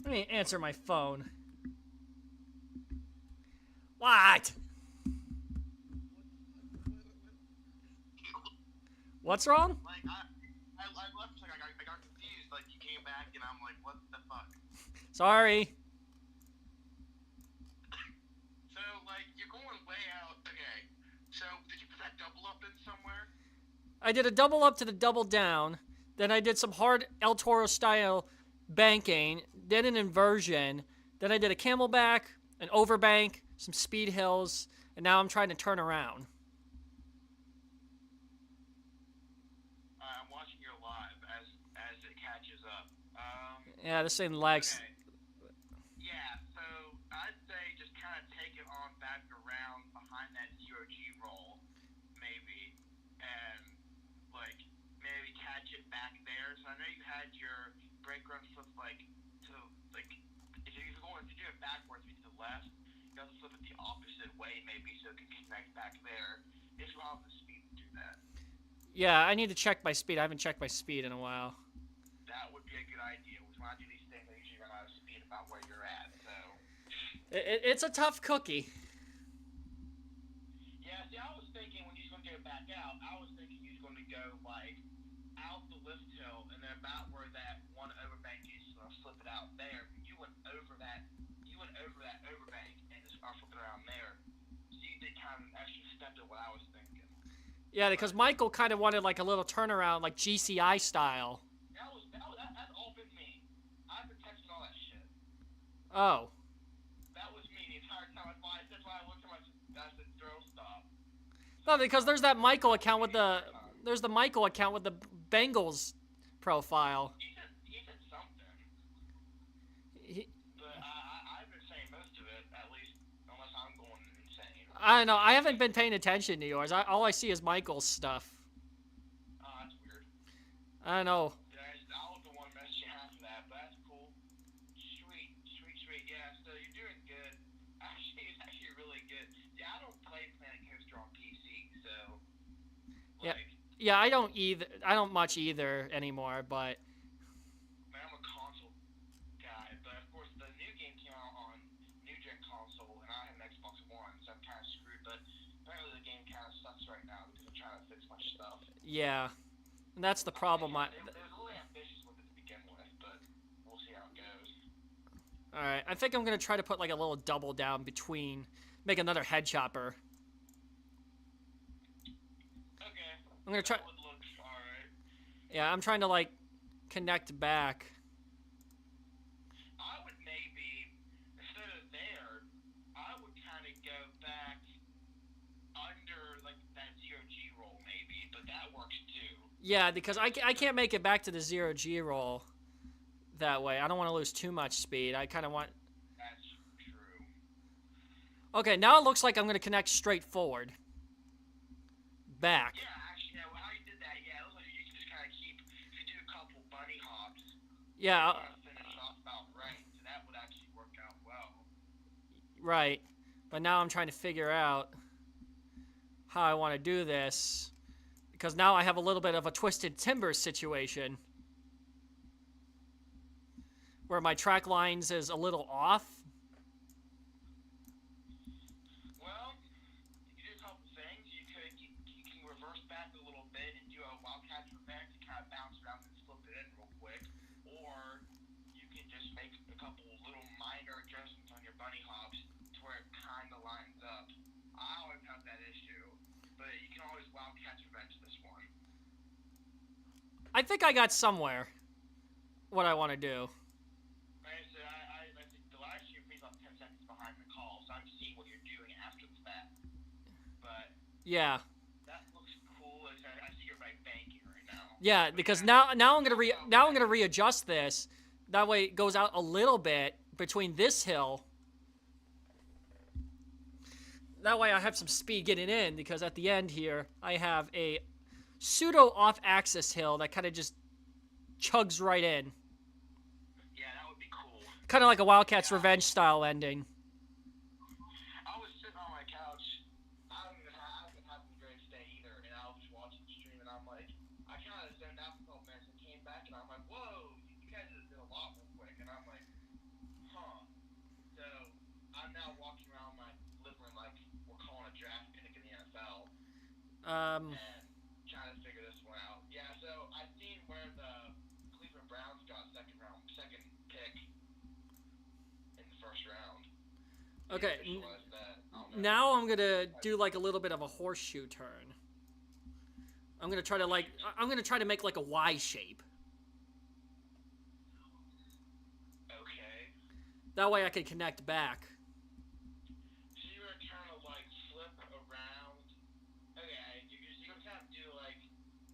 Let me answer my phone. What? What's wrong? Like, I left, like, I got confused. Like, you came back, and I'm like, what the fuck? Sorry. So, like, you're going way out. Okay. So, did you put that double up in somewhere? I did a double up to the double down. Then I did some hard El Toro style banking. Then an inversion. Then I did a camelback, an overbank, some speed hills, and now I'm trying to turn around. I'm watching your live as it catches up. Yeah, this thing lags. Okay. Yeah, so I'd say just kind of take it on back around behind that zero-G roll, maybe, and, like, maybe catch it back there. So I know you had your brake run flip, like, to, like, if you're going to do it backwards, to the left, you have to flip it the opposite way, maybe, so it can connect back there, if you have the speed to do that. Yeah, I need to check my speed. I haven't checked my speed in a while. That would be a good idea. When I do these things, I usually run out of speed about where you're at, so... It's a tough cookie. Yeah, see, I was thinking when you was going to go back out, I was thinking you was going to go, like, out the lift hill, and then about where that one overbank is, flip it out there. But you went over that overbank, and just flip it around there. So you did kind of an extra step to what I was thinking. Yeah, because Michael kind of wanted like a little turnaround, like GCI style. That's all been me. I've been texting all that shit. Oh. That was me the entire time. That's why I looked at my... That's the throw stop. No, because there's that Michael account with the... There's the Michael account with the Bengals profile. He said something. But I've been saying most of it, at least, unless I'm going insane. I don't know. I haven't been paying attention to yours. All I see is Michael's stuff. Oh, that's weird. I don't know. Yeah, I was the one messaging half of that, but that's cool. Sweet. Yeah, so you're doing good. Actually, it's actually really good. Yeah, I don't play Planet Coaster on PC, so... Like, Yeah, I don't either. I don't much either anymore, but... Man, I'm a console guy, but of course the new game came out on New Gen console, and I have an Xbox One, so I'm kind of screwed, but apparently the game kind of sucks right now because I'm trying to fix my stuff. Yeah. And that's the problem. They were really ambitious with it to begin with, but we'll see how it goes. Alright, I think I'm going to try to put like a little double down between... Make another head chopper. Okay. I'm going to try... That would look alright. Yeah, I'm trying to like connect back. I would maybe, instead of there, I would kind of go back under like that zero-G roll maybe, but that works too. Yeah, because I can't make it back to the zero-G roll that way. I don't want to lose too much speed. I kind of want... That's true. Okay, now it looks like I'm going to connect straight forward. Back. Yeah, actually, yeah, well, how you did that, yeah, it looks like you can just kind of keep, if you do a couple bunny hops, Yeah. finish off about right, so that would actually work out well. Right. But now I'm trying to figure out how I want to do this. Because now I have a little bit of a twisted timber situation. Where my track lines is a little off. Well, you do a couple things. You can reverse back a little bit and do a wildcat revenge and kind of bounce around and flip it in real quick. Or you can just make a couple little minor adjustments on your bunny hops to where it kind of lines up. I always have that issue, but you can always wildcat revenge this one. I think I got somewhere what I want to do. Like I said, the last year is about 10 seconds behind the call, so I'm seeing what you're doing after the fact. But Yeah. that looks cool. I see you're right banking right now. Yeah, because now I'm gonna readjust this. That way it goes out a little bit between this hill. That way I have some speed getting in, because at the end here I have a pseudo off-axis hill that kind of just chugs right in. Yeah, that would be cool. Kind of like a Wildcats Revenge style ending. I was sitting on my couch. I haven't having a great day either, and I was just watching the stream, and I'm like, I kind of zoned out for a couple minutes and came back, and I'm like, whoa, you guys did a lot real quick, and I'm like, huh. So I'm now walking around my living room like we're calling a draft pick in the NFL. And trying to figure this one out. Yeah, so I've seen where the Cleveland Browns got second pick in the first round. Okay, now I'm gonna do like a little bit of a horseshoe turn. I'm gonna try to make like a Y shape. Okay. That way I can connect back. So you're gonna kind of like flip around. Okay, you're gonna kind of do like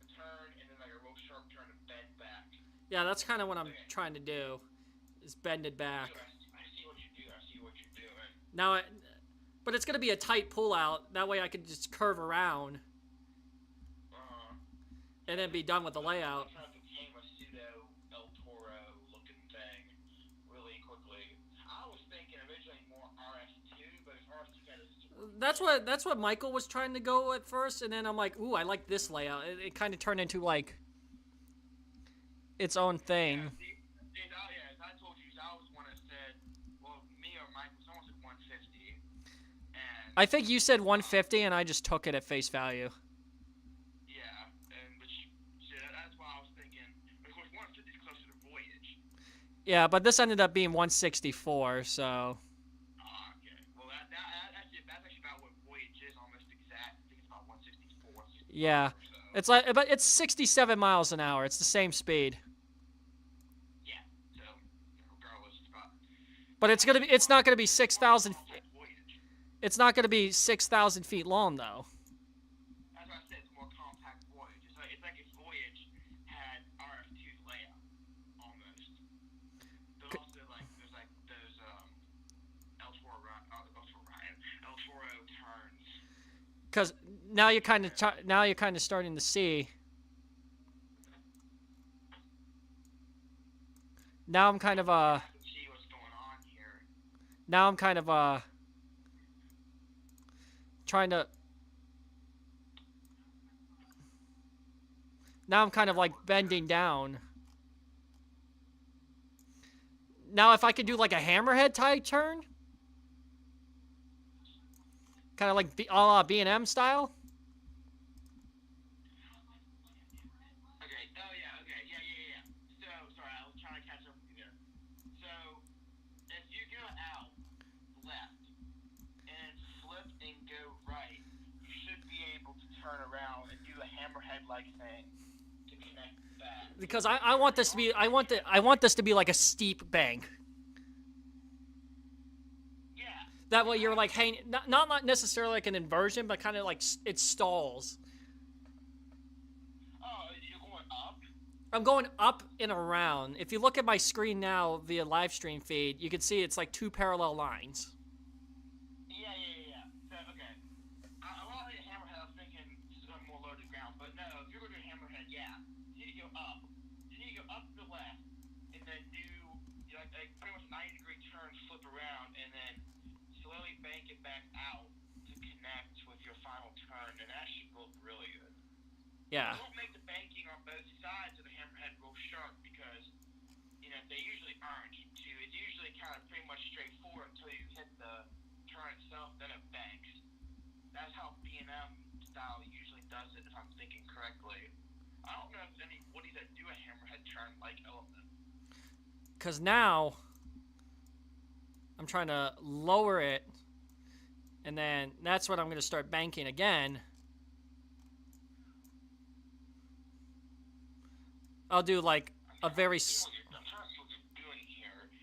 a turn and then like a real sharp turn and bend back. Yeah, that's kind of what I'm trying to do. It's bended back. I see what you do. I see what you're doing. Now, but it's gonna be a tight pull out. That way I can just curve around. And then be done with the layout. It kind of became a pseudo El Toro looking thing really quickly. I was thinking originally more RS2, but if RS2 That's what Michael was trying to go at first, and then I'm like, ooh, I like this layout. It kind of turned into like its own thing. As I told you, I was one that said, well, me or Michael, someone said 150. And I think you said 150, and I just took it at face value. that's why I was thinking, of course, 150 is closer to Voyage. Yeah, but this ended up being 164, so. Okay. Well, that's actually about what Voyage is, almost exact. I think it's about 164. Yeah, it's like, but it's 67 miles an hour. It's the same speed. Yeah. So, regardless, it's about. But it's not gonna be 6,000. It's not gonna be 6,000 feet long though. As I said, it's a more compact Voyage. It's like if Voyage had RF2's layout, almost. But also, there's those El Toro turns. Because now you're kind of starting to see. Now I'm kind of See what's going on here. Now I'm kind of trying to. Now I'm kind of like bending down. Now if I could do like a hammerhead type turn, kind of like a la B&M style. Okay. Oh yeah. Okay. Yeah. So sorry, I was trying to catch up with you there. So if you go out left and flip and go right, you should be able to turn around and do a hammerhead-like thing to connect back. Because I want this to be I want this to be like a steep bank. Yeah. That way you're like hanging, not necessarily like an inversion, but kind of like it stalls. Oh, you're going up? I'm going up and around. If you look at my screen now via live stream feed, you can see it's like two parallel lines. Yeah. So, okay. I want to hit a hammerhead. I was thinking something more low to the ground, but no, if you're going to do a hammerhead, yeah. You need to go up. You need to go up to the left, and then do like pretty much a 90-degree turn, flip around, and then slowly bank it back out to connect with your final turn, and that should look really good. Yeah. Don't make the banking on both sides of the hammerhead real sharp because, they usually aren't. It's usually kind of pretty much straightforward until you hit the turn itself, then it banks. That's how B&M style usually does it, if I'm thinking correctly. I don't know if there's any woodies that do a hammerhead turn like Element. Because now I'm trying to lower it, and then that's when I'm going to start banking again. I'll do like a very. I'm trying to see what you're doing here.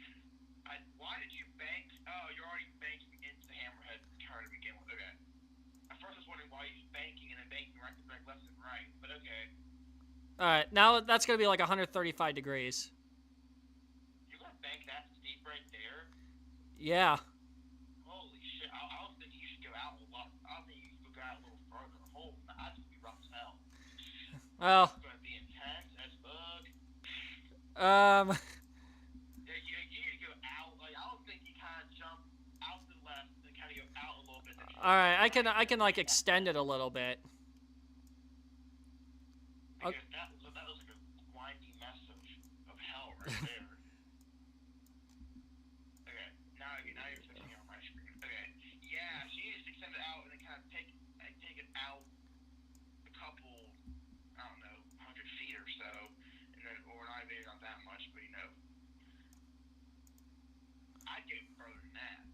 Why did you bank? Oh, you're already banking into the hammerhead turn to begin with. Okay. At first I was wondering why you're banking and then banking right, left and right, but okay. Alright, now that's going to be like 135 degrees. You're going to bank that steep right there? Yeah. Holy shit. I was thinking you should go out a lot. I was thinking you should go out a little further. Holy, that's going to be rough as hell. Well. It's going to be intense as fuck. Yeah, you need to go out. Like, I was thinking you kind of jump out to the left and kind of go out a little bit. Alright, I can like extend it a little bit. Because that was like a windy mess of hell right there. Okay, now you're switching it on my screen. Okay, yeah, so you just extend it out and then kind of take it out a couple, I don't know, 100 feet or so, and then, or maybe not that much, but I'd go further than that.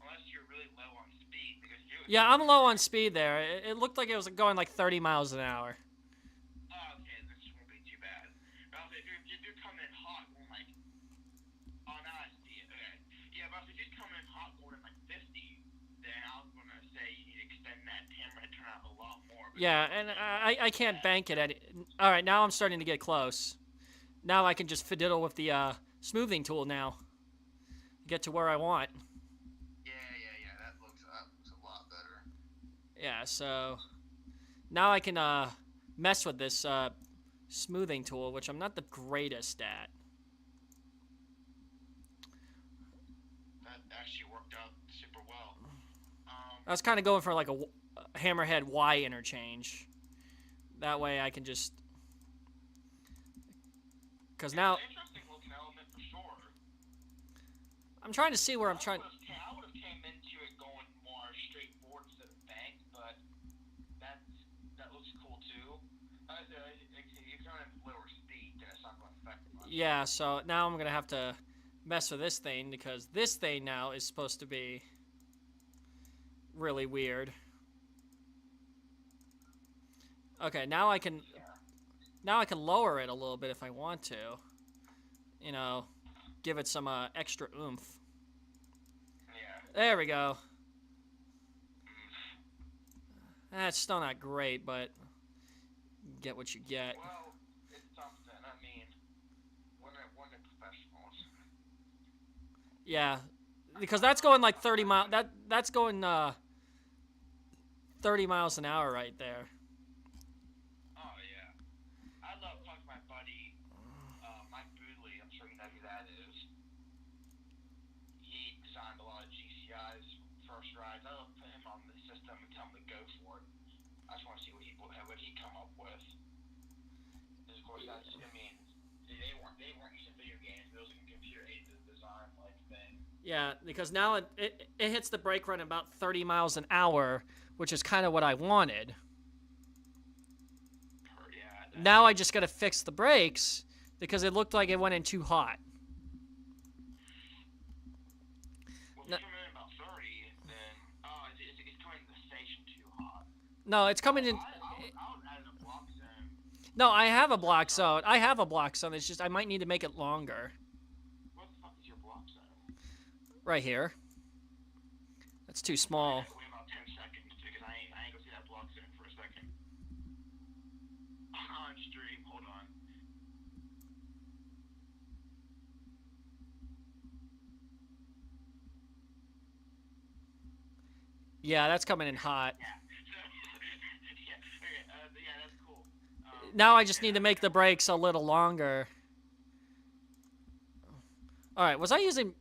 Unless you're really low on speed, because Yeah, I'm low on speed there. It looked like it was going like 30 miles an hour. Oh, okay, this won't be too bad. But if you're coming in hot, going like, oh, now I see it. Okay, yeah, but if you're coming in hot, going like 50, then I was gonna say you need to extend that hammerhead turn out a lot more. Yeah, and I can't bank it at. All right, now I'm starting to get close. Now I can just fiddle with the smoothing tool now. Get to where I want. Yeah, that looks a lot better. Yeah, so now I can mess with this smoothing tool, which I'm not the greatest at. That actually worked out super well. I was kind of going for like a hammerhead Y interchange. That way I can just... Because now... Interesting looking element for sure. I'm trying to see where I'm trying... I would have came into it going more straightforward instead of bank, but that looks cool too. You kind of lower speed, and it's not going to affect much. Yeah, so now I'm going to have to mess with this thing, because this thing now is supposed to be really weird. Okay, now I can lower it a little bit if I want to. You know, give it some extra oomph. Yeah. There we go. That's still not great, but get what you get. Well, it's something. I mean, we're professionals. Yeah, because that's going like 30 miles. That's going 30 miles an hour right there. Oh yeah, I love talking to my buddy Mike Boodley. I'm sure you know who that is. He designed a lot of GCI's first rides. I love putting him on the system and tell him to go for it. I just want to see what he come up with. Of course, that's, I mean, they weren't using video games. It was a computer-aided design like thing. Yeah, because now it hits the brake run about 30 miles an hour, which is kind of what I wanted. Yeah. Now I just got to fix the brakes because it looked like it went in too hot. Well, if you're coming in about 30, then it's coming to the station too hot. No, it's coming in. I would add a block zone. No, I have a block zone. I have a block zone. It's just I might need to make it longer. What the fuck is your block zone? Right here. That's too small. Wait about 10 seconds because I ain't gonna see that block zone for a second. On stream, hold on. Yeah, that's coming in hot. Yeah. Yeah, that's cool. Now I just need to make the brakes a little longer. All right, was I using...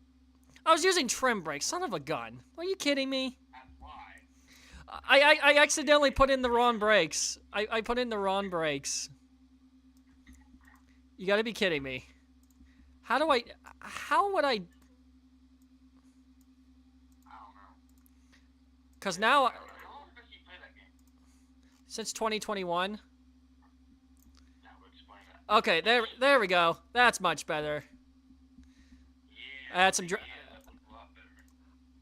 I was using trim brakes. Son of a gun. Are you kidding me? That's why. I accidentally put in the wrong brakes. I put in the wrong brakes. You gotta be kidding me. How would I... I don't know. Because now... How long has you played that game? Since 2021. That would explain that. Okay, there we go. That's much better. Yeah. Add some... that looks a lot better.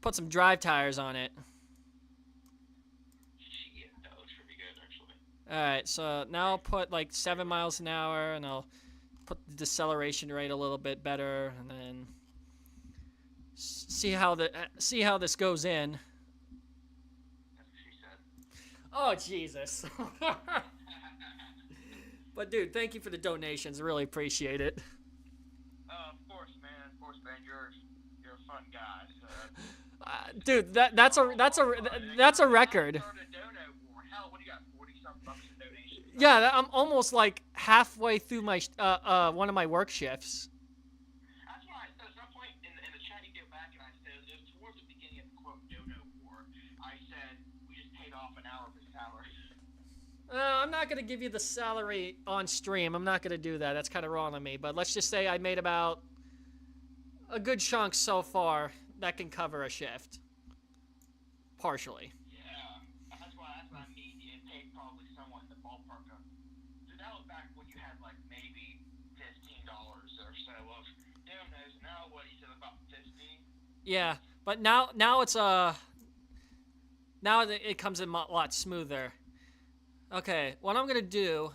Put some drive tires on it. Yeah, that looks pretty good, actually. Alright, so now I'll put like 7 miles an hour, and I'll put the deceleration rate a little bit better, and then see how this goes in. That's what she said. Oh, Jesus. But dude, thank you for the donations. I really appreciate it. Of course, man. You're a fun guy. So. Dude, that's a record. Hell, what do you got? 40-something bucks in donations. Yeah, I'm almost like halfway through my one of my work shifts. That's why at some point in the chat you get back and I said it was towards the beginning of the quote dono war. I said we just paid off an hour of his salary. I'm not gonna give you the salary on stream. I'm not gonna do that. That's kind of wrong on me. But let's just say I made about a good chunk so far that can cover a shift, partially. Yeah, that's what I mean. You paid probably someone in the ballpark of. Dude, that was back when you had like maybe $15 or so of donos. Now what? You said about 50. Yeah, but now it's now it comes in a lot smoother. Okay, what I'm gonna do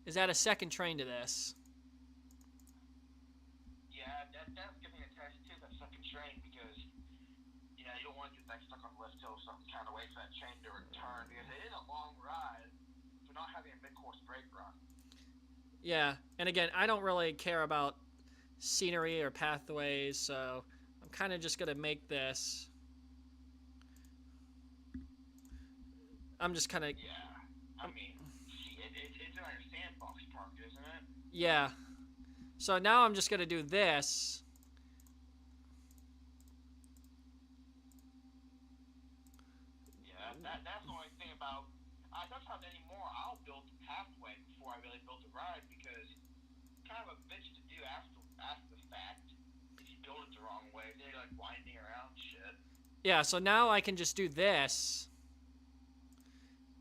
is add a second train to this. Yeah, that's gonna be a test too. That second train because you don't want to get that stuck on the left hill, so I'm kind of waiting for that train to return because it is a long ride for not having a mid-course brake run. Yeah, and again, I don't really care about scenery or pathways, so I'm kind of just gonna make this. I'm just kind of. Yeah. I mean, it's in our sandbox park, isn't it? Yeah. So now I'm just gonna do this. Yeah, that's the only thing about. Sometimes anymore, I'll build a pathway before I really build a ride because it's kind of a bitch to do after the fact. If you build it the wrong way, they're like winding around shit. Yeah, so now I can just do this.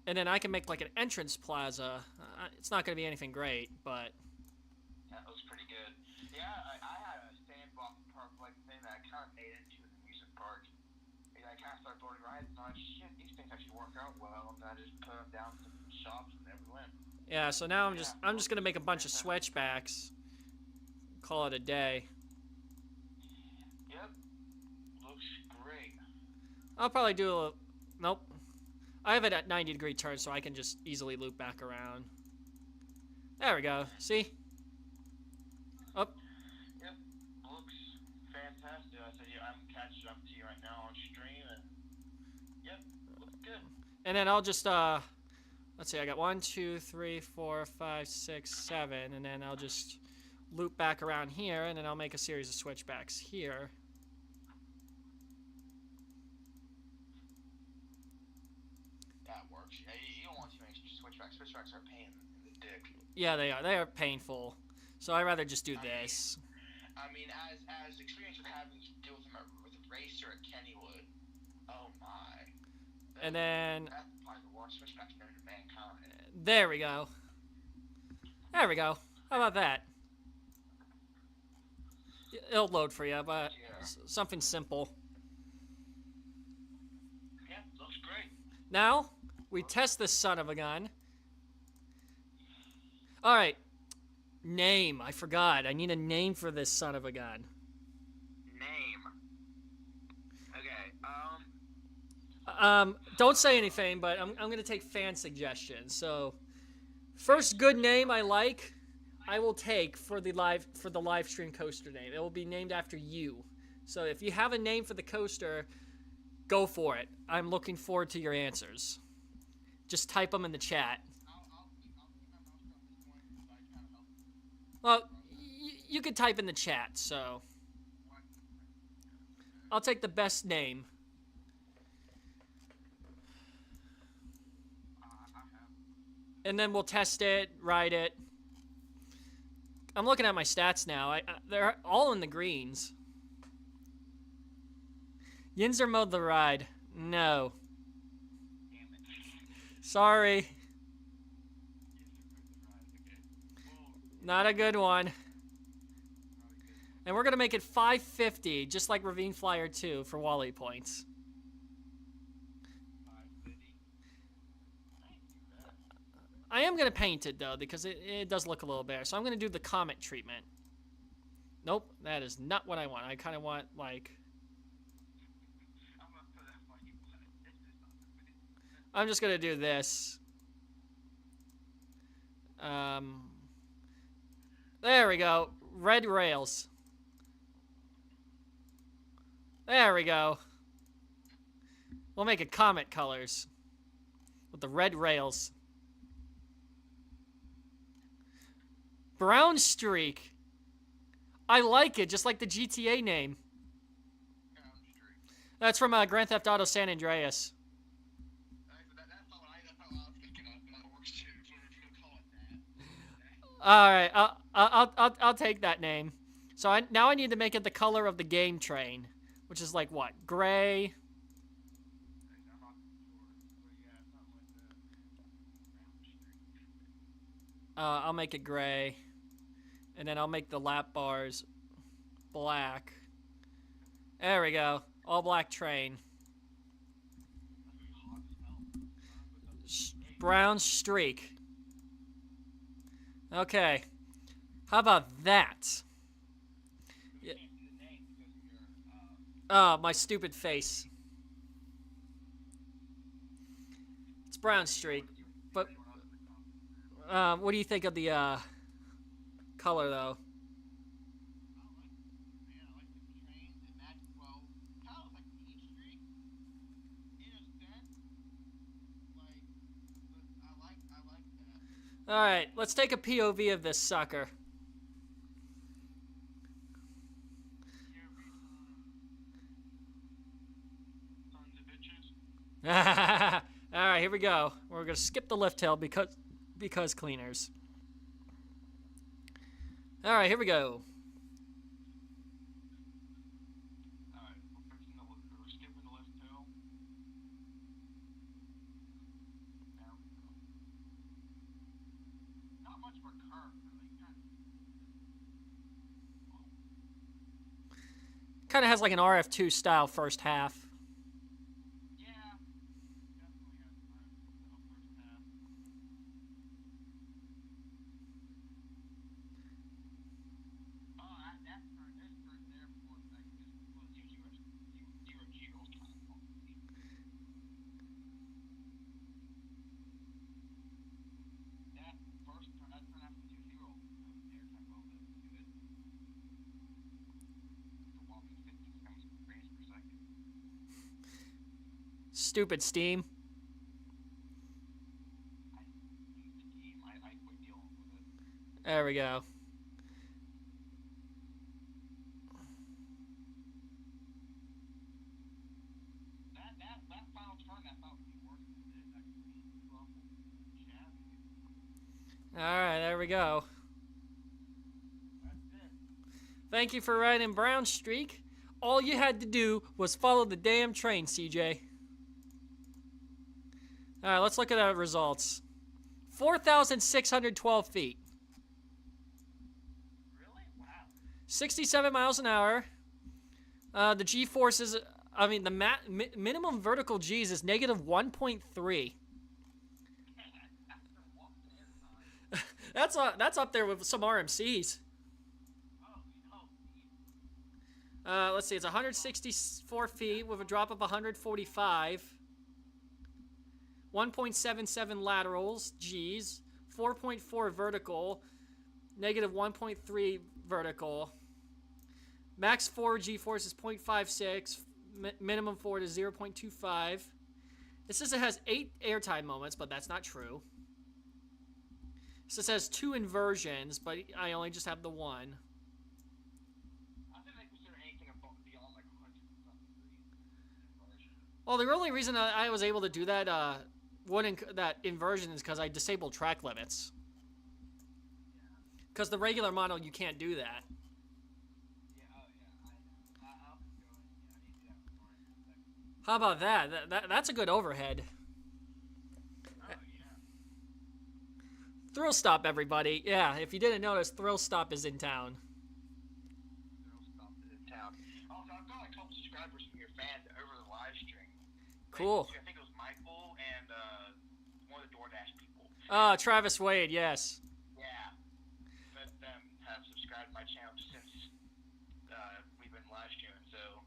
And then I can make like an entrance plaza. It's not going to be anything great, but... That was pretty good. Yeah, I had a sandbox park like thing that I kind of made into an amusement park. And I kind of started building rides and I was shit, these things actually work out well. And I just put them down to shops and there we went. Yeah, so now I'm just going to make a bunch of switchbacks. Call it a day. Yep. Looks great. I'll probably do a... Nope. I have it at 90-degree turn, so I can just easily loop back around. There we go. See? Up. Yep. Looks fantastic. I said, yeah, I'm catching up to you right now on stream, and yep, looks good. And then I'll just, let's see, I got 1, 2, 3, 4, 5, 6, 7, and then I'll just loop back around here, and then I'll make a series of switchbacks here. That works. Yeah, you don't want to make switchbacks. Switchbacks are a pain in the dick. Yeah, they are. They are painful. So I'd rather just do this. I mean, as experience with having to deal with them with a racer at Kennywood, oh my. And then... That's probably the worst switchbacks known to mankind. There we go. There we go. How about that? It'll load for you, but something simple. Yeah, looks great. Now, we test this son of a gun. Alright. Name. I forgot. I need a name for this son of a gun. Name. Okay, don't say anything, but I'm going to take fan suggestions. So, first good name I like, I will take for the live stream coaster name. It will be named after you. So if you have a name for the coaster, go for it. I'm looking forward to your answers. Just type them in the chat. Well, you could type in the chat, so I'll take the best name. And then we'll test it, ride it. I'm looking at my stats now. They're all in the greens. Yinzer mode the ride. No. Sorry. Not a good one. And we're going to make it 550, just like Ravine Flyer 2 for Wally points. I am going to paint it, though, because it does look a little better. So I'm going to do the Comet treatment. Nope, that is not what I want. I kind of want, like... I'm just going to do this. There we go. Red rails. There we go. We'll make it Comet colors. With the red rails. Brown streak. I like it, just like the GTA name. That's from Grand Theft Auto San Andreas. All right, I'll take that name. So now I need to make it the color of the game train, which is like what? Gray. I'll make it gray. And then I'll make the lap bars black. There we go. All black train. Brown streak. Okay. How about that? Yeah. Oh, my stupid face. It's brown streak. But what do you think of the color, though? Alright, let's take a POV of this sucker. Alright, here we go. We're gonna skip the lift hill because cleaners. Alright, here we go. We're skipping the lift hill. Not much of a curve, really. Kind of has like an RF2 style first half. Stupid Steam. There we go. Alright, there we go. Thank you for riding Brown Streak. All you had to do was follow the damn train, CJ. Alright, let's look at our results. 4,612 feet. Really? Wow. 67 miles an hour. The G-force is, I mean, the minimum vertical G's is negative 1.3. That's up there with some RMCs. Let's see, it's 164 feet with a drop of 145. 1.77 laterals, G's. 4.4 vertical. Negative 1.3 vertical. Max 4 G-force is 0.56. Minimum forward is 0.25. It says it has 8 airtime moments, but that's not true. It says it has 2 inversions, but I only just have the one. Well, the only reason I was able to do that that inversion is because I disabled track limits. Because the regular model, you can't do that. How about that? That's a good overhead. Thrill Stop, everybody. Yeah, if you didn't notice, Thrill Stop is in town. Also, I've got a couple subscribers from your fans over the live stream. Cool. I think it was Michael and one of the DoorDash people. Travis Wade, yes. Yeah. Both of them have subscribed to my channel since we've been live streaming, so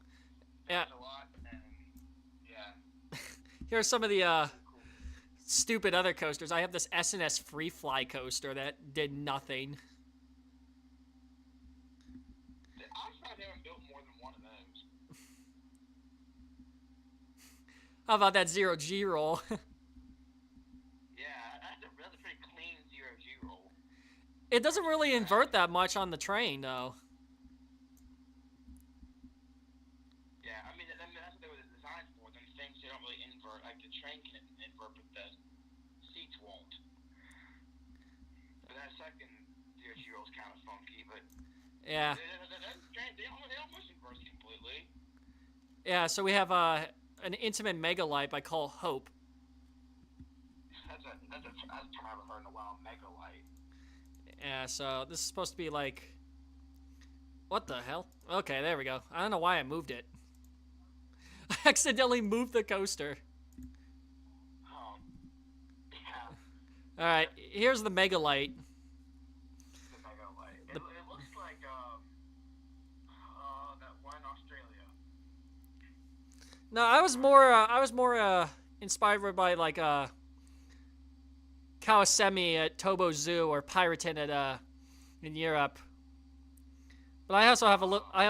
thanks a lot, and yeah. Here's some of the stupid other coasters. I have this S&S Free Fly coaster that did nothing. I haven't built more than one of those. How about that 0G roll? Yeah, that's a pretty clean 0G roll. It doesn't really invert that much on the train, though. Yeah, I mean, that's what they were designed for. Them things, they don't really invert. Like, the train can invert, but the seats won't. But that second 0G roll is kind of funky, but... Yeah. They almost invert completely. Yeah, so we have an intimate megalite I call Hope. That's a term I haven't heard in a while, megalite. Yeah, so this is supposed to be like... What the hell? Okay, there we go. I don't know why I moved it. I accidentally moved the coaster. Oh. Yeah. Alright, here's the megalite. The megalite. It looks like that one in Australia. No, I was more inspired by like Kawasemi at Tobo Zoo or Piraten at in Europe. But I also have a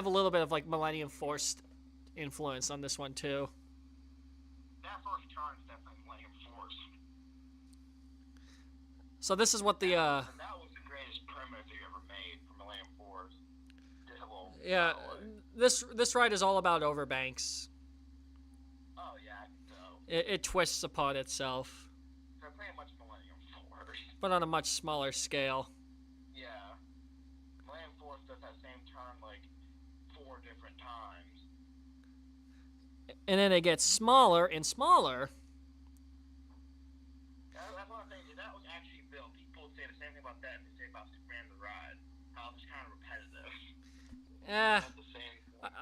little bit of like Millennium Force influence on this one too. That first turn's definitely Millennium Force. So this is what the That was the greatest promo they ever made for Millennium Force. yeah, this ride is all about overbanks. Oh yeah, I can tell. It twists upon itself, So pretty much Millennium Force. but on a much smaller scale. Yeah. Millennium Force does that same turn like 4 different times. And then it gets smaller and smaller. That's one of the things. If that was actually built, people would say the same thing about that and they say about Superman the Ride. How it's kind of repetitive.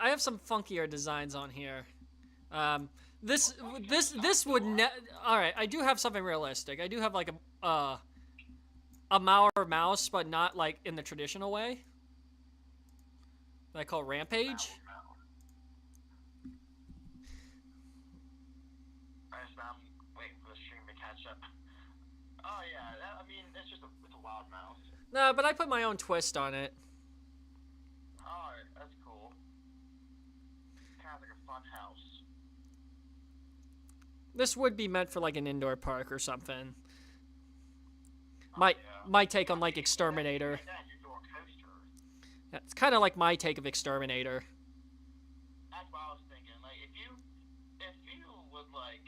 I have some funkier designs on here. This would all right. I do have something realistic. I do have like a Mauer mouse, but not like in the traditional way. That I call Rampage. I'm waiting for the stream to catch up. Oh yeah, I mean it's just it's a wild mouse. No, but I put my own twist on it. Alright, that's cool. Kind of like a fun house. This would be meant for like an indoor park or something. My take on like Exterminator. Yeah, it's kind of like my take of Exterminator. That's what I was thinking. Like if you would like,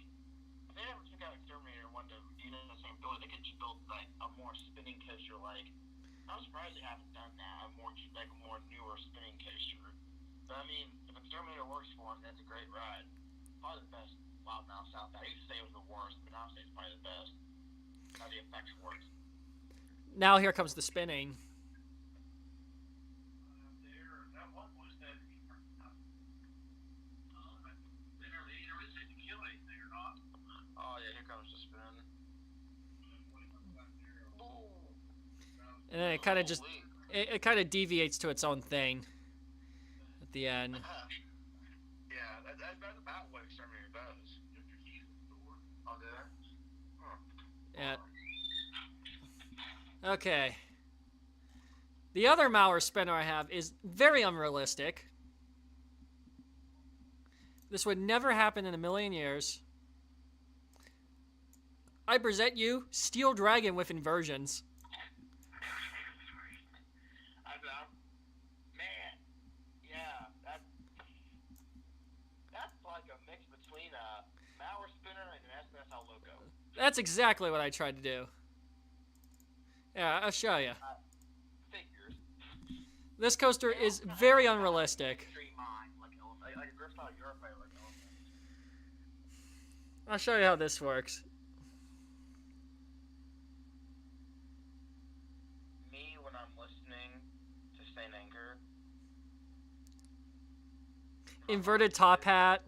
if they ever took out Exterminator and wanted to do the same build, they could just build like a more spinning coaster. Like I'm surprised they haven't done that. A more newer spinning coaster. But I mean, if Exterminator works for them, that's a great ride. Probably the best Wild Mouse out there. I used to say it was the worst, but now I say it's probably the best. How the effects works. Now here comes the spinning. Oh yeah, here comes the spin. And then it kind of just it kind of deviates to its own thing at the end. Yeah, that's about what Exterminator does. Oh, did I? Huh. Yeah. Okay. The other Mauer spinner I have is very unrealistic. This would never happen in a million years. I present you Steel Dragon with inversions. Man, yeah, that's like a mix between a Mauer spinner and an SNSL logo. That's exactly what I tried to do. Yeah, I'll show you. Figures. This coaster is very unrealistic. Like a Griffin Europe like elephant. I'll show you how this works. Me when I'm listening to Saint Anger. Inverted top hat.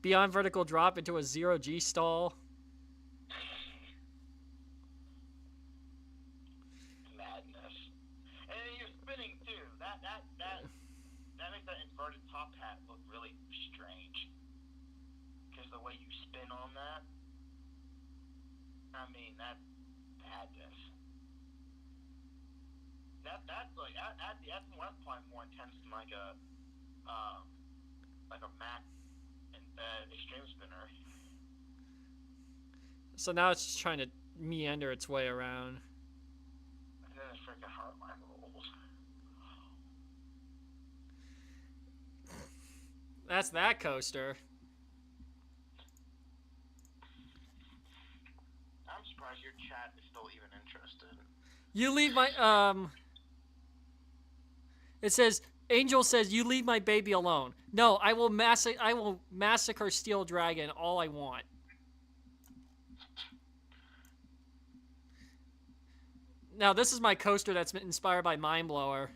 Beyond vertical drop into a 0G stall. Madness. And then you're spinning too. That makes that inverted top hat look really strange. Because the way you spin on that, I mean that's madness. That's like that's probably more intense than like a Mac and extreme spinner. So now it's just trying to meander its way around. And then it's freaking Heartline rolls. That's that coaster. I'm surprised your chat is still even interested. You leave my It says Angel says you leave my baby alone. No, I will massacre Steel Dragon all I want. Now this is my coaster that's inspired by Mind Blower.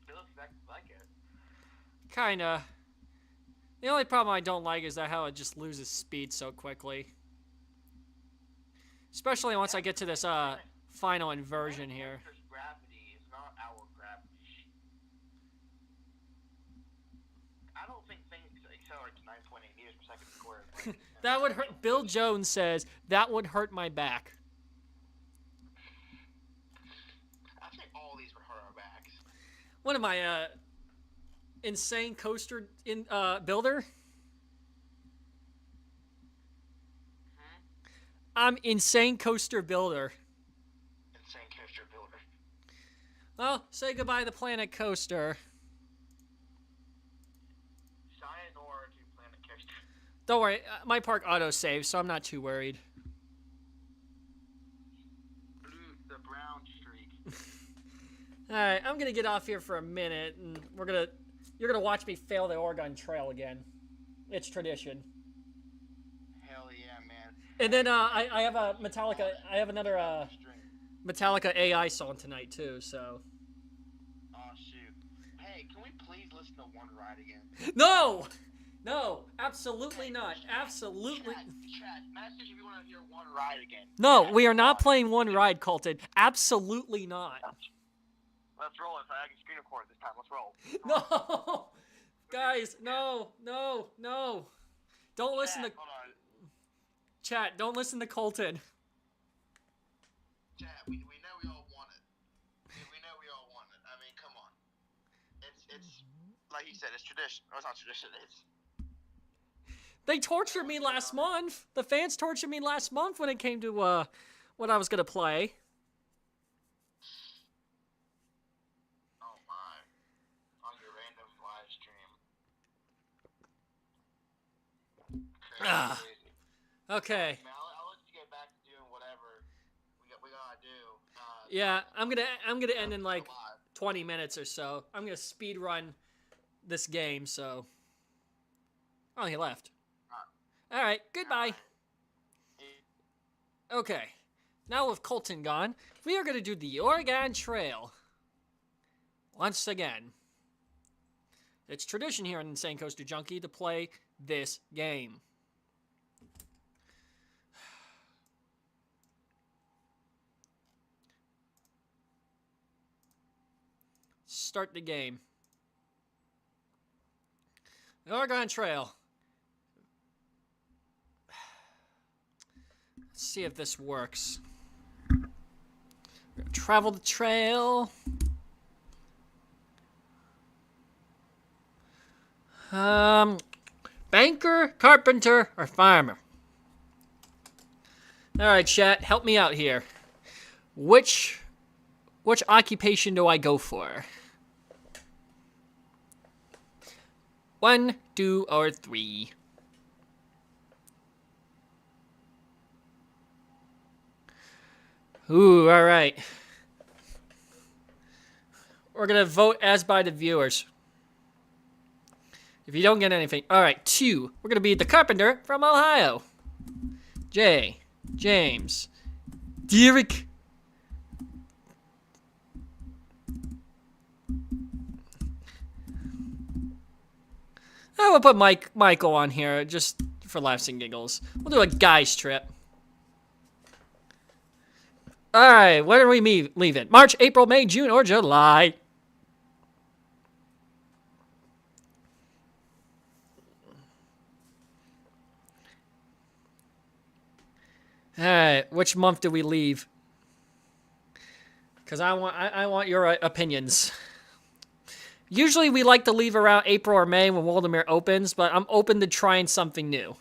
It looks exactly like it. Kinda. The only problem I don't like is that how it just loses speed so quickly. Especially once I get to this final inversion here. Gravity is not our gravity. I don't think things accelerate to 9.8 meters per second squared. Like, That would hurt. Bill Jones says that would hurt my back. I think all these would hurt our backs. One of my insane coaster in builder. I'm insane coaster builder. Insane coaster builder. Well, say goodbye to Planet Coaster. Sayonara to Planet Coaster. Don't worry, my park auto-saves, so I'm not too worried. The brown streak. Alright, I'm gonna get off here for a minute, and you're gonna watch me fail the Oregon Trail again. It's tradition. Hell yeah, man. And then I have a Metallica. I have another Metallica AI song tonight too. So. Oh shoot! Hey, can we please listen to One Ride again? No, no, absolutely not. Absolutely. Chat, message if you want to hear One Ride again. No, we are not playing One Ride, Colton. Absolutely not. Let's roll it. I can screen record this time. Let's roll. No, guys, no. Don't listen to. Hold on. Chat, don't listen to Colton. Chat, we know we all want it. We know we all want it. I mean, come on. It's like you said, it's tradition. Oh, it's not tradition. It's. They tortured me last month. The fans tortured me last month when it came to what I was gonna play. Oh my! On your random live stream. Crazy. Okay. Man, I'll let you get back to doing whatever we gotta do. Yeah, I'm gonna end in like 20 minutes or so. I'm gonna speed run this game. So. Oh, he left. All right. Goodbye. Okay. Now with Colton gone, we are gonna do the Oregon Trail. Once again. It's tradition here in Insane Coaster Junkie to play this game. Start the game. The Oregon Trail. Let's see if this works. We're gonna travel the trail. Banker, carpenter, or farmer? All right, chat, help me out here. Which occupation do I go for? 1, 2, or 3? Ooh, all right. We're gonna vote as by the viewers. If you don't get anything, all right. 2. We're gonna be the carpenter from Ohio. James, Derek. I will put Michael on here just for laughs and giggles. We'll do a guy's trip. All right, when are we leaving? March, April, May, June, or July? All right, which month do we leave? Because I want your opinions. Usually we like to leave around April or May when Wildermere opens, but I'm open to trying something new.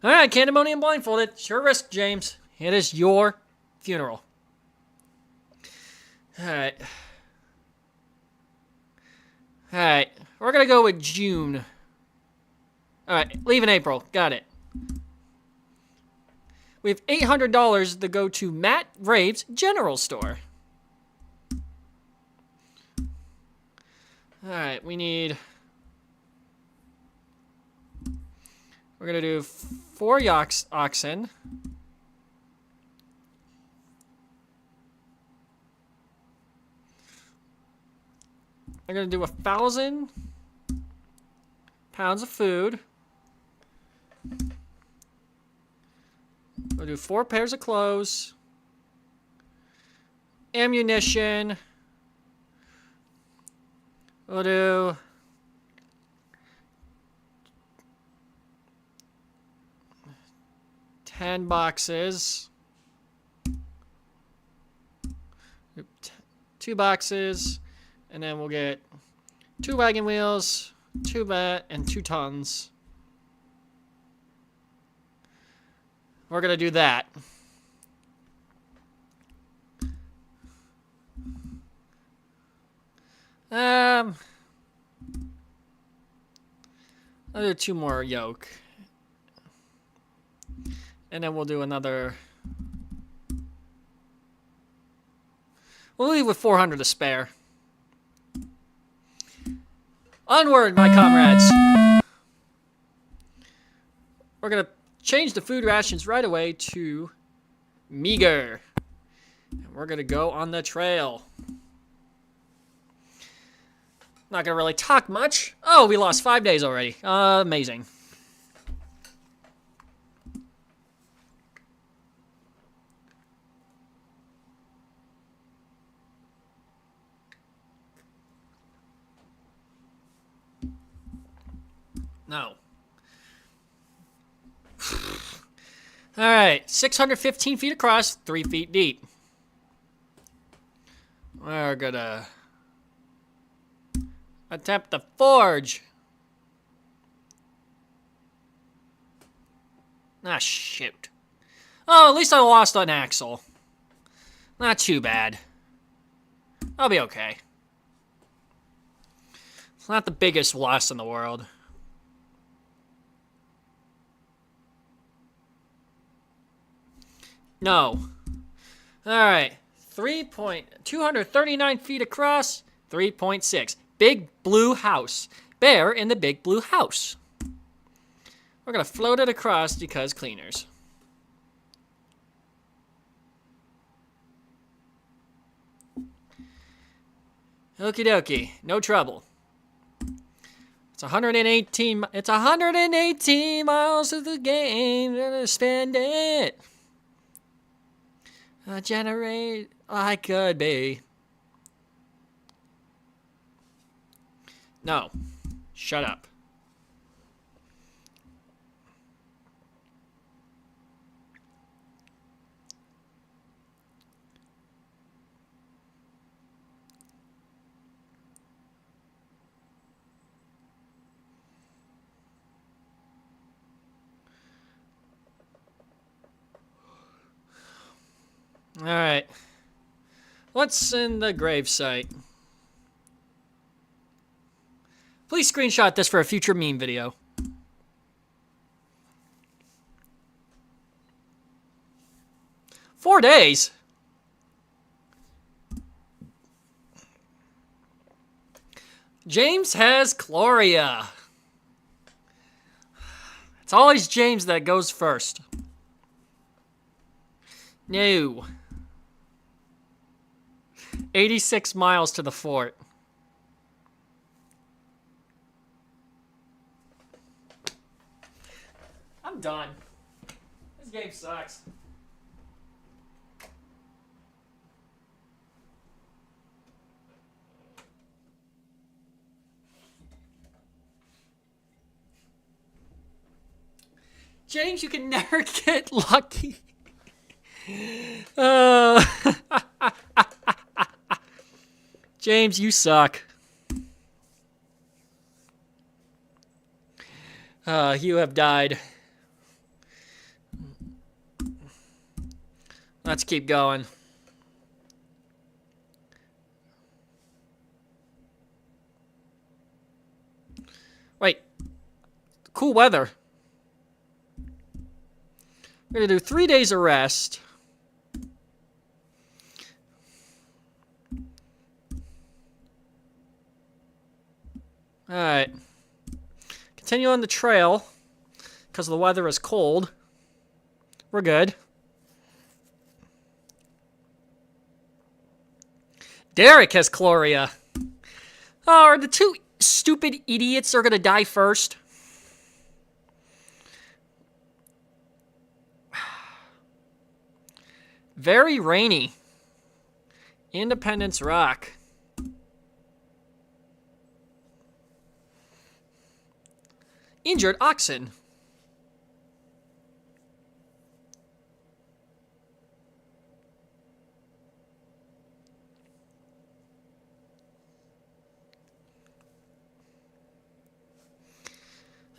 All right, Candemonium blindfolded. It's your risk, James. It is your funeral. All right. All right, we're going to go with June. All right, leave in April. Got it. We have $800 to go to Matt Rave's General Store. All right, we're going to do 4 oxen. I'm going to do 1,000 pounds of food. We'll do 4 pairs of clothes. Ammunition. We'll do 10 boxes. 2 boxes, and then we'll get 2 wagon wheels, 2 bat, and 2 tons. We're gonna do that. I'll do 2 more yoke. And then we'll do another. We'll leave with 400 to spare. Onward, my comrades. We're going to change the food rations right away to meager. And we're going to go on the trail. Not going to really talk much. Oh, we lost 5 days already. Amazing. No. All right, 615 feet across, 3 feet deep. We're gonna attempt to forge. Ah, shoot. Oh, at least I lost an axle. Not too bad. I'll be okay. It's not the biggest loss in the world. No. Alright. 239 feet across, 3.6. Big blue house. Bear in the big blue house. We're going to float it across because cleaners. Okie dokie. No trouble. It's 118 miles of the game. Gonna spend it. Generate. I could be. No. Shut up. All right. What's in the gravesite? Please screenshot this for a future meme video. Four days? James has Chloria. It's always James that goes first. No. 86 miles to the fort. I'm done. This game sucks. James, you can never get lucky. James, you suck. You have died. Let's keep going. Wait. Cool weather. We're going to do 3 days of rest. Alright. Continue on the trail. Because the weather is cold. We're good. Derek has Chloria. Oh, are the two stupid idiots are going to die first? Very rainy. Independence Rock. Injured oxen.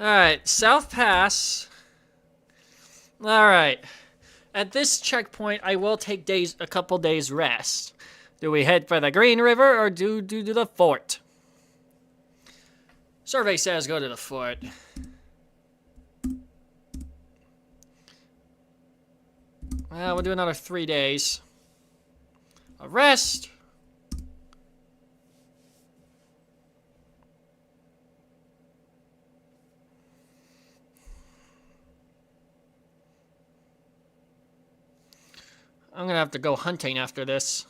Alright, South Pass. Alright. At this checkpoint, I will take a couple days rest. Do we head for the Green River or do the fort? Survey says go to the fort. Well, we'll do another 3 days. A rest. I'm gonna have to go hunting after this.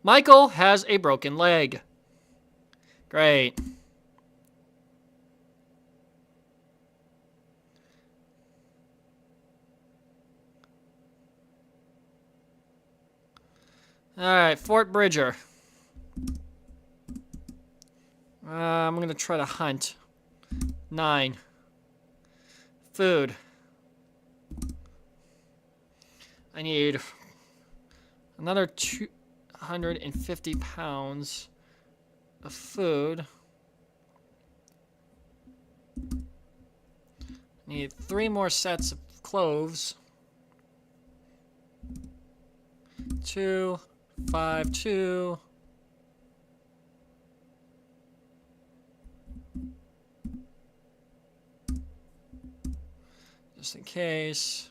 Michael has a broken leg. Great. Alright, Fort Bridger. I'm gonna try to hunt. 9. Food. I need another 250 pounds of food. Need 3 more sets of cloves. 2, 5, 2. Just in case.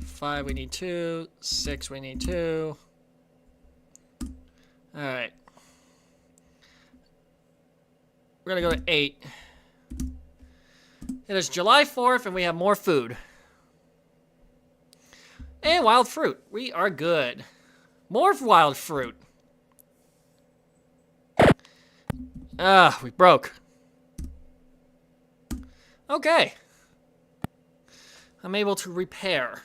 5, we need 2. 6, we need 2. Alright. We're gonna go to 8. It is July 4th and we have more food. And wild fruit. We are good. More wild fruit. We broke. Okay. I'm able to repair.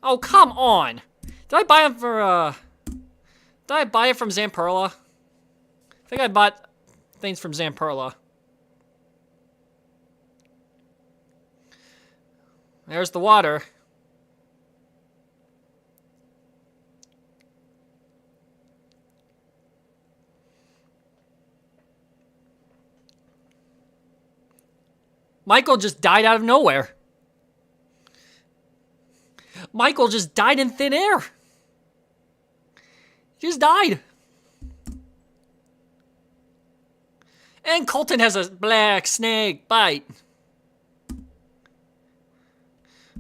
Oh, come on. Did I buy them for, did I buy it from Zamperla? I think I bought things from Zamperla. There's the water. Michael just died out of nowhere. Michael just died in thin air. He just died. And Colton has a black snake bite.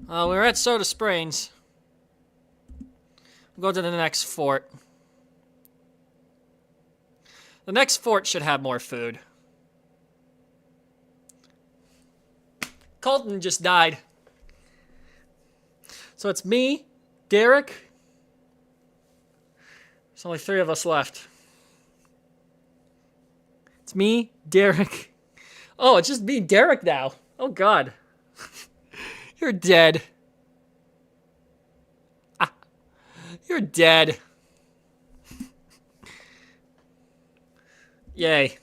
We're at Soda Springs. We'll go to the next fort. The next fort should have more food. Colton just died. So it's me, Derek. There's only 3 of us left. It's me, Derek. Oh, it's just me, Derek now. Oh, God. You're dead. You're dead. Yay.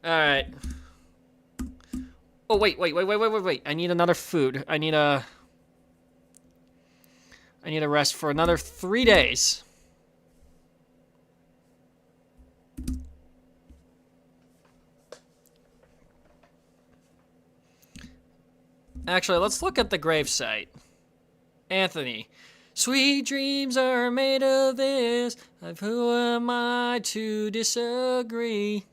Alright. Oh, wait. I need another food. I need a rest for another 3 days. Actually, let's look at the gravesite. Anthony. Sweet dreams are made of this. Who am I to disagree?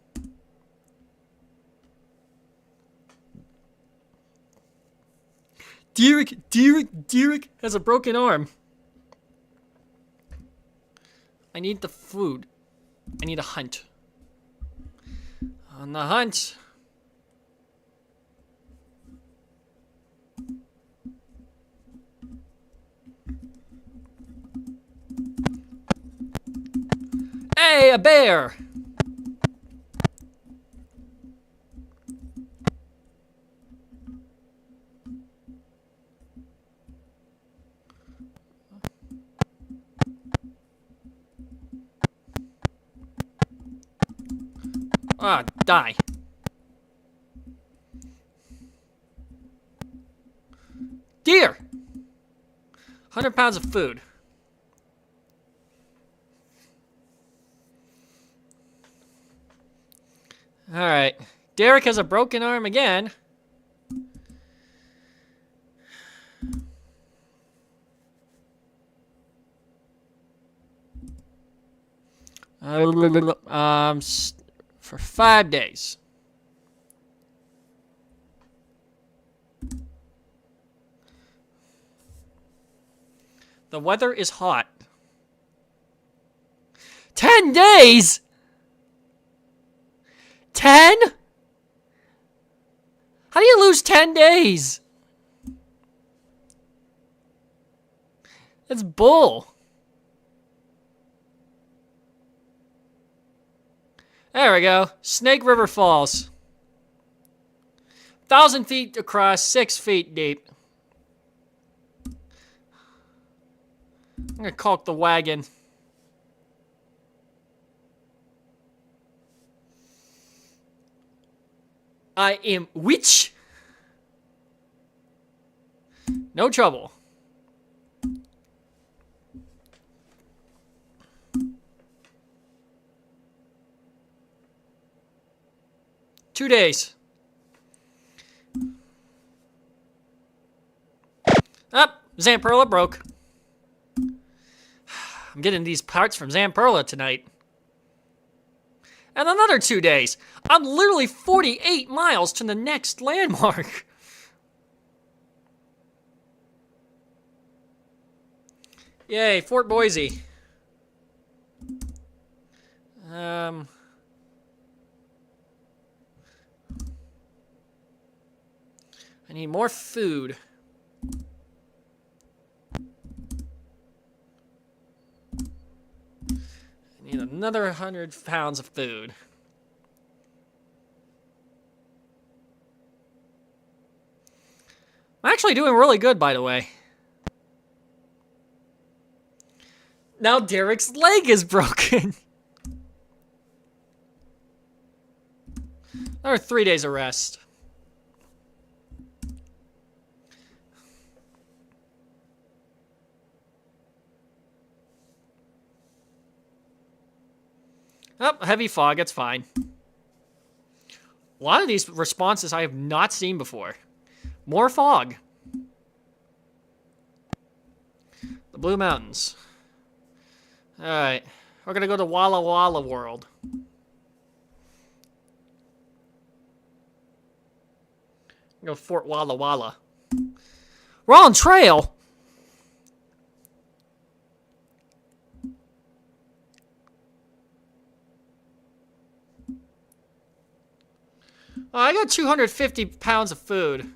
Derek has a broken arm. I need the food. I need a hunt. On the hunt. Hey, a bear! Ah, die. Deer! 100 pounds of food. Alright. Derek has a broken arm again. For 5 days. The weather is hot. 10 days? 10? How do you lose 10 days? That's bull. There we go. Snake River Falls. 1,000 feet across, 6 feet deep. I'm gonna caulk the wagon. I am witch. No trouble. Two days. Up, Zamperla broke. I'm getting these parts from Zamperla tonight. And another 2 days. I'm literally 48 miles to the next landmark. Yay, Fort Boise. I need more food. I need another 100 pounds of food. I'm actually doing really good, by the way. Now Derek's leg is broken. Another 3 days of rest. Oh, heavy fog, it's fine. A lot of these responses I have not seen before. More fog. The Blue Mountains. Alright, we're gonna go to Walla Walla World. Go Fort Walla Walla. We're on trail! Oh, I got 250 pounds of food.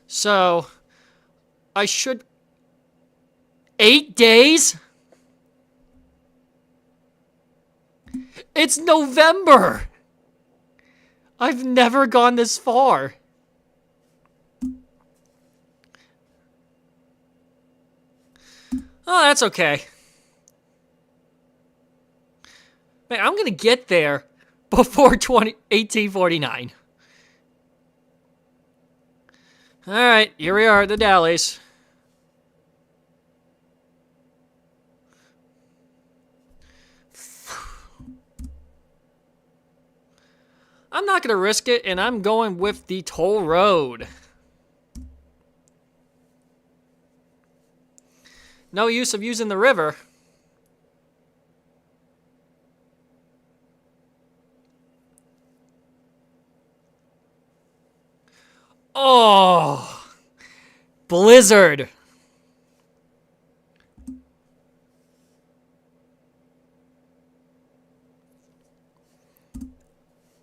So, I should... 8 days? It's November! I've never gone this far. Oh, that's okay. Man, I'm gonna get there before 1849. Alright, here we are at the Dalles. I'm not gonna risk it, and I'm going with the toll road. No use of using the river. Oh, blizzard.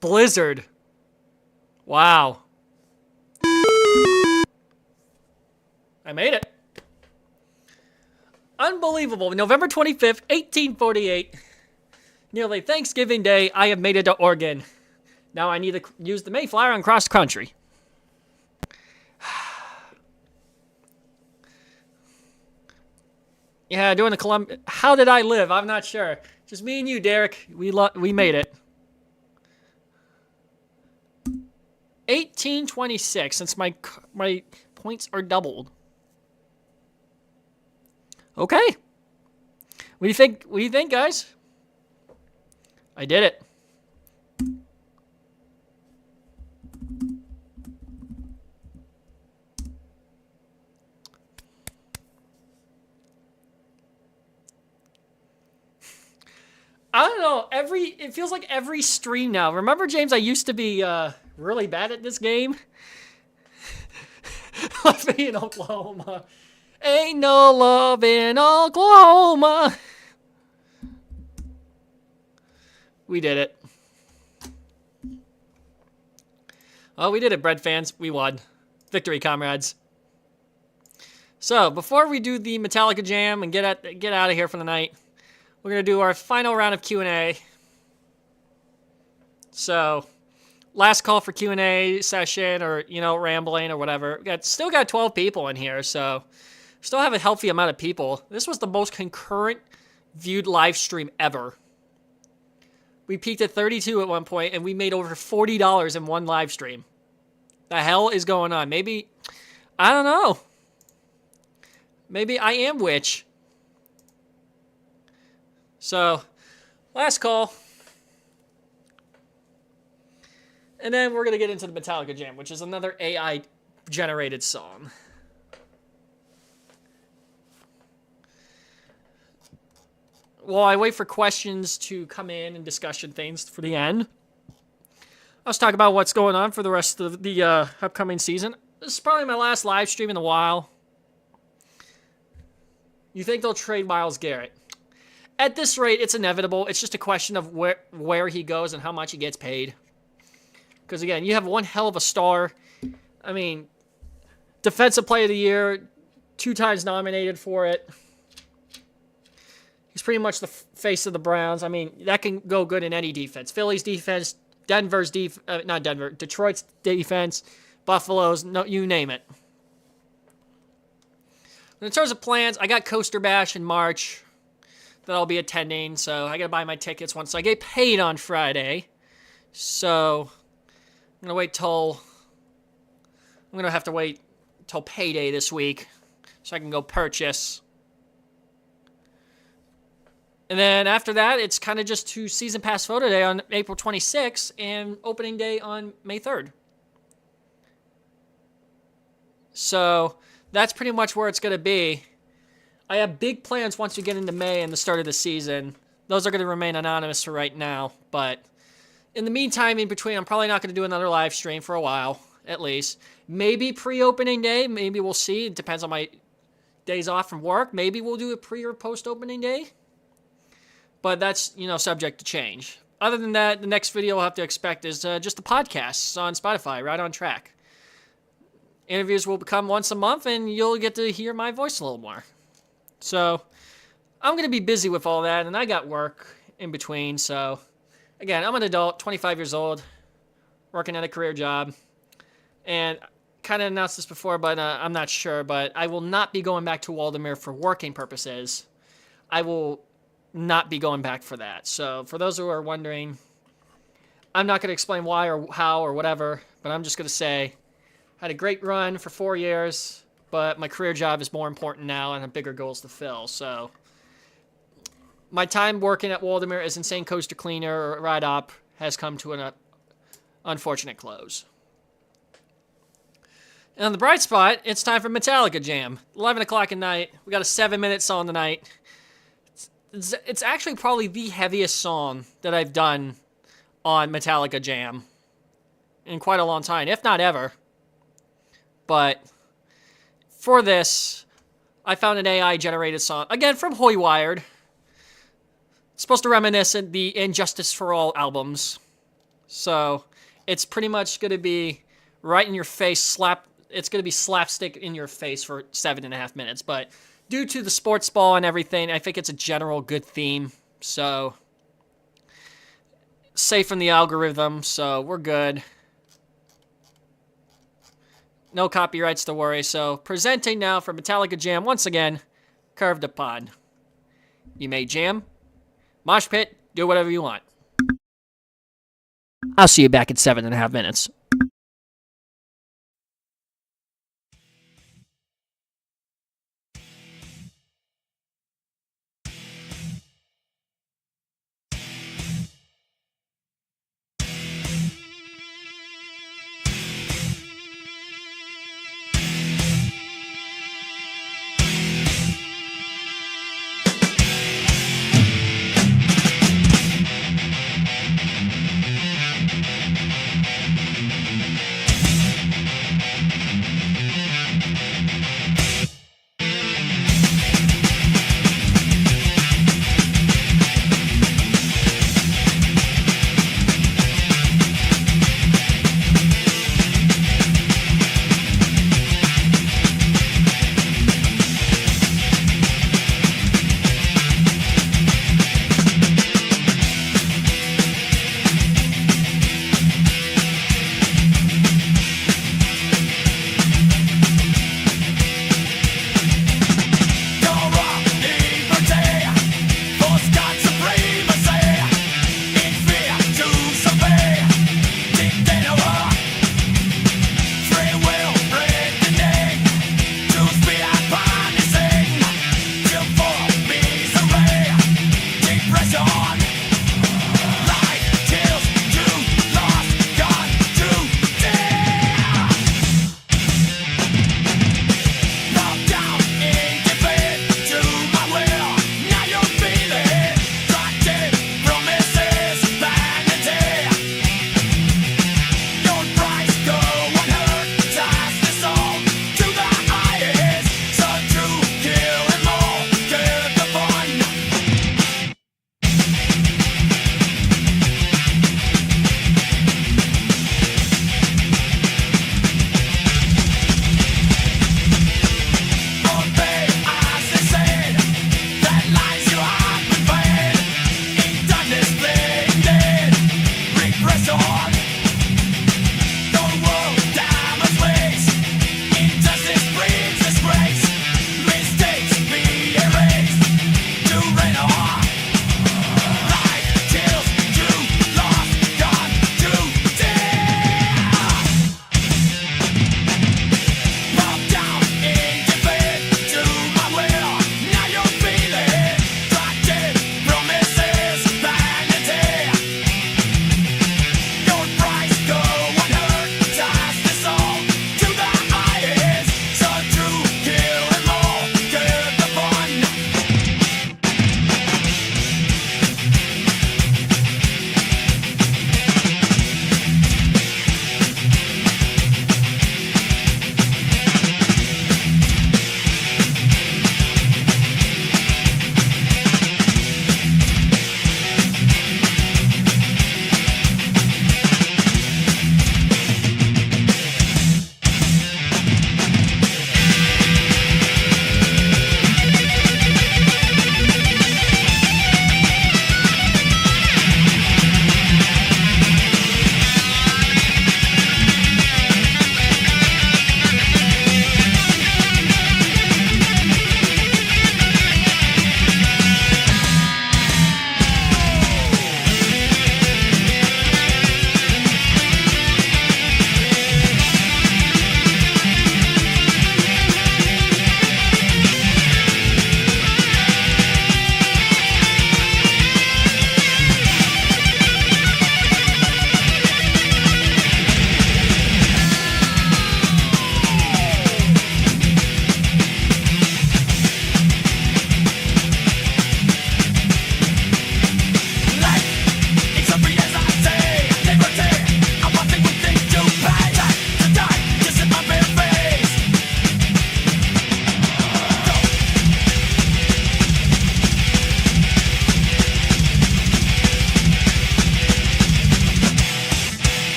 Blizzard. Wow. I made it. Unbelievable. November 25th, 1848. Nearly Thanksgiving Day, I have made it to Oregon. Now I need to use the Mayflower and cross country. Yeah, doing the Columbia. How did I live? I'm not sure. Just me and you, Derek. We made it. 1826, since my points are doubled. Okay. What do you think? What do you think, guys? I did it. I don't know. It feels like every stream now. Remember, James, I used to be really bad at this game. Left me in Oklahoma. Ain't no love in Oklahoma. We did it. Oh, we did it, Bread fans. We won. Victory, comrades. So, before we do the Metallica Jam and get out of here for the night, we're going to do our final round of Q&A. So, last call for Q&A session or, rambling or whatever. Still got 12 people in here, so still have a healthy amount of people. This was the most concurrent viewed live stream ever. We peaked at 32 at one point, and we made over $40 in one live stream. The hell is going on? Maybe, I don't know. Maybe I am witch. So, last call. And then we're going to get into the Metallica Jam, which is another AI-generated song. While I wait for questions to come in and discussion things for the end, let's talk about what's going on for the rest of the upcoming season. This is probably my last live stream in a while. You think they'll trade Myles Garrett? At this rate, it's inevitable. It's just a question of where he goes and how much he gets paid. Because, again, you have one hell of a star. I mean, Defensive Player of the Year, 2 times nominated for it. He's pretty much the face of the Browns. I mean, that can go good in any defense. Philly's defense, Detroit's defense, Buffalo's, you name it. In terms of plans, I got Coaster Bash in March that I'll be attending, so I gotta buy my tickets once I get paid on Friday. So I'm gonna have to wait till payday this week so I can go purchase. And then after that, it's kind of just to Season Pass Photo Day on April 26th and Opening Day on May 3rd. So that's pretty much where it's going to be. I have big plans once we get into May and the start of the season. Those are going to remain anonymous for right now. But in the meantime, in between, I'm probably not going to do another live stream for a while, at least. Maybe pre-opening day. Maybe we'll see. It depends on my days off from work. Maybe we'll do a pre- or post-opening day. But that's, subject to change. Other than that, the next video we'll have to expect is just the podcasts on Spotify, right on track. Interviews will become once a month, and you'll get to hear my voice a little more. So, I'm going to be busy with all that, and I got work in between. So, again, I'm an adult, 25 years old, working at a career job. And kind of announced this before, but I'm not sure. But I will not be going back to Waldemar for working purposes. I will not be going back for that. So for those who are wondering, I'm not going to explain why or how or whatever, but I'm just going to say I had a great run for 4 years, but my career job is more important now and have bigger goals to fill. So my time working at Waldemar as Insane Coaster Cleaner or Ride Op has come to an unfortunate close. And on the bright spot, it's time for Metallica Jam. 11 o'clock at night. We got a 7-minute song tonight. It's actually probably the heaviest song that I've done on Metallica Jam in quite a long time, if not ever. But for this, I found an AI-generated song, again from Hoywired. It's supposed to reminisce of the Injustice for All albums. So it's pretty much going to be right in your face, it's going to be slapstick in your face for 7.5 minutes, but due to the sports ball and everything, I think it's a general good theme. So, safe from the algorithm, so we're good. No copyrights to worry. So, presenting now for Metallica Jam, once again, Curved Upon. You may jam, mosh pit, do whatever you want. I'll see you back in 7.5 minutes.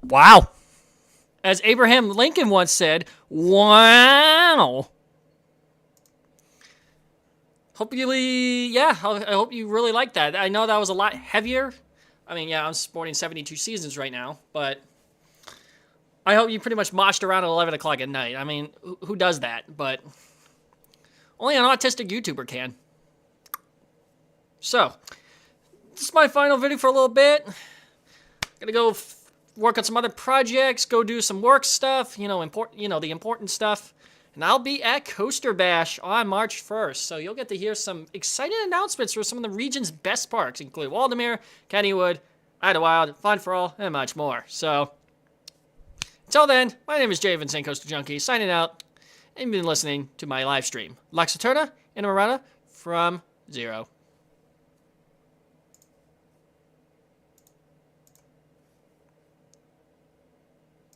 Wow. As Abraham Lincoln once said, wow. I hope you really like that. I know that was a lot heavier. I mean, yeah, I'm sporting 72 seasons right now, but I hope you pretty much moshed around at 11 o'clock at night. I mean, who does that? But only an autistic YouTuber can. So, this is my final video for a little bit. Gonna go work on some other projects, go do some work stuff, the important stuff. And I'll be at Coaster Bash on March 1st, so you'll get to hear some exciting announcements for some of the region's best parks, including Waldameer, Kennywood, Idlewild, Fun for All, and much more. So, until then, my name is Jay Vincent Coaster Junkie, signing out, and you've been listening to my live stream. Lax Eterna and Amorana from 0